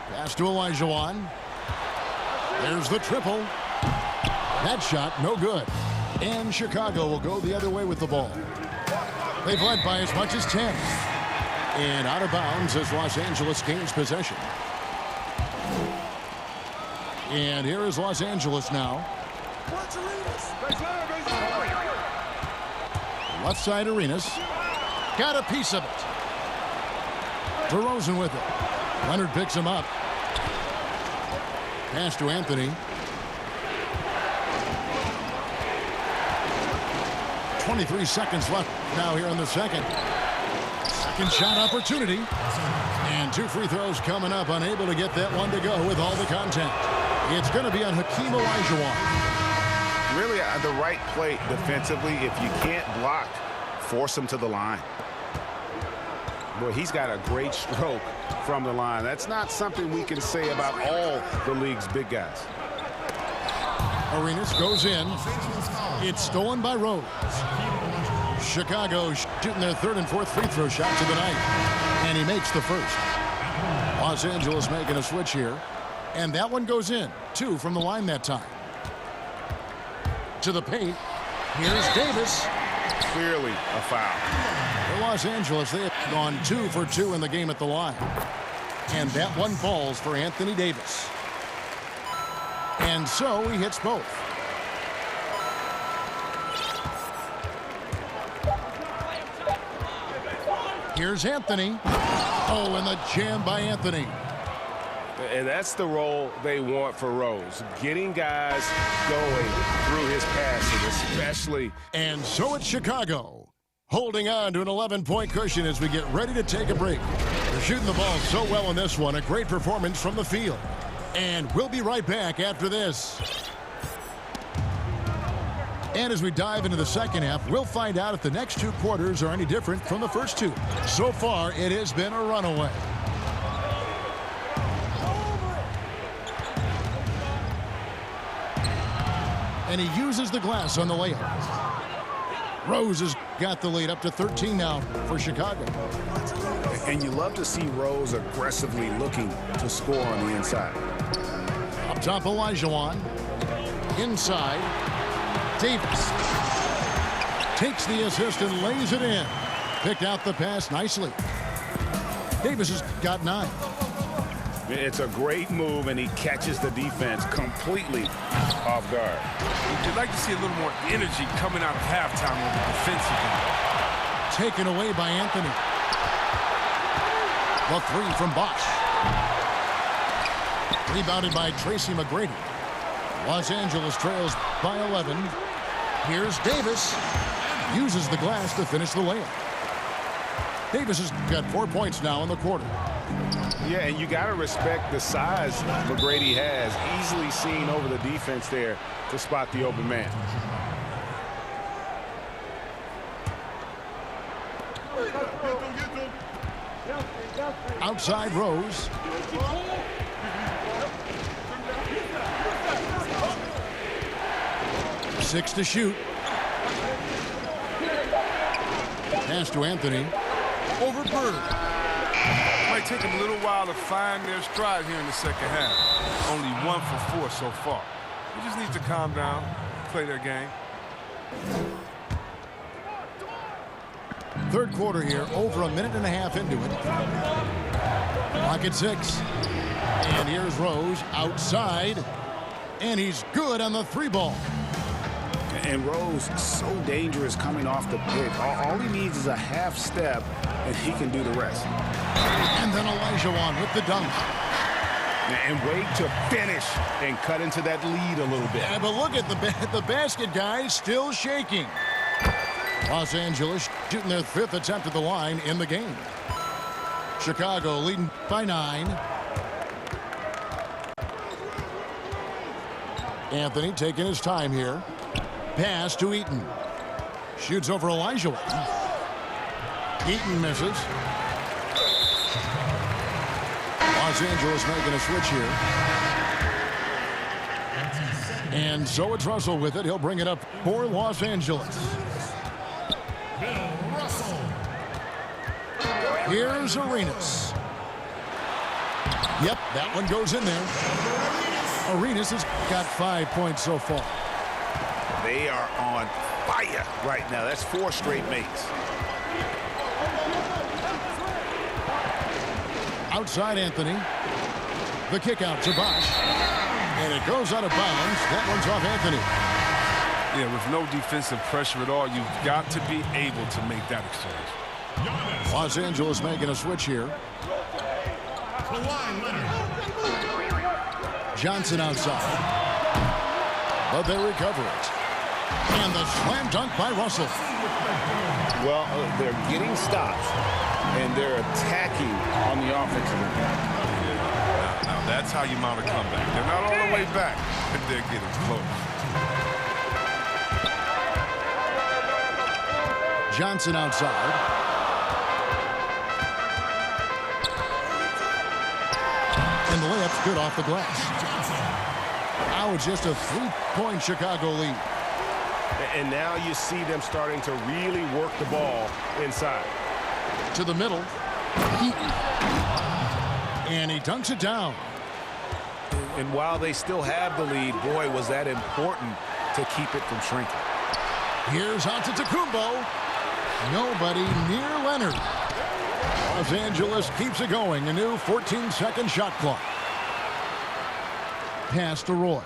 Pass to Olajuwon. There's the triple. That shot, no good. And Chicago will go the other way with the ball. They've led by as much as 10. And out of bounds as Los Angeles gains possession. And here is Los Angeles now. Left side Arenas. Got a piece of it. DeRozan with it. Leonard picks him up. Pass to Anthony. 23 seconds left now here in the second. Second shot opportunity. And 2 free throws coming up. Unable to get that one to go with all the contact. It's going to be on Hakeem Olajuwon. Really the right play defensively. If you can't block, force him to the line. Boy, he's got a great stroke from the line. That's not something we can say about all the league's big guys. Arenas goes in. It's stolen by Rose. Chicago shooting their 3rd and 4th free throw shots of the night. And he makes the first. Los Angeles making a switch here. And that one goes in. 2 from the line that time. To the paint. Here's Davis. Clearly a foul. For Los Angeles, they have gone 2 for 2 in the game at the line. And that one falls for Anthony Davis. And so he hits both. Here's Anthony. Oh, and the jam by Anthony. And that's the role they want for Rose. Getting guys going through his passing, especially. And so it's Chicago, holding on to an 11-point cushion as we get ready to take a break. They're shooting the ball so well in this one. A great performance from the field. And we'll be right back after this. And as we dive into the second half, we'll find out if the next 2 quarters are any different from the first 2. So far, it has been a runaway. And he uses the glass on the layup. Rose has got the lead up to 13 now for Chicago. And you love to see Rose aggressively looking to score on the inside. Up top, Olajuwon. Inside, Davis. Takes the assist and lays it in. Picked out the pass nicely. Davis has got 9. It's a great move, and he catches the defense completely off guard. You'd like to see a little more energy coming out of halftime on the defensive end. Taken away by Anthony. The 3 from Bosch. Rebounded by Tracy McGrady. Los Angeles trails by 11. Here's Davis. Uses the glass to finish the layup. Davis has got 4 points now in the quarter. Yeah, and you got to respect the size McGrady has. Easily seen over the defense there to spot the open man. Outside Rose. Six to shoot. Pass to Anthony. Over Bird. Might take them a little while to find their stride here in the second half. Only 1 for 4 so far. They just need to calm down, play their game. Third quarter here, over a minute and a half into it. Clock at 6. And here's Rose outside. And he's good on the 3-ball. And Rose, so dangerous coming off the pick. All he needs is a half step, and he can do the rest. And then Olajuwon with the dunk. And wait to finish and cut into that lead a little bit. Yeah, but look at the basket, guys, still shaking. Los Angeles shooting their 5th attempt at the line in the game. Chicago leading by 9. Anthony taking his time here. Pass to Eaton. Shoots over Olajuwon. Eaton misses. Los Angeles making a switch here. And so it's Russell with it. He'll bring it up for Los Angeles. Here's Arenas. Yep, that one goes in there. Arenas has got 5 points so far. They are on fire right now. That's 4 straight makes. Outside Anthony. The kick out to Bosch. And it goes out of bounds. That one's off Anthony. Yeah, with no defensive pressure at all, you've got to be able to make that exchange. Los Angeles making a switch here. Johnson outside. But they recover it. And the slam dunk by Russell. Well, they're getting stops, and they're attacking on the offensive end. Now that's how you mount a comeback. They're not all the way back, but they're getting close. Johnson outside. And the layup's good off the glass. Now it's just a 3-point Chicago lead. And now you see them starting to really work the ball inside. To the middle. And he dunks it down. And while they still have the lead, boy, was that important to keep it from shrinking. Here's Antetokounmpo. Nobody near Leonard. Los Angeles keeps it going. A new 14-second shot clock. Pass to Roy.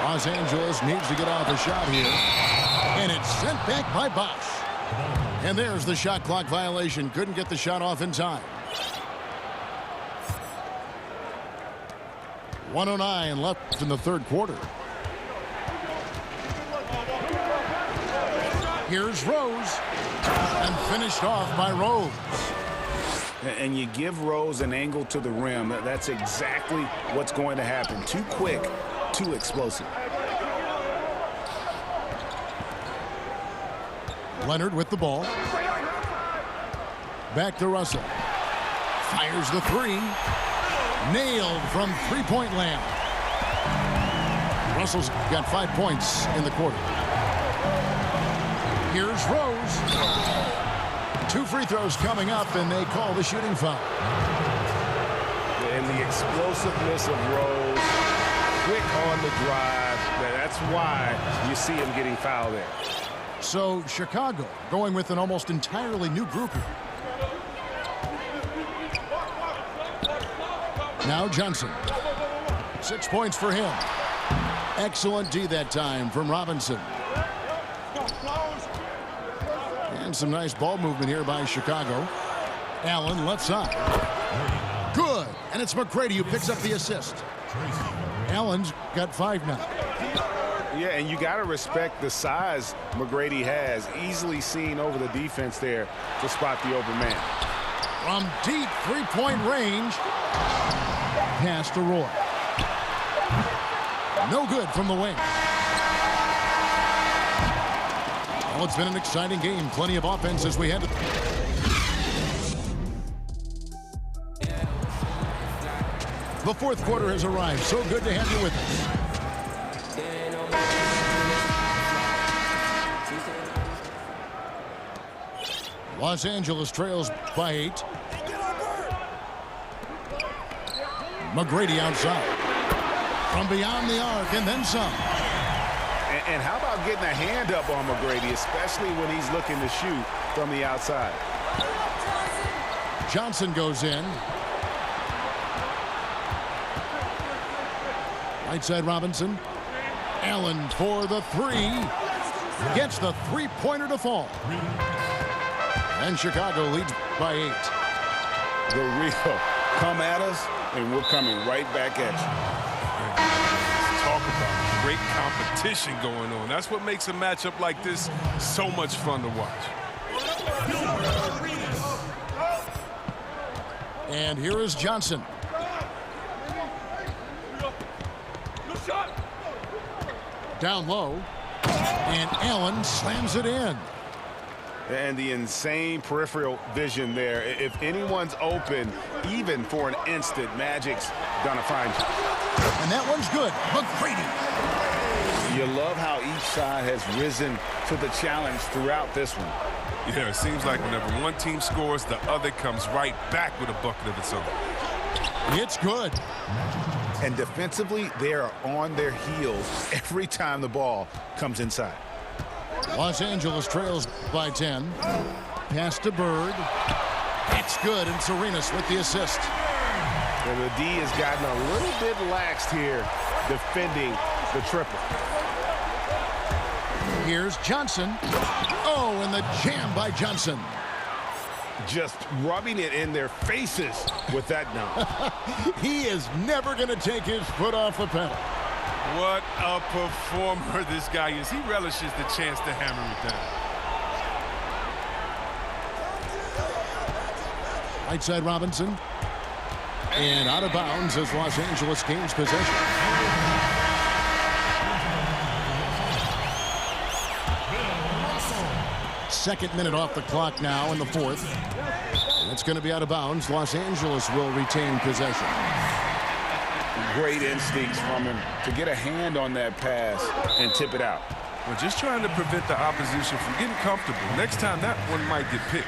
Los Angeles needs to get off a shot here. And it's sent back by Bosch. And there's the shot clock violation. Couldn't get the shot off in time. 1:09 left in the third quarter. Here's Rose. And finished off by Rose. And you give Rose an angle to the rim. That's exactly what's going to happen. Too quick, too explosive. Leonard with the ball. Back to Russell. Fires the three. Nailed from three-point land. Russell's got 5 points in the quarter. Here's Rose. 2 free throws coming up, and they call the shooting foul. And the explosiveness of Rose, quick on the drive. That's why you see him getting fouled there. So Chicago going with an almost entirely new group here. Now Johnson. 6 points for him. Excellent D that time from Robinson. And some nice ball movement here by Chicago. Allen left side. Good. And it's McGrady who picks up the assist. Allen's got 5 now. Yeah, and you got to respect the size McGrady has. Easily seen over the defense there to spot the open man. From deep three-point range. Pass to Roy. No good from the wing. Well, it's been an exciting game. Plenty of offense as we head to... The fourth quarter has arrived. So good to have you with us. Los Angeles trails by 8. McGrady outside. From beyond the arc and then some. And how about getting a hand up on McGrady, especially when he's looking to shoot from the outside? Johnson goes in. Right side Robinson. Allen for the 3. Gets the three-pointer to fall. And Chicago leads by 8. The real come at us, and we're coming right back at you. Talk about great competition going on. That's what makes a matchup like this so much fun to watch. And here is Johnson. Down low. And Allen slams it in. And the insane peripheral vision there. If anyone's open, even for an instant, Magic's gonna find you. And that one's good. McGrady. You love how each side has risen to the challenge throughout this one. Yeah, it seems like whenever one team scores, the other comes right back with a bucket of its own. It's good. And defensively, they are on their heels every time the ball comes inside. Los Angeles trails by 10. Pass to Bird. It's good, and Serenas with the assist. And the D has gotten a little bit laxed here defending the triple. Here's Johnson. Oh, and the jam by Johnson. Just rubbing it in their faces with that dunk. He is never going to take his foot off the pedal. What a performer this guy is. He relishes the chance to hammer it down. Right side Robinson. And out of bounds as Los Angeles gains possession. Second minute off the clock now in the fourth. It's going to be out of bounds. Los Angeles will retain possession. Great instincts from him to get a hand on that pass and tip it out. We're just trying to prevent the opposition from getting comfortable. Next time, that one might get picked.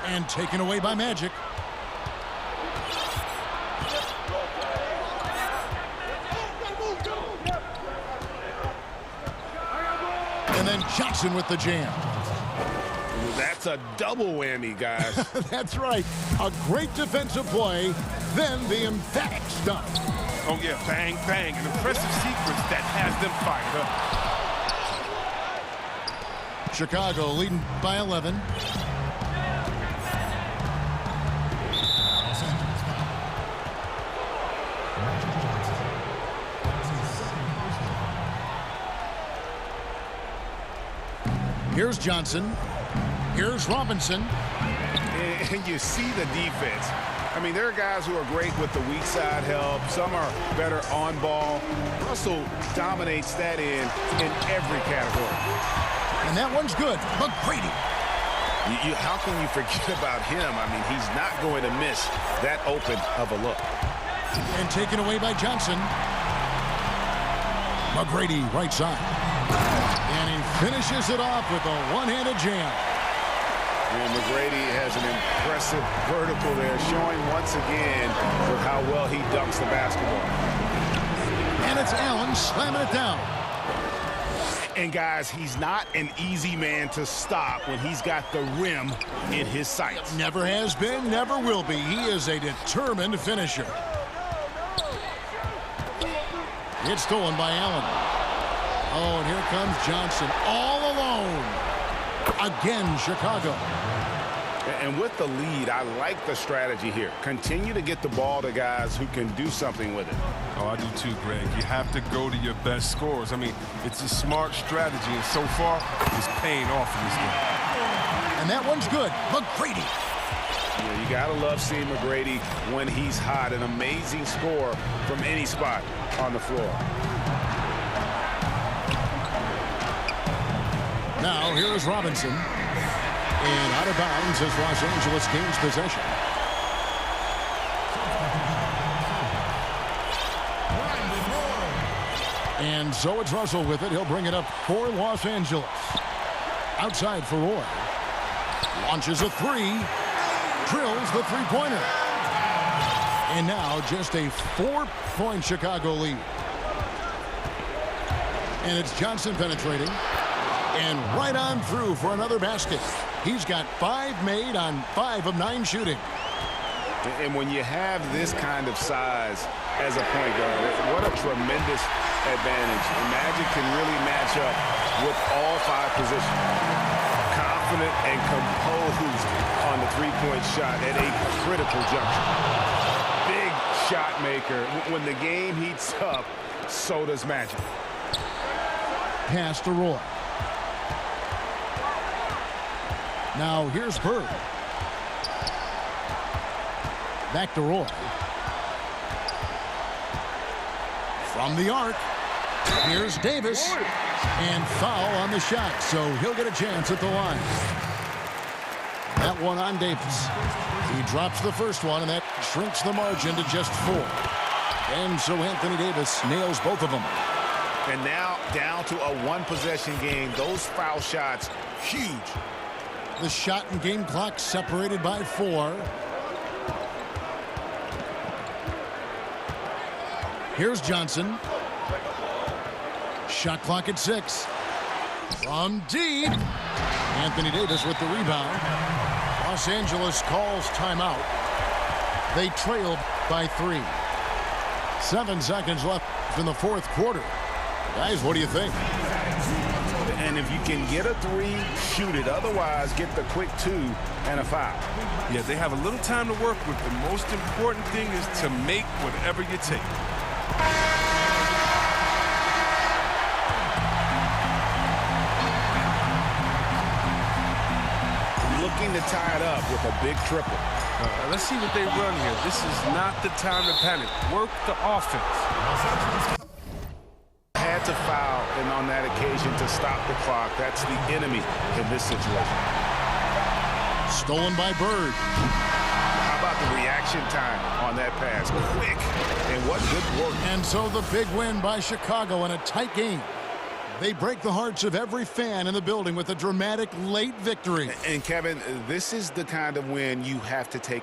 And taken away by Magic. And then Johnson with the jam. That's a double whammy, guys. That's right. A great defensive play, then the emphatic stuff. Oh, yeah, bang, bang. An impressive sequence that has them fired up. Chicago leading by 11. Here's Johnson. Here's Robinson. And you see the defense. I mean, there are guys who are great with the weak side help. Some are better on ball. Russell dominates that in every category. And that one's good. McGrady. How can you forget about him? I mean, he's not going to miss that open of a look. And taken away by Johnson. McGrady right side. And he finishes it off with a one-handed jam. And McGrady has an impressive vertical there, showing once again how well he dunks the basketball. And it's Allen slamming it down. And guys, he's not an easy man to stop when he's got the rim in his sights. Never has been, never will be. He is a determined finisher. It's stolen by Allen. Oh, and here comes Johnson all alone. Again, Chicago. And with the lead, I like the strategy here. Continue to get the ball to guys who can do something with it. Oh, I do too, Greg. You have to go to your best scorers. I mean, it's a smart strategy, and so far, it's paying off in this game. And that one's good. McGrady. Yeah, you gotta love seeing McGrady when he's hot. An amazing score from any spot on the floor. Now, here is Robinson. And out of bounds as Los Angeles gains possession. And so it's Russell with it. He'll bring it up for Los Angeles. Outside for Roy. Launches a three. Drills the three-pointer. And now just a 4-point Chicago lead. And it's Johnson penetrating. And right on through for another basket. He's got 5 made on 5 of 9 shooting. And when you have this kind of size as a point guard, what a tremendous advantage. And Magic can really match up with all 5 positions. Confident and composed on the three-point shot at a critical juncture. Big shot maker. When the game heats up, so does Magic. Pass to Roy. Now here's Bird. Back to Roy. From the arc. Here's Davis. And foul on the shot, so he'll get a chance at the line. That one on Davis. He drops the first one, and that shrinks the margin to just 4. And so Anthony Davis nails both of them. And now down to a one-possession game. Those foul shots, huge. The shot and game clock separated by 4. Here's Johnson. Shot clock at 6. From deep. Anthony Davis with the rebound. Los Angeles calls timeout. They trailed by 3. 7 seconds left in the fourth quarter. Guys, what do you think? And if you can get a 3, shoot it. Otherwise, get the quick 2 and a foul. Yeah, they have a little time to work with. The most important thing is to make whatever you take. Looking to tie it up with a big triple. Let's see what they run here. This is not the time to panic. Work the offense. Had to foul, and on that occasion to stop the clock. That's the enemy in this situation. Stolen by Bird. How about the reaction time on that pass? Quick, and what good work. And so the big win by Chicago in a tight game. They break the hearts of every fan in the building with a dramatic late victory. And Kevin, this is the kind of win you have to take.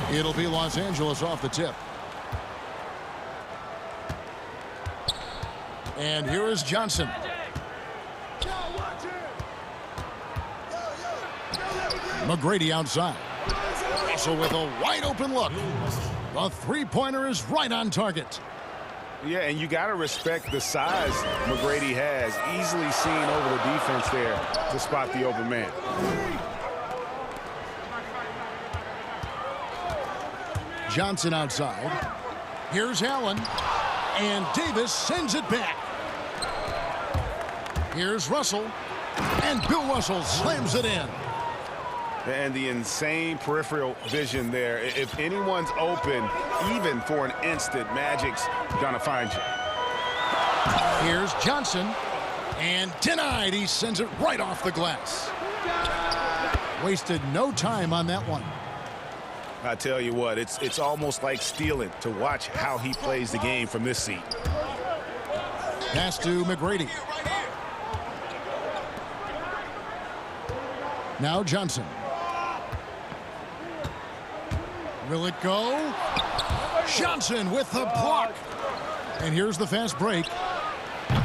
It'll be Los Angeles off the tip. And here is Johnson. McGrady outside. Russell with a wide open look. The three-pointer is right on target. Yeah, and you got to respect the size McGrady has. Easily seen over the defense there to spot the open man. Johnson outside. Here's Allen. And Davis sends it back. Here's Russell. And Bill Russell slams it in. And the insane peripheral vision there. If anyone's open, even for an instant, Magic's gonna find you. Here's Johnson. And denied. He sends it right off the glass. Wasted no time on that one. I tell you what, it's almost like stealing to watch how he plays the game from this seat. Pass to McGrady. Now Johnson. Will it go? Johnson with the block. And here's the fast break.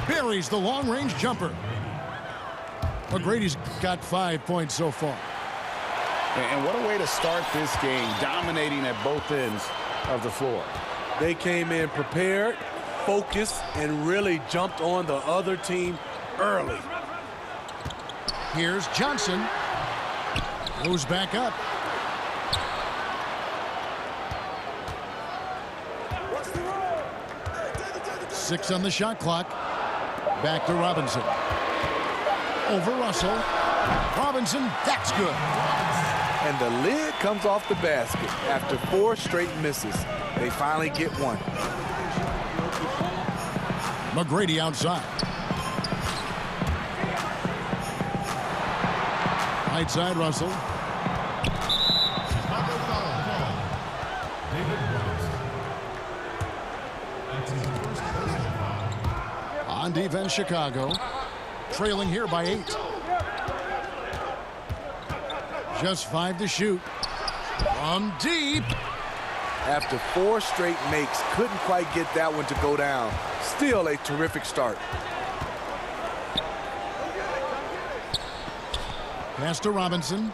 Buries the long-range jumper. McGrady's got 5 points so far. And what a way to start this game, dominating at both ends of the floor. They came in prepared, focused, and really jumped on the other team early. Here's Johnson. Goes back up. Six on the shot clock. Back to Robinson. Over Russell. Robinson, that's good. And the lid comes off the basket after 4 straight misses. They finally get one. McGrady outside. Right side, Russell. On defense, Chicago. Trailing here by 8. Just 5 to shoot. From deep. After 4 straight makes, couldn't quite get that one to go down. Still a terrific start. Pass to Robinson.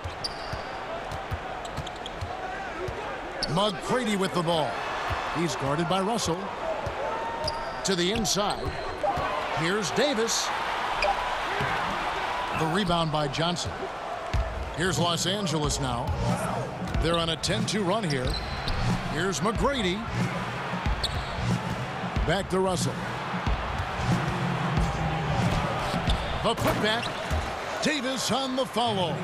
McGrady with the ball. He's guarded by Russell. To the inside. Here's Davis. The rebound by Johnson. Here's Los Angeles now. They're on a 10-2 run here. Here's McGrady. Back to Russell. The putback. Davis on the follow.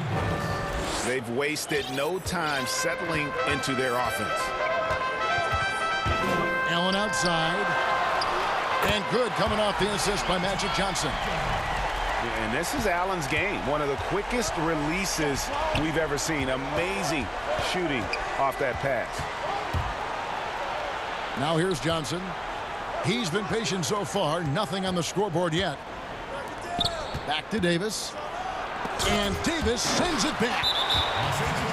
They've wasted no time settling into their offense. Allen outside. And good coming off the assist by Magic Johnson. And this is Allen's game. One of the quickest releases we've ever seen. Amazing shooting off that pass. Now here's Johnson. He's been patient so far. Nothing on the scoreboard yet. Back to Davis. And Davis sends it back.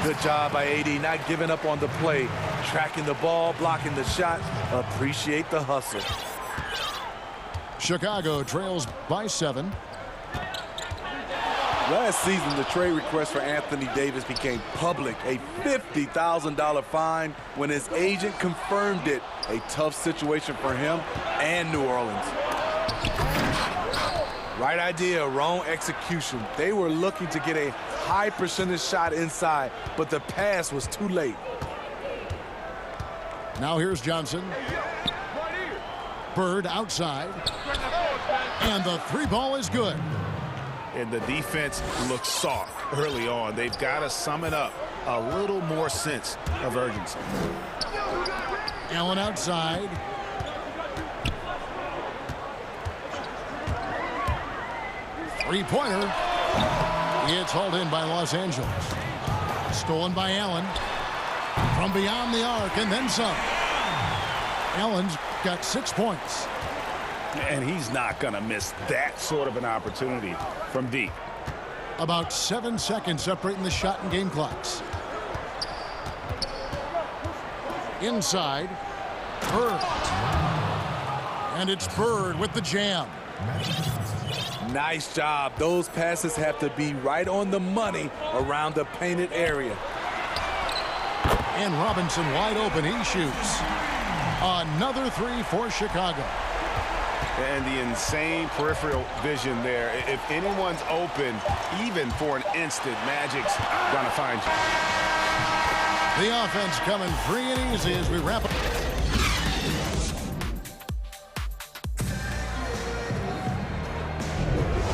Good job by AD, not giving up on the play. Tracking the ball, blocking the shot. Appreciate the hustle. Chicago trails by 7. Last season, the trade request for Anthony Davis became public. A $50,000 fine when his agent confirmed it. A tough situation for him and New Orleans. Right idea, wrong execution. They were looking to get a high percentage shot inside, but the pass was too late. Now here's Johnson. Bird outside. And the 3 ball is good. And the defense looks soft early on. They've got to sum it up. A little more sense of urgency. Allen outside. Three-pointer. It's hauled in by Los Angeles. Stolen by Allen. From beyond the arc and then some. Allen's got 6 points. And he's not going to miss that sort of an opportunity from deep. About 7 seconds separating the shot and game clocks. Inside. Bird. And it's Bird with the jam. Nice job. Those passes have to be right on the money around the painted area. And Robinson wide open. He shoots. Another three for Chicago. And the insane peripheral vision there. If anyone's open, even for an instant, Magic's going to find you. The offense coming free and easy as we wrap up.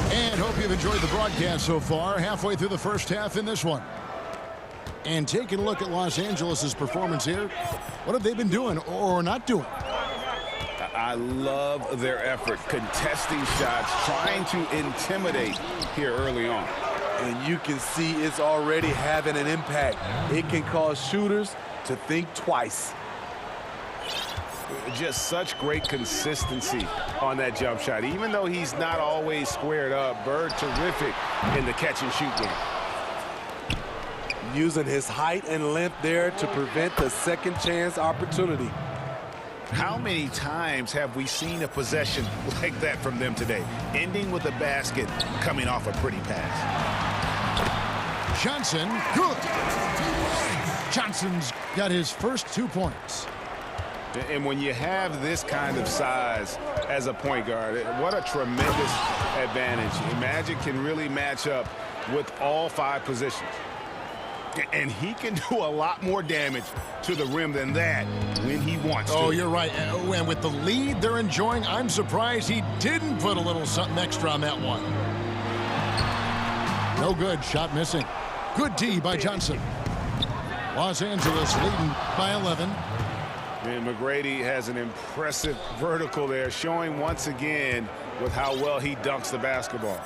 And hope you've enjoyed the broadcast so far. Halfway through the first half in this one. And taking a look at Los Angeles' performance here. What have they been doing or not doing? I love their effort, contesting shots, trying to intimidate here early on. And you can see it's already having an impact. It can cause shooters to think twice. Just such great consistency on that jump shot. Even though he's not always squared up, Bird terrific in the catch and shoot game. Using his height and length there to prevent the second chance opportunity. How many times have we seen a possession like that from them today? Ending with a basket, coming off a pretty pass. Johnson, good. Johnson's got his first 2 points. And when you have this kind of size as a point guard, what a tremendous advantage. Magic can really match up with all 5 positions. And he can do a lot more damage to the rim than that when he wants to. Oh, you're right. And with the lead they're enjoying, I'm surprised he didn't put a little something extra on that one. No good. Shot missing. Good D by Johnson. Los Angeles leading by 11. And McGrady has an impressive vertical there, showing once again with how well he dunks the basketball.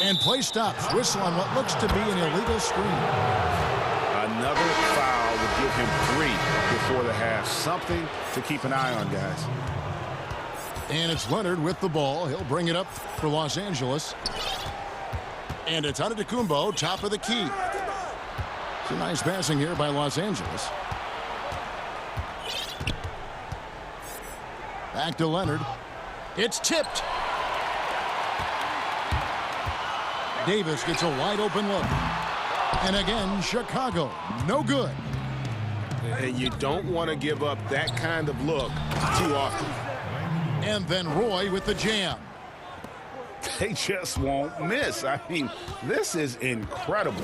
And play stops. Whistle on what looks to be an illegal screen. Another foul would give him 3 before the half. Something to keep an eye on, guys. And it's Leonard with the ball. He'll bring it up for Los Angeles. And it's Antetokounmpo, top of the key. It's a nice passing here by Los Angeles. Back to Leonard. It's tipped. Davis gets a wide open look. And again, Chicago, no good. And you don't want to give up that kind of look too often. And then Roy with the jam. They just won't miss. I mean, this is incredible.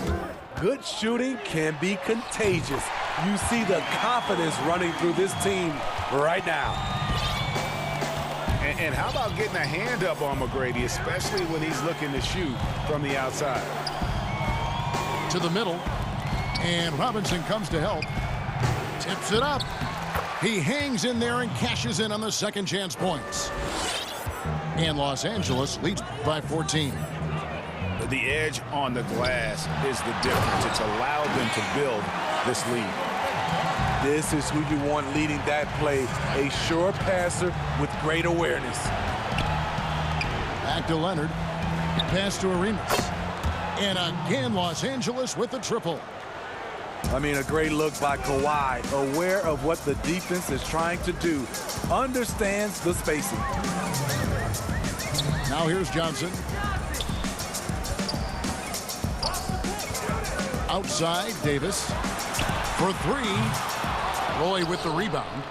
Good shooting can be contagious. You see the confidence running through this team right now. And how about getting a hand up on McGrady, especially when he's looking to shoot from the outside? To the middle. And Robinson comes to help. Tips it up. He hangs in there and cashes in on the second chance points. And Los Angeles leads by 14. The edge on the glass is the difference. It's allowed them to build this lead. This is who you want leading that play. A sure passer with great awareness. Back to Leonard. Pass to Arenas. And again, Los Angeles with the triple. I mean, a great look by Kawhi. Aware of what the defense is trying to do. Understands the spacing. Now here's Johnson. Outside, Davis. For 3. Roy with the rebound.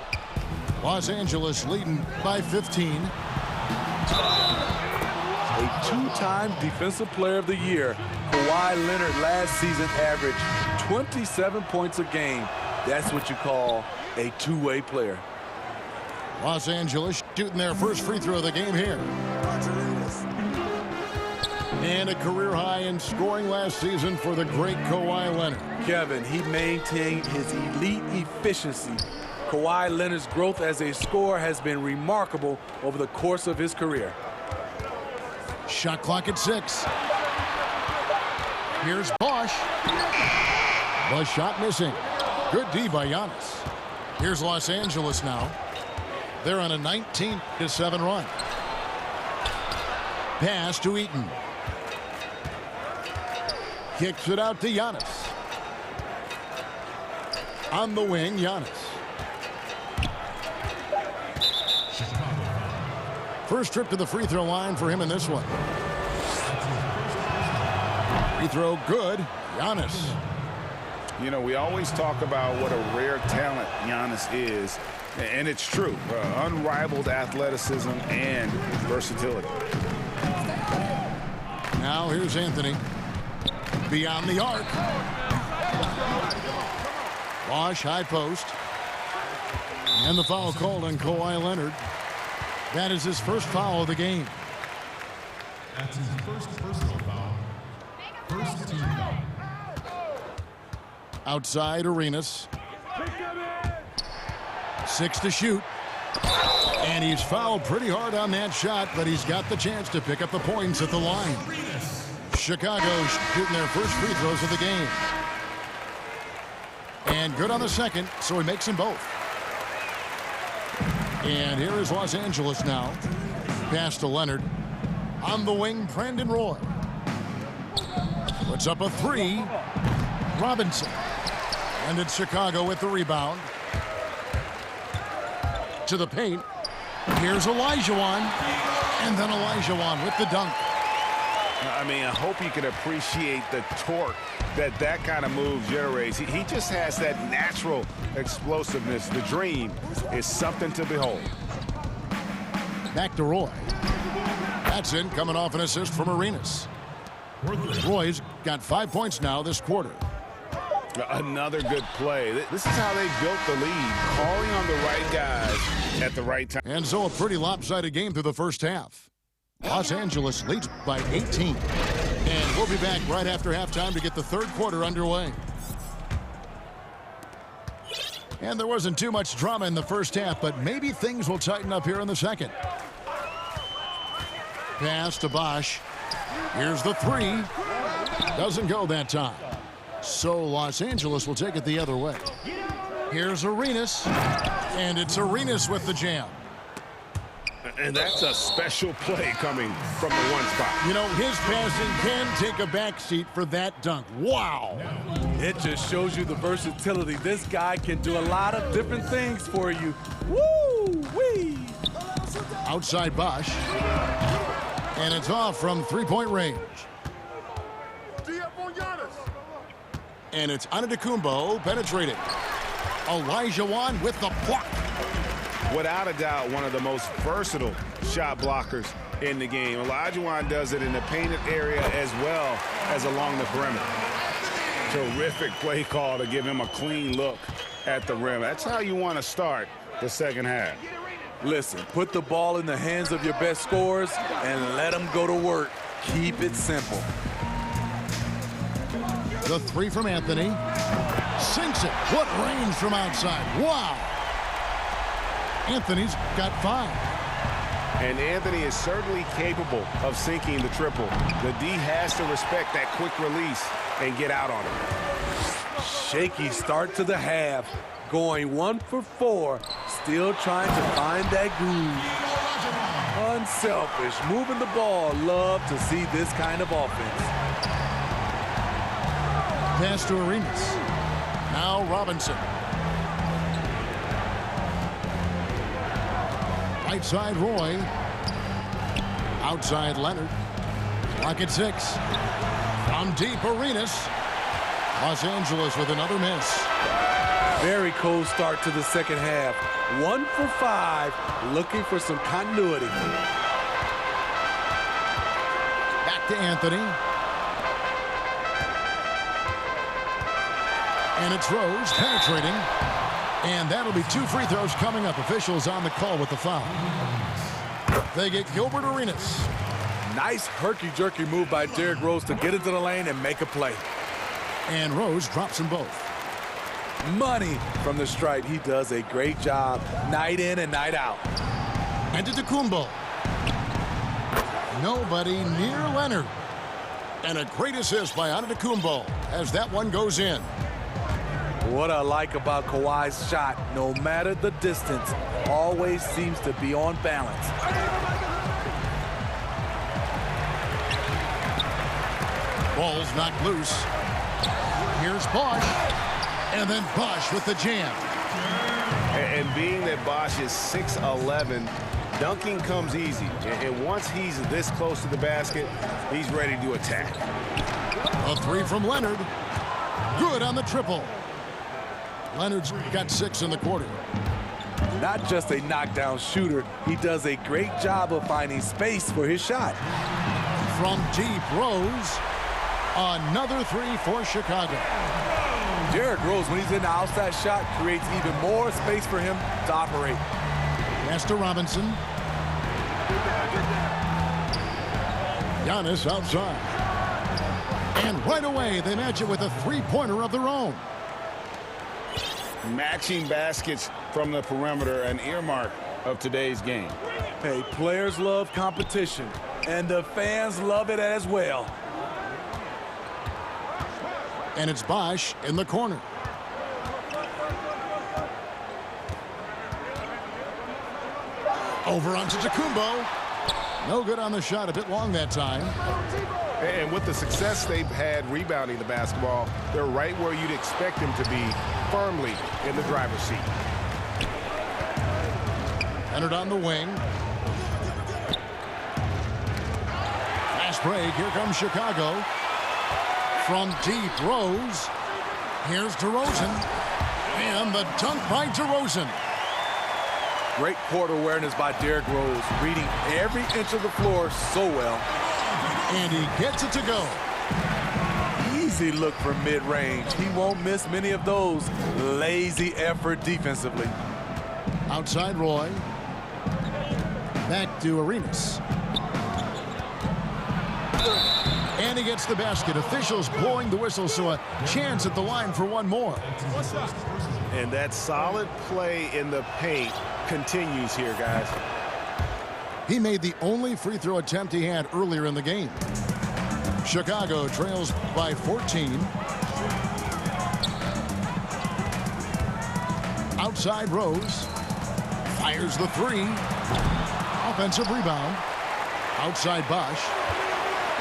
Los Angeles leading by 15. A 2-time Defensive Player of the Year. Kawhi Leonard last season averaged 27 points a game. That's what you call a two-way player. Los Angeles shooting their first free throw of the game here. And a career high in scoring last season for the great Kawhi Leonard. Kevin, he maintained his elite efficiency. Kawhi Leonard's growth as a scorer has been remarkable over the course of his career. Shot clock at 6. Here's Bosch. The shot missing. Good D by Giannis. Here's Los Angeles now. They're on a 19-7 run. Pass to Eaton. Kicks it out to Giannis. On the wing, Giannis. First trip to the free throw line for him in this one. Free throw good. Giannis. You know, we always talk about what a rare talent Giannis is, and it's true. Unrivaled athleticism and versatility. Now here's Anthony. Beyond the arc. Bosch high post. And the foul called on Kawhi Leonard. That is his first foul of the game. That's his first personal foul. First team foul. Outside Arenas. 6 to shoot. And he's fouled pretty hard on that shot, but he's got the chance to pick up the points at the line. Chicago shooting their first free throws of the game. And good on the second, so he makes them both. And here is Los Angeles now. Pass to Leonard. On the wing, Brandon Roy. Puts up a 3. Robinson. And it's Chicago with the rebound. To the paint. Here's Olajuwon. And then Olajuwon with the dunk. I mean, I hope you can appreciate the torque that kind of move generates. He just has that natural explosiveness. The dream is something to behold. Back to Roy. That's in, coming off an assist from Arenas. Roy's got 5 points now this quarter. Another good play. This is how they built the lead, calling on the right guys at the right time. And so a pretty lopsided game through the first half. Los Angeles leads by 18. And we'll be back right after halftime to get the third quarter underway. And there wasn't too much drama in the first half, but maybe things will tighten up here in the second. Pass to Bosch. Here's the 3. Doesn't go that time. So Los Angeles will take it the other way. Here's Arenas. And it's Arenas with the jam. And that's a special play coming from the one spot. You know, his passing can take a backseat for that dunk. Wow. It just shows you the versatility. This guy can do a lot of different things for you. Woo-wee. Outside Bosch. And it's off from three-point range. And it's Antetokounmpo penetrating. Olajuwon with the block. Without a doubt, one of the most versatile shot blockers in the game. Olajuwon does it in the painted area as well as along the perimeter. Terrific play call to give him a clean look at the rim. That's how you want to start the second half. Listen, put the ball in the hands of your best scorers and let them go to work. Keep it simple. The 3 from Anthony. Sinks it. What range from outside. Wow. Anthony's got 5. And Anthony is certainly capable of sinking the triple. The D has to respect that quick release and get out on it. Shaky start to the half. Going 1 for 4. Still trying to find that groove. Unselfish. Moving the ball. Love to see this kind of offense. Pass to Arenas. Now Robinson. Right side Roy. Outside Leonard. Clock at 6. From deep Arenas. Los Angeles with another miss. Very cold start to the second half. 1 for 5. Looking for some continuity. Back to Anthony. And it's Rose penetrating. And that'll be 2 free throws coming up. Officials on the call with the foul. They get Gilbert Arenas. Nice herky-jerky move by Derrick Rose to get into the lane and make a play. And Rose drops them both. Money from the stripe. He does a great job night in and night out. Antetokounmpo. Nobody near Leonard. And a great assist by Antetokounmpo as that one goes in. What I like about Kawhi's shot, no matter the distance, always seems to be on balance. Ball's knocked loose. Here's Bosch. And then Bosch with the jam. And being that Bosch is 6'11", dunking comes easy. And once he's this close to the basket, he's ready to attack. A three from Leonard. Good on the triple. Leonard's got 6 in the quarter. Not just a knockdown shooter, he does a great job of finding space for his shot. From deep, Rose. Another three for Chicago. Derrick Rose, when he's in the outside shot, creates even more space for him to operate. Pass to Robinson. Giannis outside. And right away, they match it with a three-pointer of their own. Matching baskets from the perimeter, an earmark of today's game. Hey, players love competition, and the fans love it as well. And it's Bosch in the corner. Over onto Antetokounmpo. No good on the shot, a bit long that time. And with the success they've had rebounding the basketball, they're right where you'd expect them to be, firmly in the driver's seat. Leonard on the wing. Fast break, here comes Chicago. From deep, Rose. Here's DeRozan. And the dunk by DeRozan. Great court awareness by Derrick Rose, reading every inch of the floor so well. And he gets it to go. Easy look from mid-range. He won't miss many of those. Lazy effort defensively. Outside Roy. Back to Arenas. And he gets the basket. Officials blowing the whistle, so a chance at the line for one more. And that solid play in the paint continues here, guys. He made the only free throw attempt he had earlier in the game. Chicago trails by 14. Outside Rose. Fires the three. Offensive rebound. Outside Bosch.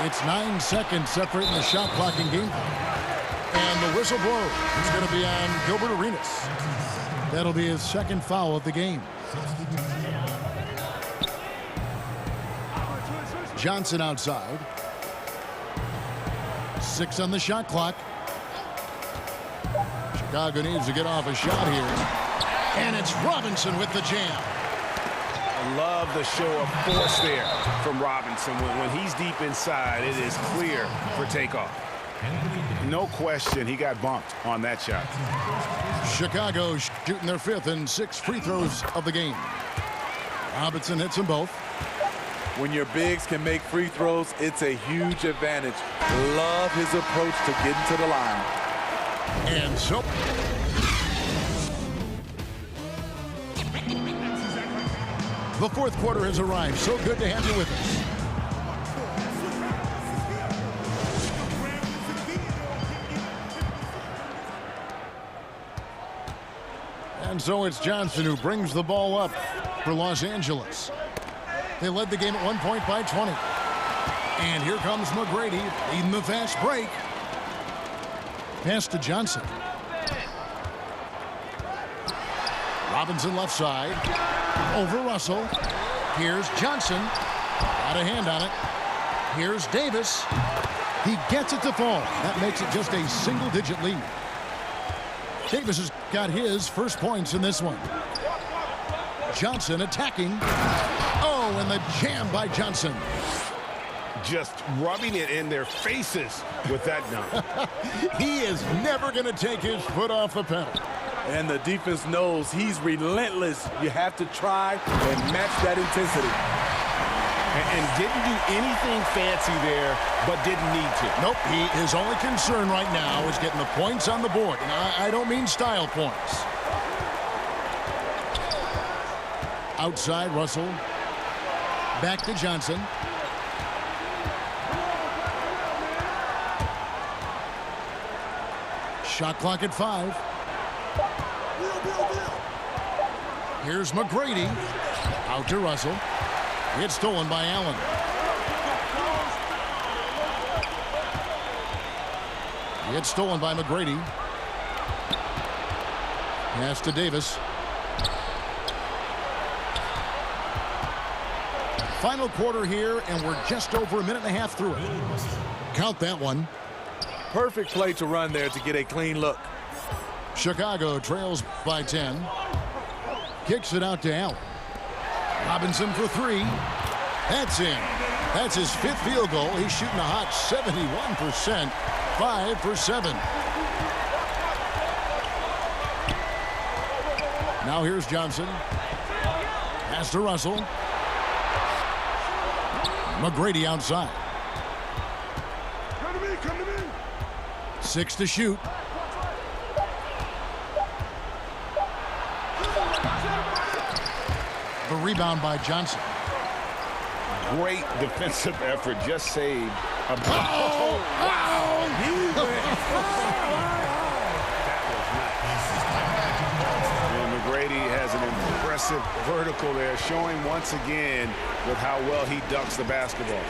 It's 9 seconds separating the shot clock and game clock. And the whistle blows. It's going to be on Gilbert Arenas. That'll be his second foul of the game. Johnson outside. 6 on the shot clock. Chicago needs to get off a shot here. And it's Robinson with the jam. I love the show of force there from Robinson. When he's deep inside, it is clear for takeoff. No question he got bumped on that shot. Chicago shooting their 5th and 6th free throws of the game. Robinson hits them both. When your bigs can make free throws, it's a huge advantage. Love his approach to getting to the line. And so the 4th quarter has arrived. So good to have you with us. And so it's Johnson who brings the ball up for Los Angeles. They led the game at 1 point by 20. And here comes McGrady leading the fast break. Pass to Johnson. Robinson left side. Over Russell. Here's Johnson. Got a hand on it. Here's Davis. He gets it to fall. That makes it just a single-digit lead. Davis has got his first points in this one. Johnson attacking. Oh, and the jam by Johnson. Just rubbing it in their faces with that dunk. He is never going to take his foot off the pedal. And the defense knows he's relentless. You have to try and match that intensity. And didn't do anything fancy there, but didn't need to. Nope, his only concern right now is getting the points on the board. And I don't mean style points. Outside, Russell. Back to Johnson. Shot clock at 5. Here's McGrady. Out to Russell. It's stolen by Allen. It's stolen by McGrady. Pass to Davis. Final quarter here, and we're just over a minute and a half through it. Count that one. Perfect play to run there to get a clean look. Chicago trails by 10. Kicks it out to Allen. Robinson for 3. That's in. That's his 5th field goal. He's shooting a hot 71%. 5 for 7. Now here's Johnson. Pass to Russell. McGrady outside. Come to me, come to me. 6 to shoot. The rebound by Johnson. Great defensive effort. Just saved. Oh, wow. And McGrady has an impressive vertical there, showing once again with how well he ducks the basketball.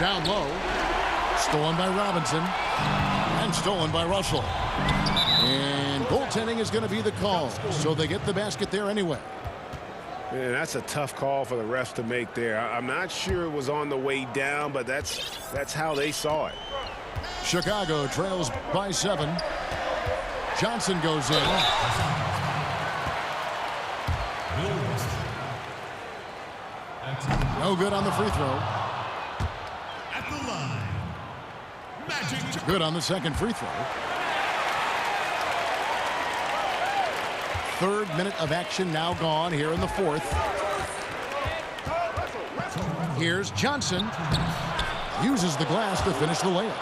Down low. Stolen by Robinson. And stolen by Russell. And goaltending is going to be the call. So they get the basket there anyway. Man, that's a tough call for the refs to make there. I'm not sure it was on the way down, but that's how they saw it. Chicago trails by 7. Johnson goes in. No good on the free throw. At the line, Magic. Good on the second free throw. 3rd minute of action now gone here in the 4th. Here's Johnson. Uses the glass to finish the layup.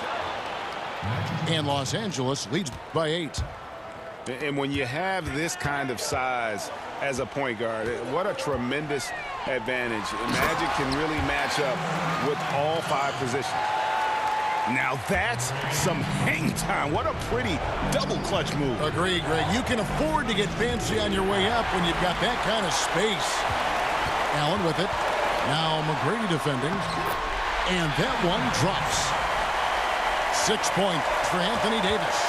And Los Angeles leads by 8. And when you have this kind of size as a point guard, what a tremendous advantage. Magic can really match up with all 5 positions. Now that's some hang time. What a pretty double clutch move. Agreed, Greg. You can afford to get fancy on your way up when you've got that kind of space. Allen with it. Now McGrady defending. And that one drops. 6 point for Anthony Davis.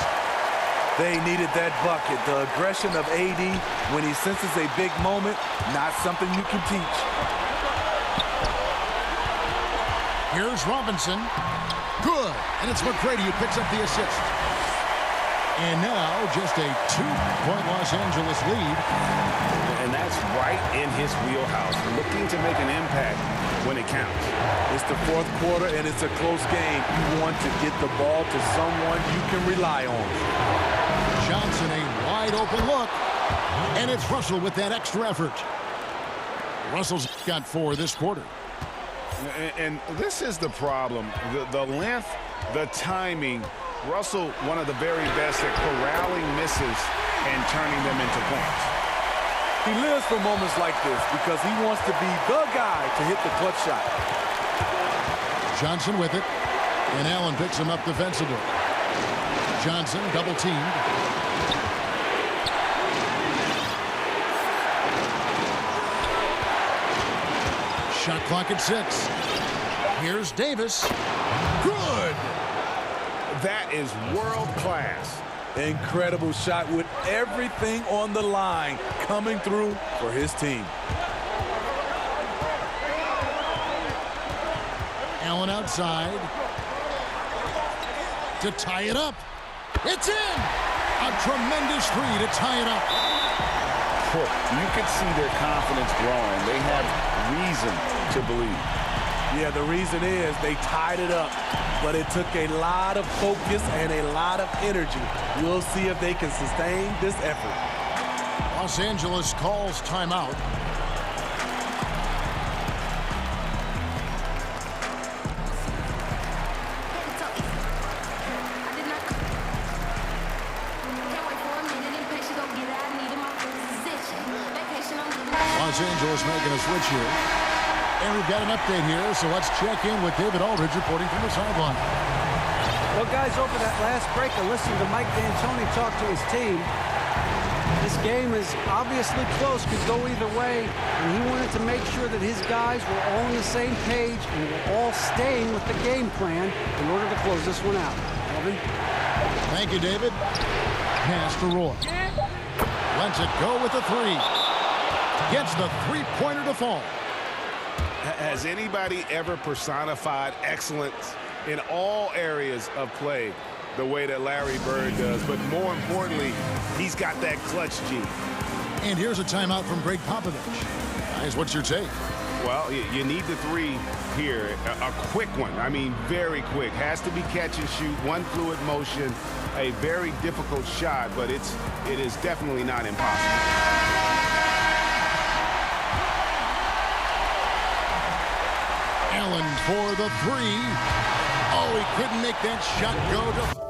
They needed that bucket. The aggression of AD when he senses a big moment, not something you can teach. Here's Robinson. Good. And it's McGrady who picks up the assist. And now just a 2-point Los Angeles lead. And that's right in his wheelhouse. Looking to make an impact when it counts. It's the 4th quarter and it's a close game. You want to get the ball to someone you can rely on. Johnson, a wide open look. And it's Russell with that extra effort. Russell's got 4 this quarter. And this is the problem. The length, the timing. Russell, one of the very best at corralling misses and turning them into points. He lives for moments like this because he wants to be the guy to hit the clutch shot. Johnson with it. And Allen picks him up defensively. Johnson double teamed. Shot clock at 6. Here's Davis. Good. That is world class. Incredible shot with everything on the line coming through for his team. Allen outside to tie it up. It's in. A tremendous 3 to tie it up. You can see their confidence growing. They have reason to believe. Yeah, the reason is they tied it up, but it took a lot of focus and a lot of energy. We'll see if they can sustain this effort. Los Angeles calls timeout. Los Angeles making a switch here. And we've got an update here, so let's check in with David Aldridge reporting from the sideline. Well, guys, over that last break, I listened to Mike D'Antoni talk to his team. This game is obviously close, could go either way, and he wanted to make sure that his guys were all on the same page and were all staying with the game plan in order to close this one out. Kevin? Thank you, David. Pass to Roy. Lets it go with a three. Gets the three-pointer to fall. Has anybody ever personified excellence in all areas of play the way that Larry Bird does? But more importantly, he's got that clutch gene. And here's a timeout from Greg Popovich. Guys, what's your take? Well, you need the three here. A quick one. I mean, very quick. Has to be catch and shoot. One fluid motion. A very difficult shot, but it is definitely not impossible. Allen for the three. Oh, he couldn't make that shot go to